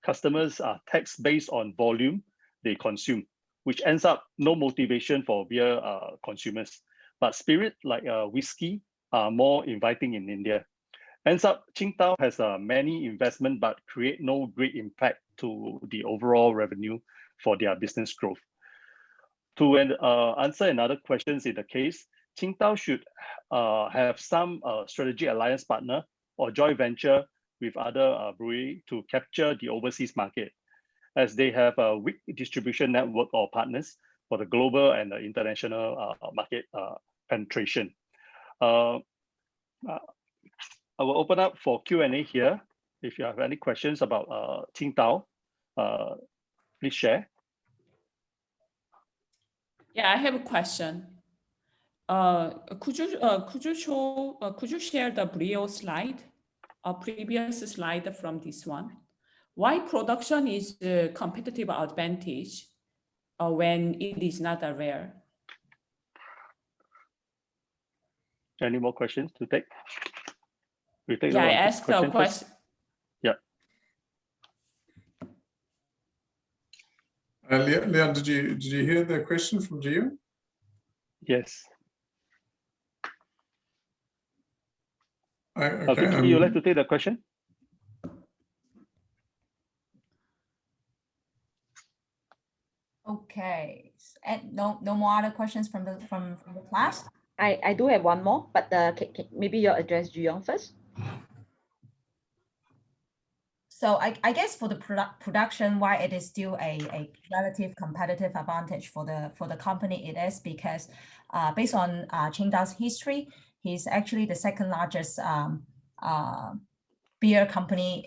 Customers are taxed based on volume they consume, which ends up no motivation for beer consumers. But spirit like whiskey are more inviting in India. Ends up, Tsingtao has many investment but create no great impact to the overall revenue for their business growth. To answer another questions in the case, Tsingtao should have some strategic alliance partner or joint venture with other brewery to capture the overseas market, as they have a weak distribution network or partners for the global and the international market penetration. I will open up for Q&A here. If you have any questions about Tsingtao, please share. Yeah, I have a question. Could you share the Brio slide, a previous slide from this one? Why production is a competitive advantage when it is not a rare? Any more questions to take? We take I asked a question. Yeah. Leon, did you hear the question from Gio? Yes. Okay. Would you like to take the question? Okay, and no more other questions from the class. I do have one more, but maybe you'll address Juyong first. So I guess for the production, why it is still a relative competitive advantage for the company, it is because based on Tsingtao's history, he's actually the second largest beer company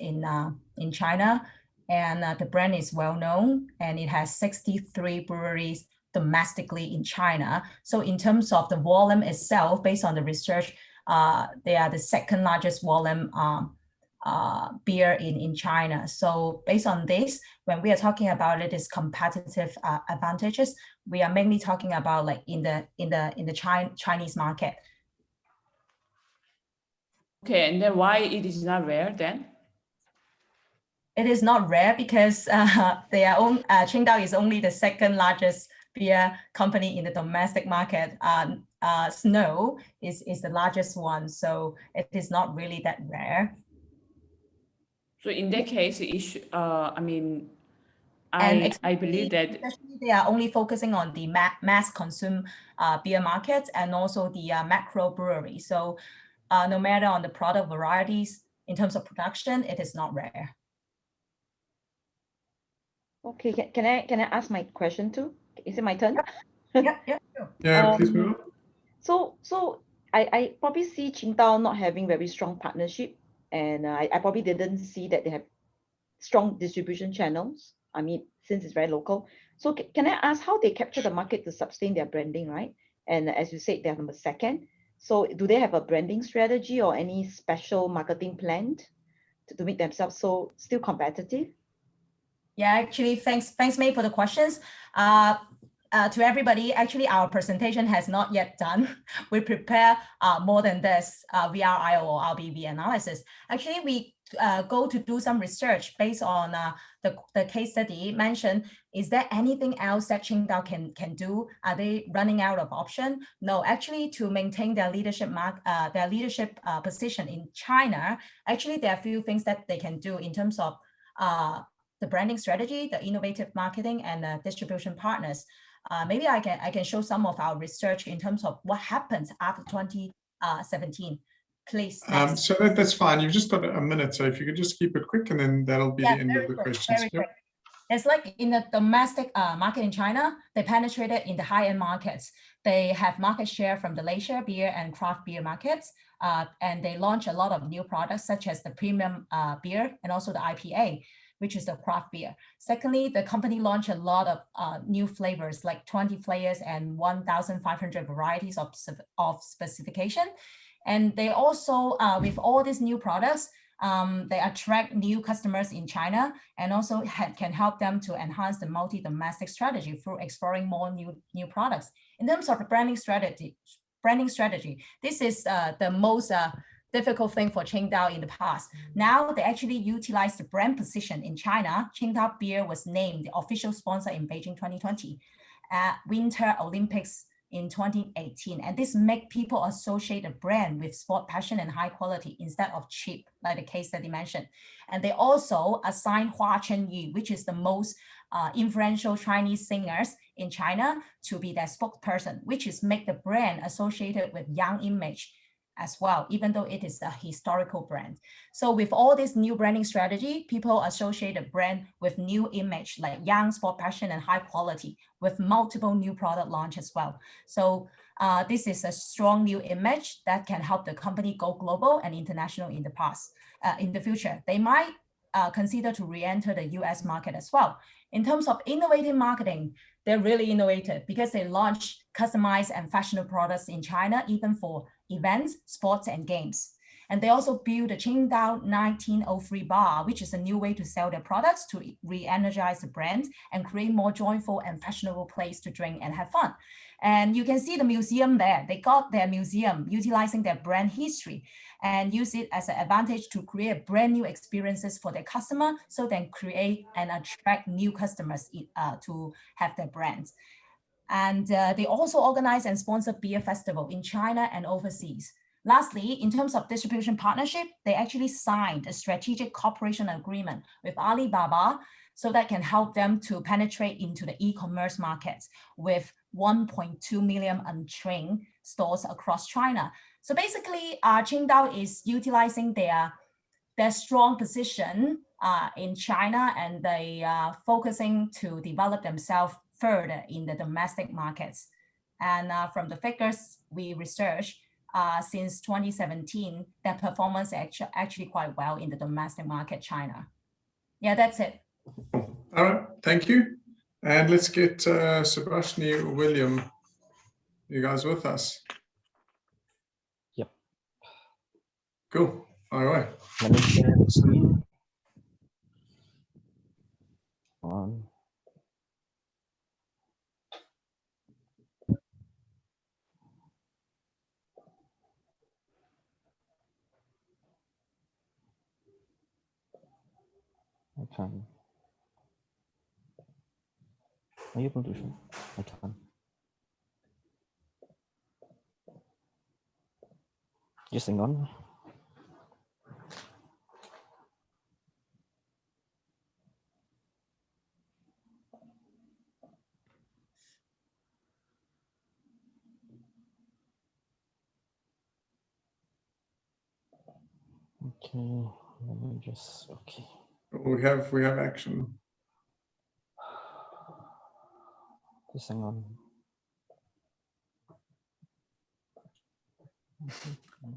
in China, and the brand is well known, and it has 63 breweries domestically in China. So in terms of the volume itself, based on the research, they are the second largest volume beer in China. So based on this, when we are talking about it is competitive advantages, we are mainly talking about like in the Chinese market. Okay, and then why it is not rare then? It is not rare because Tsingtao is only the second largest beer company in the domestic market. Snow is the largest one, so it is not really that rare. So in that case, I believe that especially they are only focusing on the mass consume beer markets and also the macro brewery. So no matter on the product varieties in terms of production, it is not rare. Okay, can I ask my question too? Is it my turn? Yeah, sure. Yeah, please move. So I probably see Tsingtao not having very strong partnership, and I probably didn't see that they have strong distribution channels. I mean, since it's very local. So can I ask how they capture the market to sustain their branding, right? And as you said, they're number second. So do they have a branding strategy or any special marketing plan to make themselves still competitive? Yeah, actually, thanks, May, for the questions. To everybody, actually, our presentation has not yet done. We prepare more than this VRIO or RBV analysis. Actually, we go to do some research based on the case study mentioned. Is there anything else that Qingdao can do? Are they running out of option? No, actually, to maintain their leadership position in China, actually, there are a few things that they can do in terms of the branding strategy, the innovative marketing, and distribution partners. Maybe I can show some of our research in terms of what happens after 2017. Please. So that's fine. You've just got a minute, so if you could just keep it quick, and then that'll be the end of the questions. Very quick. It's like in the domestic market in China, they penetrated in the high-end markets. They have market share from the leisure beer and craft beer markets, and they launch a lot of new products such as the premium beer and also the IPA, which is the craft beer. Secondly, the company launched a lot of new flavors, like 20 flavors and 1,500 varieties of specification. And they also, with all these new products, they attract new customers in China and also can help them to enhance the multi-domestic strategy through exploring more new products. In terms of the branding strategy, this is the most difficult thing for Qingdao in the past. Now they actually utilize the brand position in China. Qingdao Beer was named the official sponsor in Beijing 2020 Winter Olympics in 2018. And this make people associate a brand with sport passion and high quality instead of cheap, like the case that he mentioned. And they also assign Hua Chenyu, which is the most influential Chinese singers in China, to be their spokesperson, which is make the brand associated with young image as well, even though it is a historical brand. So with all this new branding strategy, people associate a brand with new image, like young, sport passion, and high quality, with multiple new product launch as well. So this is a strong new image that can help the company go global and international in the future. They might consider to re-enter the US market as well. In terms of innovative marketing, they're really innovative because they launch customized and fashionable products in China, even for events, sports, and games. And they also build the Qingdao 1903 bar, which is a new way to sell their products to re-energize the brand and create more joyful and fashionable place to drink and have fun. And you can see the museum there. They got their museum utilizing their brand history and use it as an advantage to create brand new experiences for their customer, so then create and attract new customers to have their brands. And they also organize and sponsor beer festival in China and overseas. Lastly, in terms of distribution partnership, they actually signed a strategic cooperation agreement with Alibaba, so that can help them to penetrate into the e-commerce markets with 1.2 million untrained stores across China. So basically, Qingdao is utilizing their strong position in China, and they are focusing to develop themselves further in the domestic markets. And from the figures we researched, since 2017, their performance actually quite well in the domestic market, China. Yeah, that's it. All right, thank you. And let's get Subhashni or William. You guys with us? Yep. Cool. All right. Let me share the screen. On. I can. Are you able to show? I can. Just hang on. Okay, let me just, okay. We have action. Just hang on.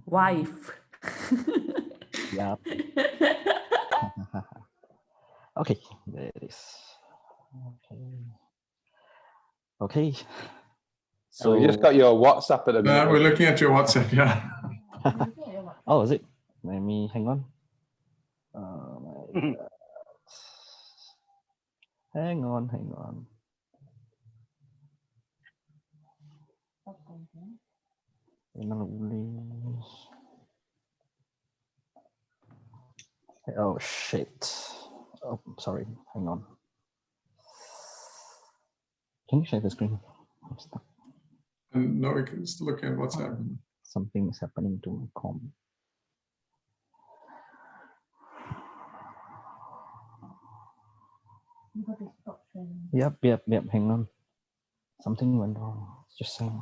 Wife. Yeah. Okay, there it is. Okay. Okay. So we just got your WhatsApp at the minute. We're looking at your WhatsApp, yeah. Oh, is it? Let me hang on. Hang on. Oh shit. Oh, sorry. Hang on. Can you share the screen? I'm stuck. No, we can still look at WhatsApp. Something is happening to my com. Yep. Hang on. Something went wrong. Just saying.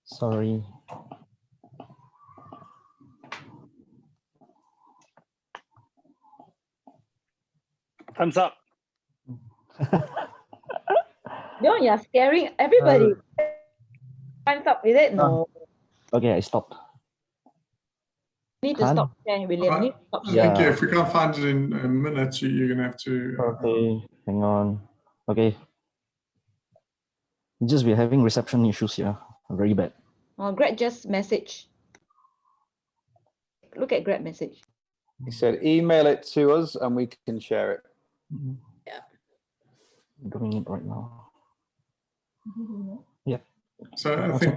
Sorry. Thumbs up. Leon, you're scaring everybody. Time's up, is it? No. Okay, I stopped. Need to stop sharing, William. Need to stop I sharing. think if we can't find it in a minute, you're going to have to... Okay, hang on. Okay. Just we're having reception issues here. Very bad. Oh, Greg just messaged. Look at Greg message. He said, email it to us and we can share it. Yeah. I'm doing it right now. Yep. So I think...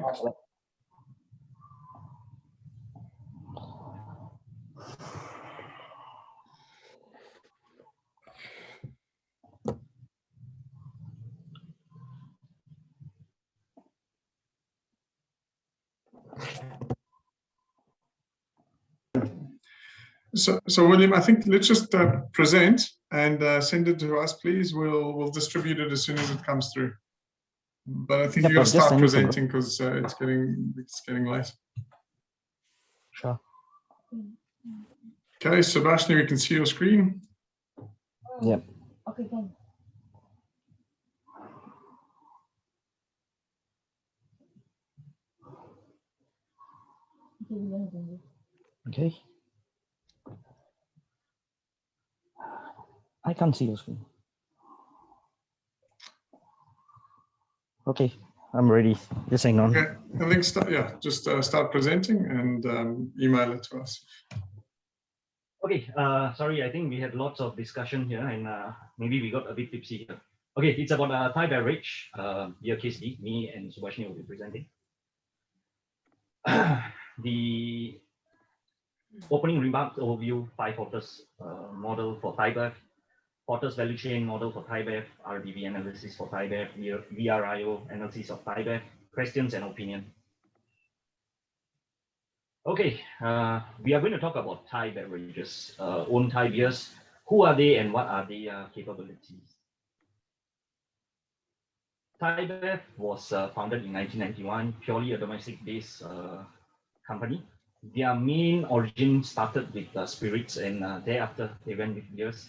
So William, I think let's just present and send it to us, please. We'll distribute it as soon as it comes through. But I think you got to start presenting because it's getting late. Sure. Okay, Sebastian, we can see your screen. Yep. Okay, then. Okay. I can't see your screen. Okay, I'm ready. Just hang on. Okay, I think just start presenting and email it to us. Okay, sorry, I think we had lots of discussion here and maybe we got a bit tipsy here. Okay, it's about Thai beverage, beer case D, me and Subhashini will be presenting. The opening remarks overview 5 authors model for Thai bev, authors value chain model for Thai bev, RDV analysis for Thai bev, VRIO analysis of Thai bev, questions and opinion. Okay, we are going to talk about Thai beverages, own Thai beers. Who are they and what are their capabilities? Thai Bev was founded in 1991, purely a domestic-based company. Their main origin started with spirits and thereafter they went with beers.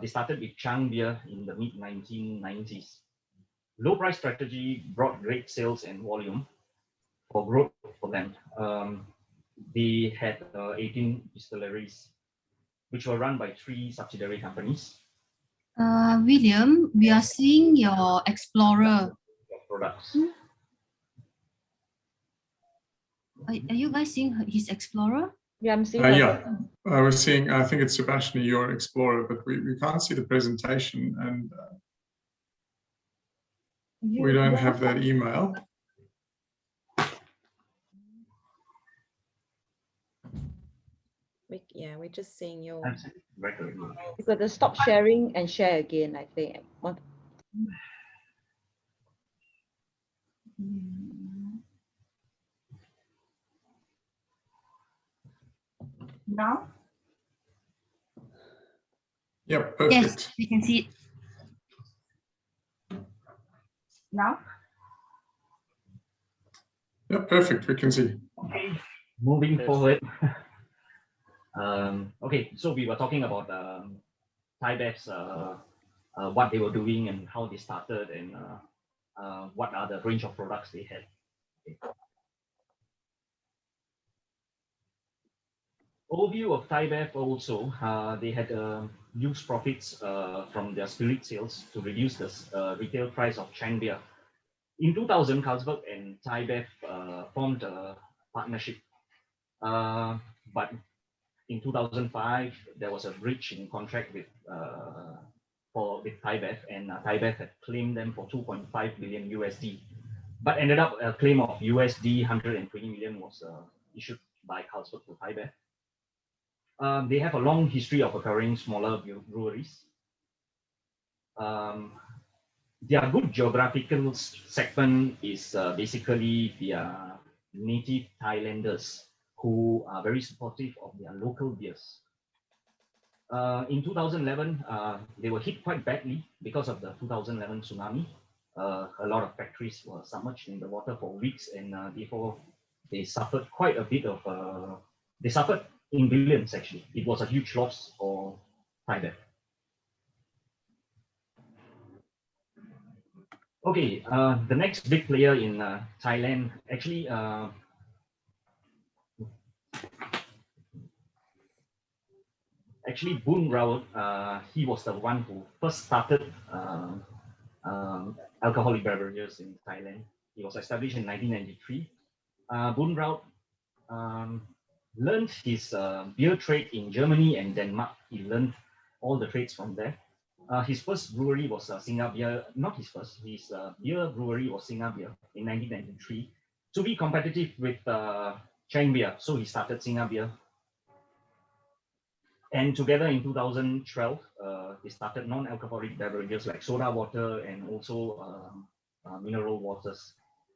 They started with Chang beer in the mid-1990s. Low price strategy brought great sales and volume for growth for them. They had 18 distilleries, which were run by 3 subsidiary companies. William, we are seeing your Explorer. Products. Are you guys seeing his Explorer? Yeah, I'm seeing. We're seeing, I think it's Sebastian, your Explorer, but we can't see the presentation and we don't have that email. We're just seeing your. You got to stop sharing and share again, I think. Now? Yep, perfect. Yes, we can see it. Now? Yep, perfect. We can see. Okay, moving forward. Okay, so we were talking about Thai Bev's, what they were doing and how they started and what are the range of products they had. Okay. Overview of ThaiBev also, they had used profits from their spirit sales to reduce the retail price of Chang beer. In 2000, Carlsberg and ThaiBev formed a partnership. But in 2005, there was a breach in contract with ThaiBev, and ThaiBev had claimed them for 2.5 billion USD. But ended up a claim of USD 120 million was issued by Carlsberg to ThaiBev. They have a long history of acquiring smaller breweries. Their good geographical segment is basically their native Thailanders who are very supportive of their local beers. In 2011, they were hit quite badly because of the 2011 tsunami. A lot of factories were submerged in the water for weeks, and therefore they suffered quite a bit of, they suffered in billions actually. It was a huge loss for ThaiBev. Okay, the next big player in Thailand, actually, Boon Rawat, he was the one who first started alcoholic beverages in Thailand. He was established in 1993. Boon Rawat learned his beer trade in Germany and Denmark. He learned all the trades from there. His first brewery was Singa Beer, not his first, his beer brewery was Singa Beer in 1993 to be competitive with Chang Beer. So he started Singa Beer. And together in 2012, they started non-alcoholic beverages like soda water and also mineral waters.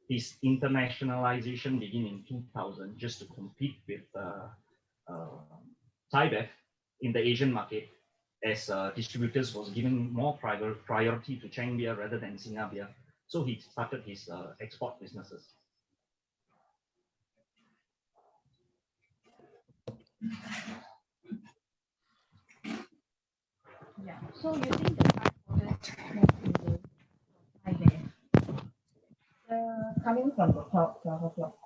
His internationalization began in 2000 just to compete with ThaiBev in the Asian market, as distributors was giving more priority to Chang beer rather than Singa beer. So he started his export businesses. Yeah, so using the 5 quarters coming from the top 12 o'clock,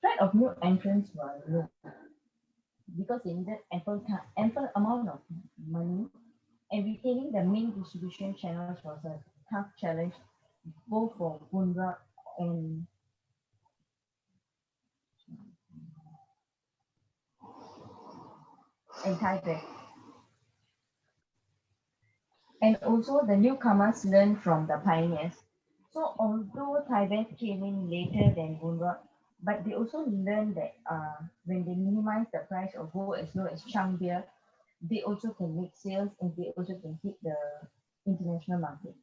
threat of new entrants were low because they needed ample amount of money, and retaining the main distribution channels was a tough challenge both for Boon Rawat and ThaiBev. And also the newcomers learned from the pioneers. So although ThaiBev came in later than Boon Rawat, but they also learned that when they minimize the price or go as low as Chang beer, they also can make sales and they also can hit the international market.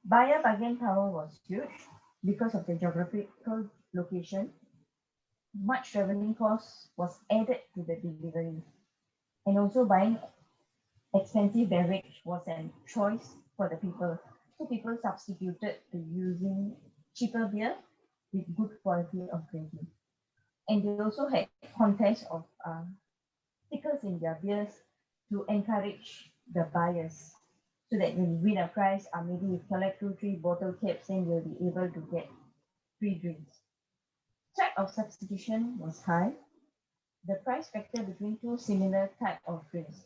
Buyer bargain power was huge because of the geographical location. Much traveling costs was added to the delivery, and also buying expensive beverage was a choice for the people. So people substituted to using cheaper beer with good quality of drinking. And they also had contests of stickers in their beers to encourage the buyers, so that when you win a prize, maybe you collect 2-3 bottle caps, then you'll be able to get free drinks. Threat of substitution was high. The price factor between two similar type of drinks,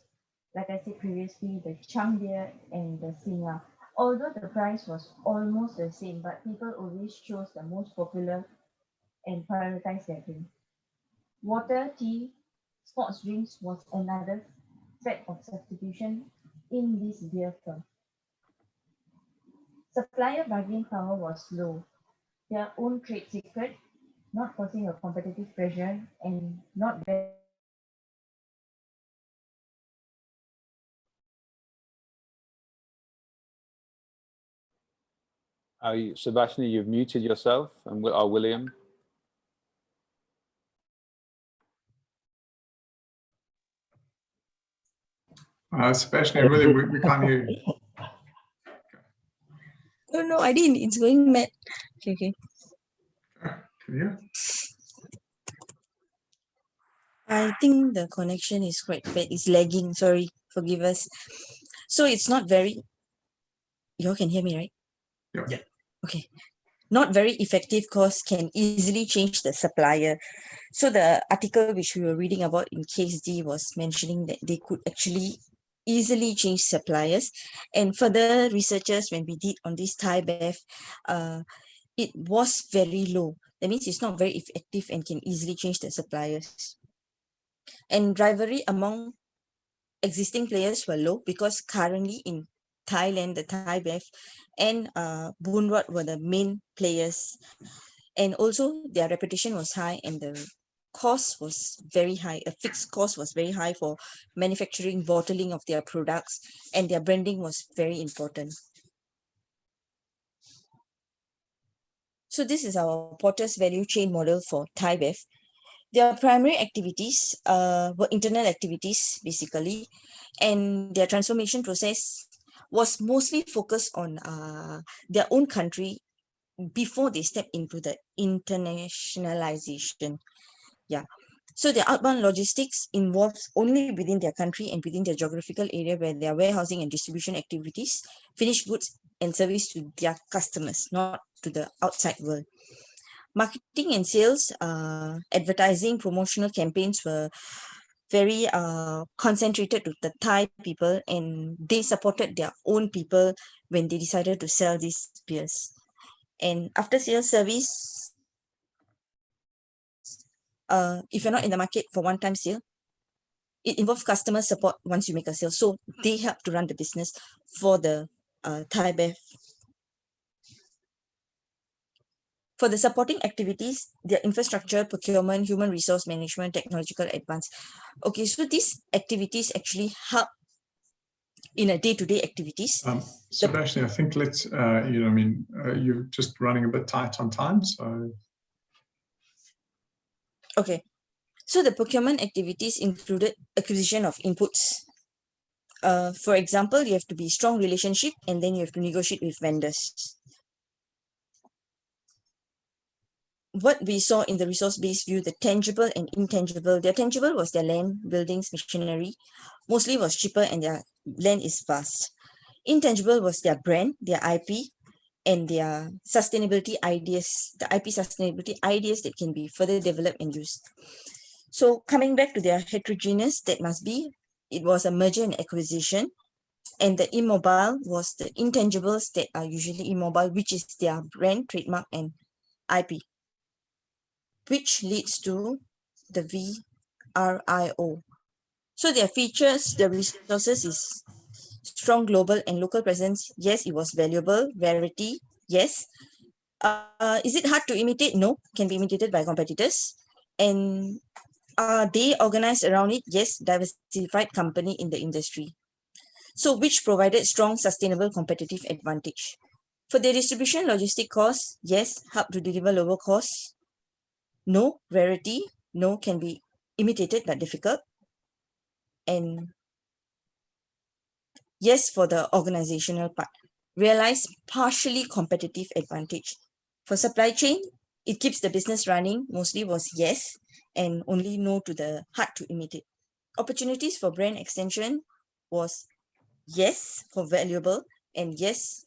like I said previously, the Chang beer and the Singa, although the price was almost the same, but people always chose the most popular and prioritized their drink. Water, tea, sports drinks was another threat of substitution in this beer firm. Supplier bargaining power was low. Their own trade secret, not causing a competitive pressure and not very Sebastian, you've muted yourself, and William. Sebastian, really, we can't hear you. No, I didn't. It's going mad. Okay. Yeah. I think the connection is quite bad. It's lagging. Sorry, forgive us. So it's not very. You all can hear me, right? Yeah. Okay. not very effective costs can easily change the supplier. So the article which we were reading about in case D was mentioning that they could actually easily change suppliers. And further researchers, when we did on this Thai bev, it was very low. That means it's not very effective and can easily change the suppliers. And rivalry among existing players were low because currently in Thailand, the Thai bev and Bunrod were the main players. And also their reputation was high and the cost was very high. A fixed cost was very high for manufacturing, bottling of their products, and their branding was very important. So this is our Porter's value chain model for Thai bev. Their primary activities were internal activities, basically, and their transformation process was mostly focused on their own country before they step into the internationalization. Yeah. So the outbound logistics involves only within their country and within their geographical area where their warehousing and distribution activities, finished goods and service to their customers, not to the outside world. Marketing and sales, advertising, promotional campaigns were very concentrated to the Thai people, and they supported their own people when they decided to sell these beers. And after sales service, if you're not in the market for one-time sale, it involves customer support once you make a sale. So they help to run the business for the Thai bev. For the supporting activities, their infrastructure, procurement, human resource management, technological advance. Okay, so these activities actually help in a day-to-day activities. Sebastian, I think let's, you're just running a bit tight on time, so. Okay, so the procurement activities included acquisition of inputs. For example, you have to be strong relationship and then you have to negotiate with vendors. What we saw in the resource-based view, the tangible and intangible. Their tangible was their land, buildings, machinery. Mostly was cheaper and their land is vast. Intangible was their brand, their IP, and their sustainability ideas, the IP sustainability ideas that can be further developed and used. So coming back to their heterogeneous, that must be, it was a merger and acquisition. And the immobile was the intangibles that are usually immobile, which is their brand, trademark, and IP, which leads to the VRIO. So their features, the resources is strong global and local presence. Yes, it was valuable. Rarity, yes. Is it hard to imitate? No, can be imitated by competitors. And are they organized around it? Yes, diversified company in the industry. So which provided strong, sustainable competitive advantage. For the distribution logistic costs, yes, help to deliver lower costs. No, rarity, no, can be imitated but difficult. And yes, for the organizational part, realize partially competitive advantage. For supply chain, it keeps the business running, mostly was yes, and only no to the hard to imitate. Opportunities for brand extension was yes for valuable and yes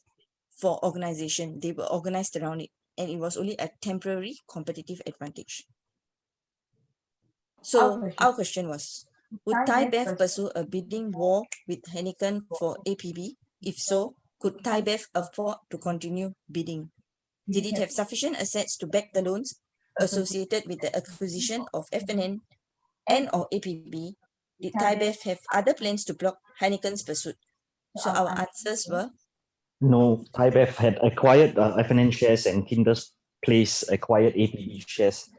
for organization. They were organized around it, and it was only a temporary competitive advantage. So our question was, would Thai Bev pursue a bidding war with Heineken for APB? If so, could Thai Bev afford to continue bidding? Did it have sufficient assets to back the loans associated with the acquisition of FNN and or APB? Did Thai Bev have other plans to block Heineken's pursuit? So our answers were, No, Thai Bev had acquired FNN shares and Kinder's Place acquired APB shares.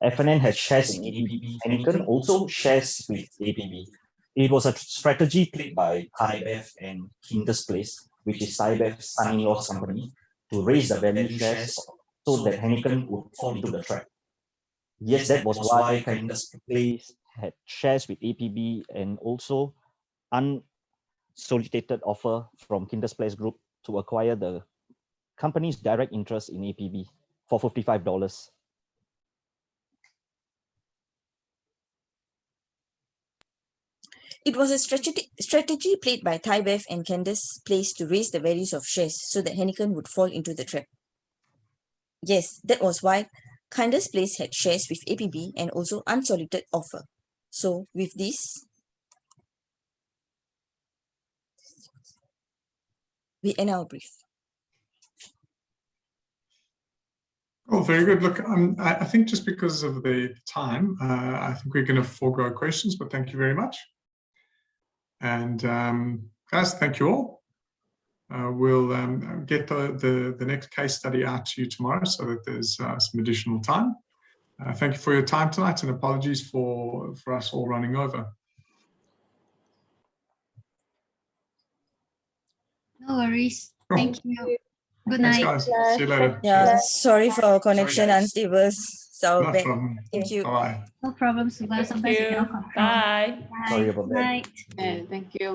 FNN had shares in APB. Heineken also shares with APB. It was a strategy played by Thai Bev and Kinder's Place, which is Thai Bev's son-in-law's company, to raise the value shares so that Heineken would fall into the trap. Yes, that was why Kinder's Place had shares with APB and also unsolicited offer from Kinder's Place Group to acquire the company's direct interest in APB for $55. it was a strategy played by Thai Bev and Candace Place to raise the values of shares so that Heineken would fall into the trap. Yes, that was why Kinder's Place had shares with APB and also unsolicited offer. So with this, we end our brief. Oh, very good. Look, I think just because of the time, I think we're going to forego questions, but thank you very much. And guys, thank you all. We'll get the next case study out to you tomorrow so that there's some additional time. Thank you for your time tonight, and apologies for us all running over. No worries. Cool. Thank you. Good Thanks, night. guys. See you later. Yeah, Cheers. sorry for our connection unstable. So No back. problem. Thank you. Bye-bye. No problem, Suba. Thank Sometimes you you. cannot control. Bye. Sorry about that. Night. And thank you.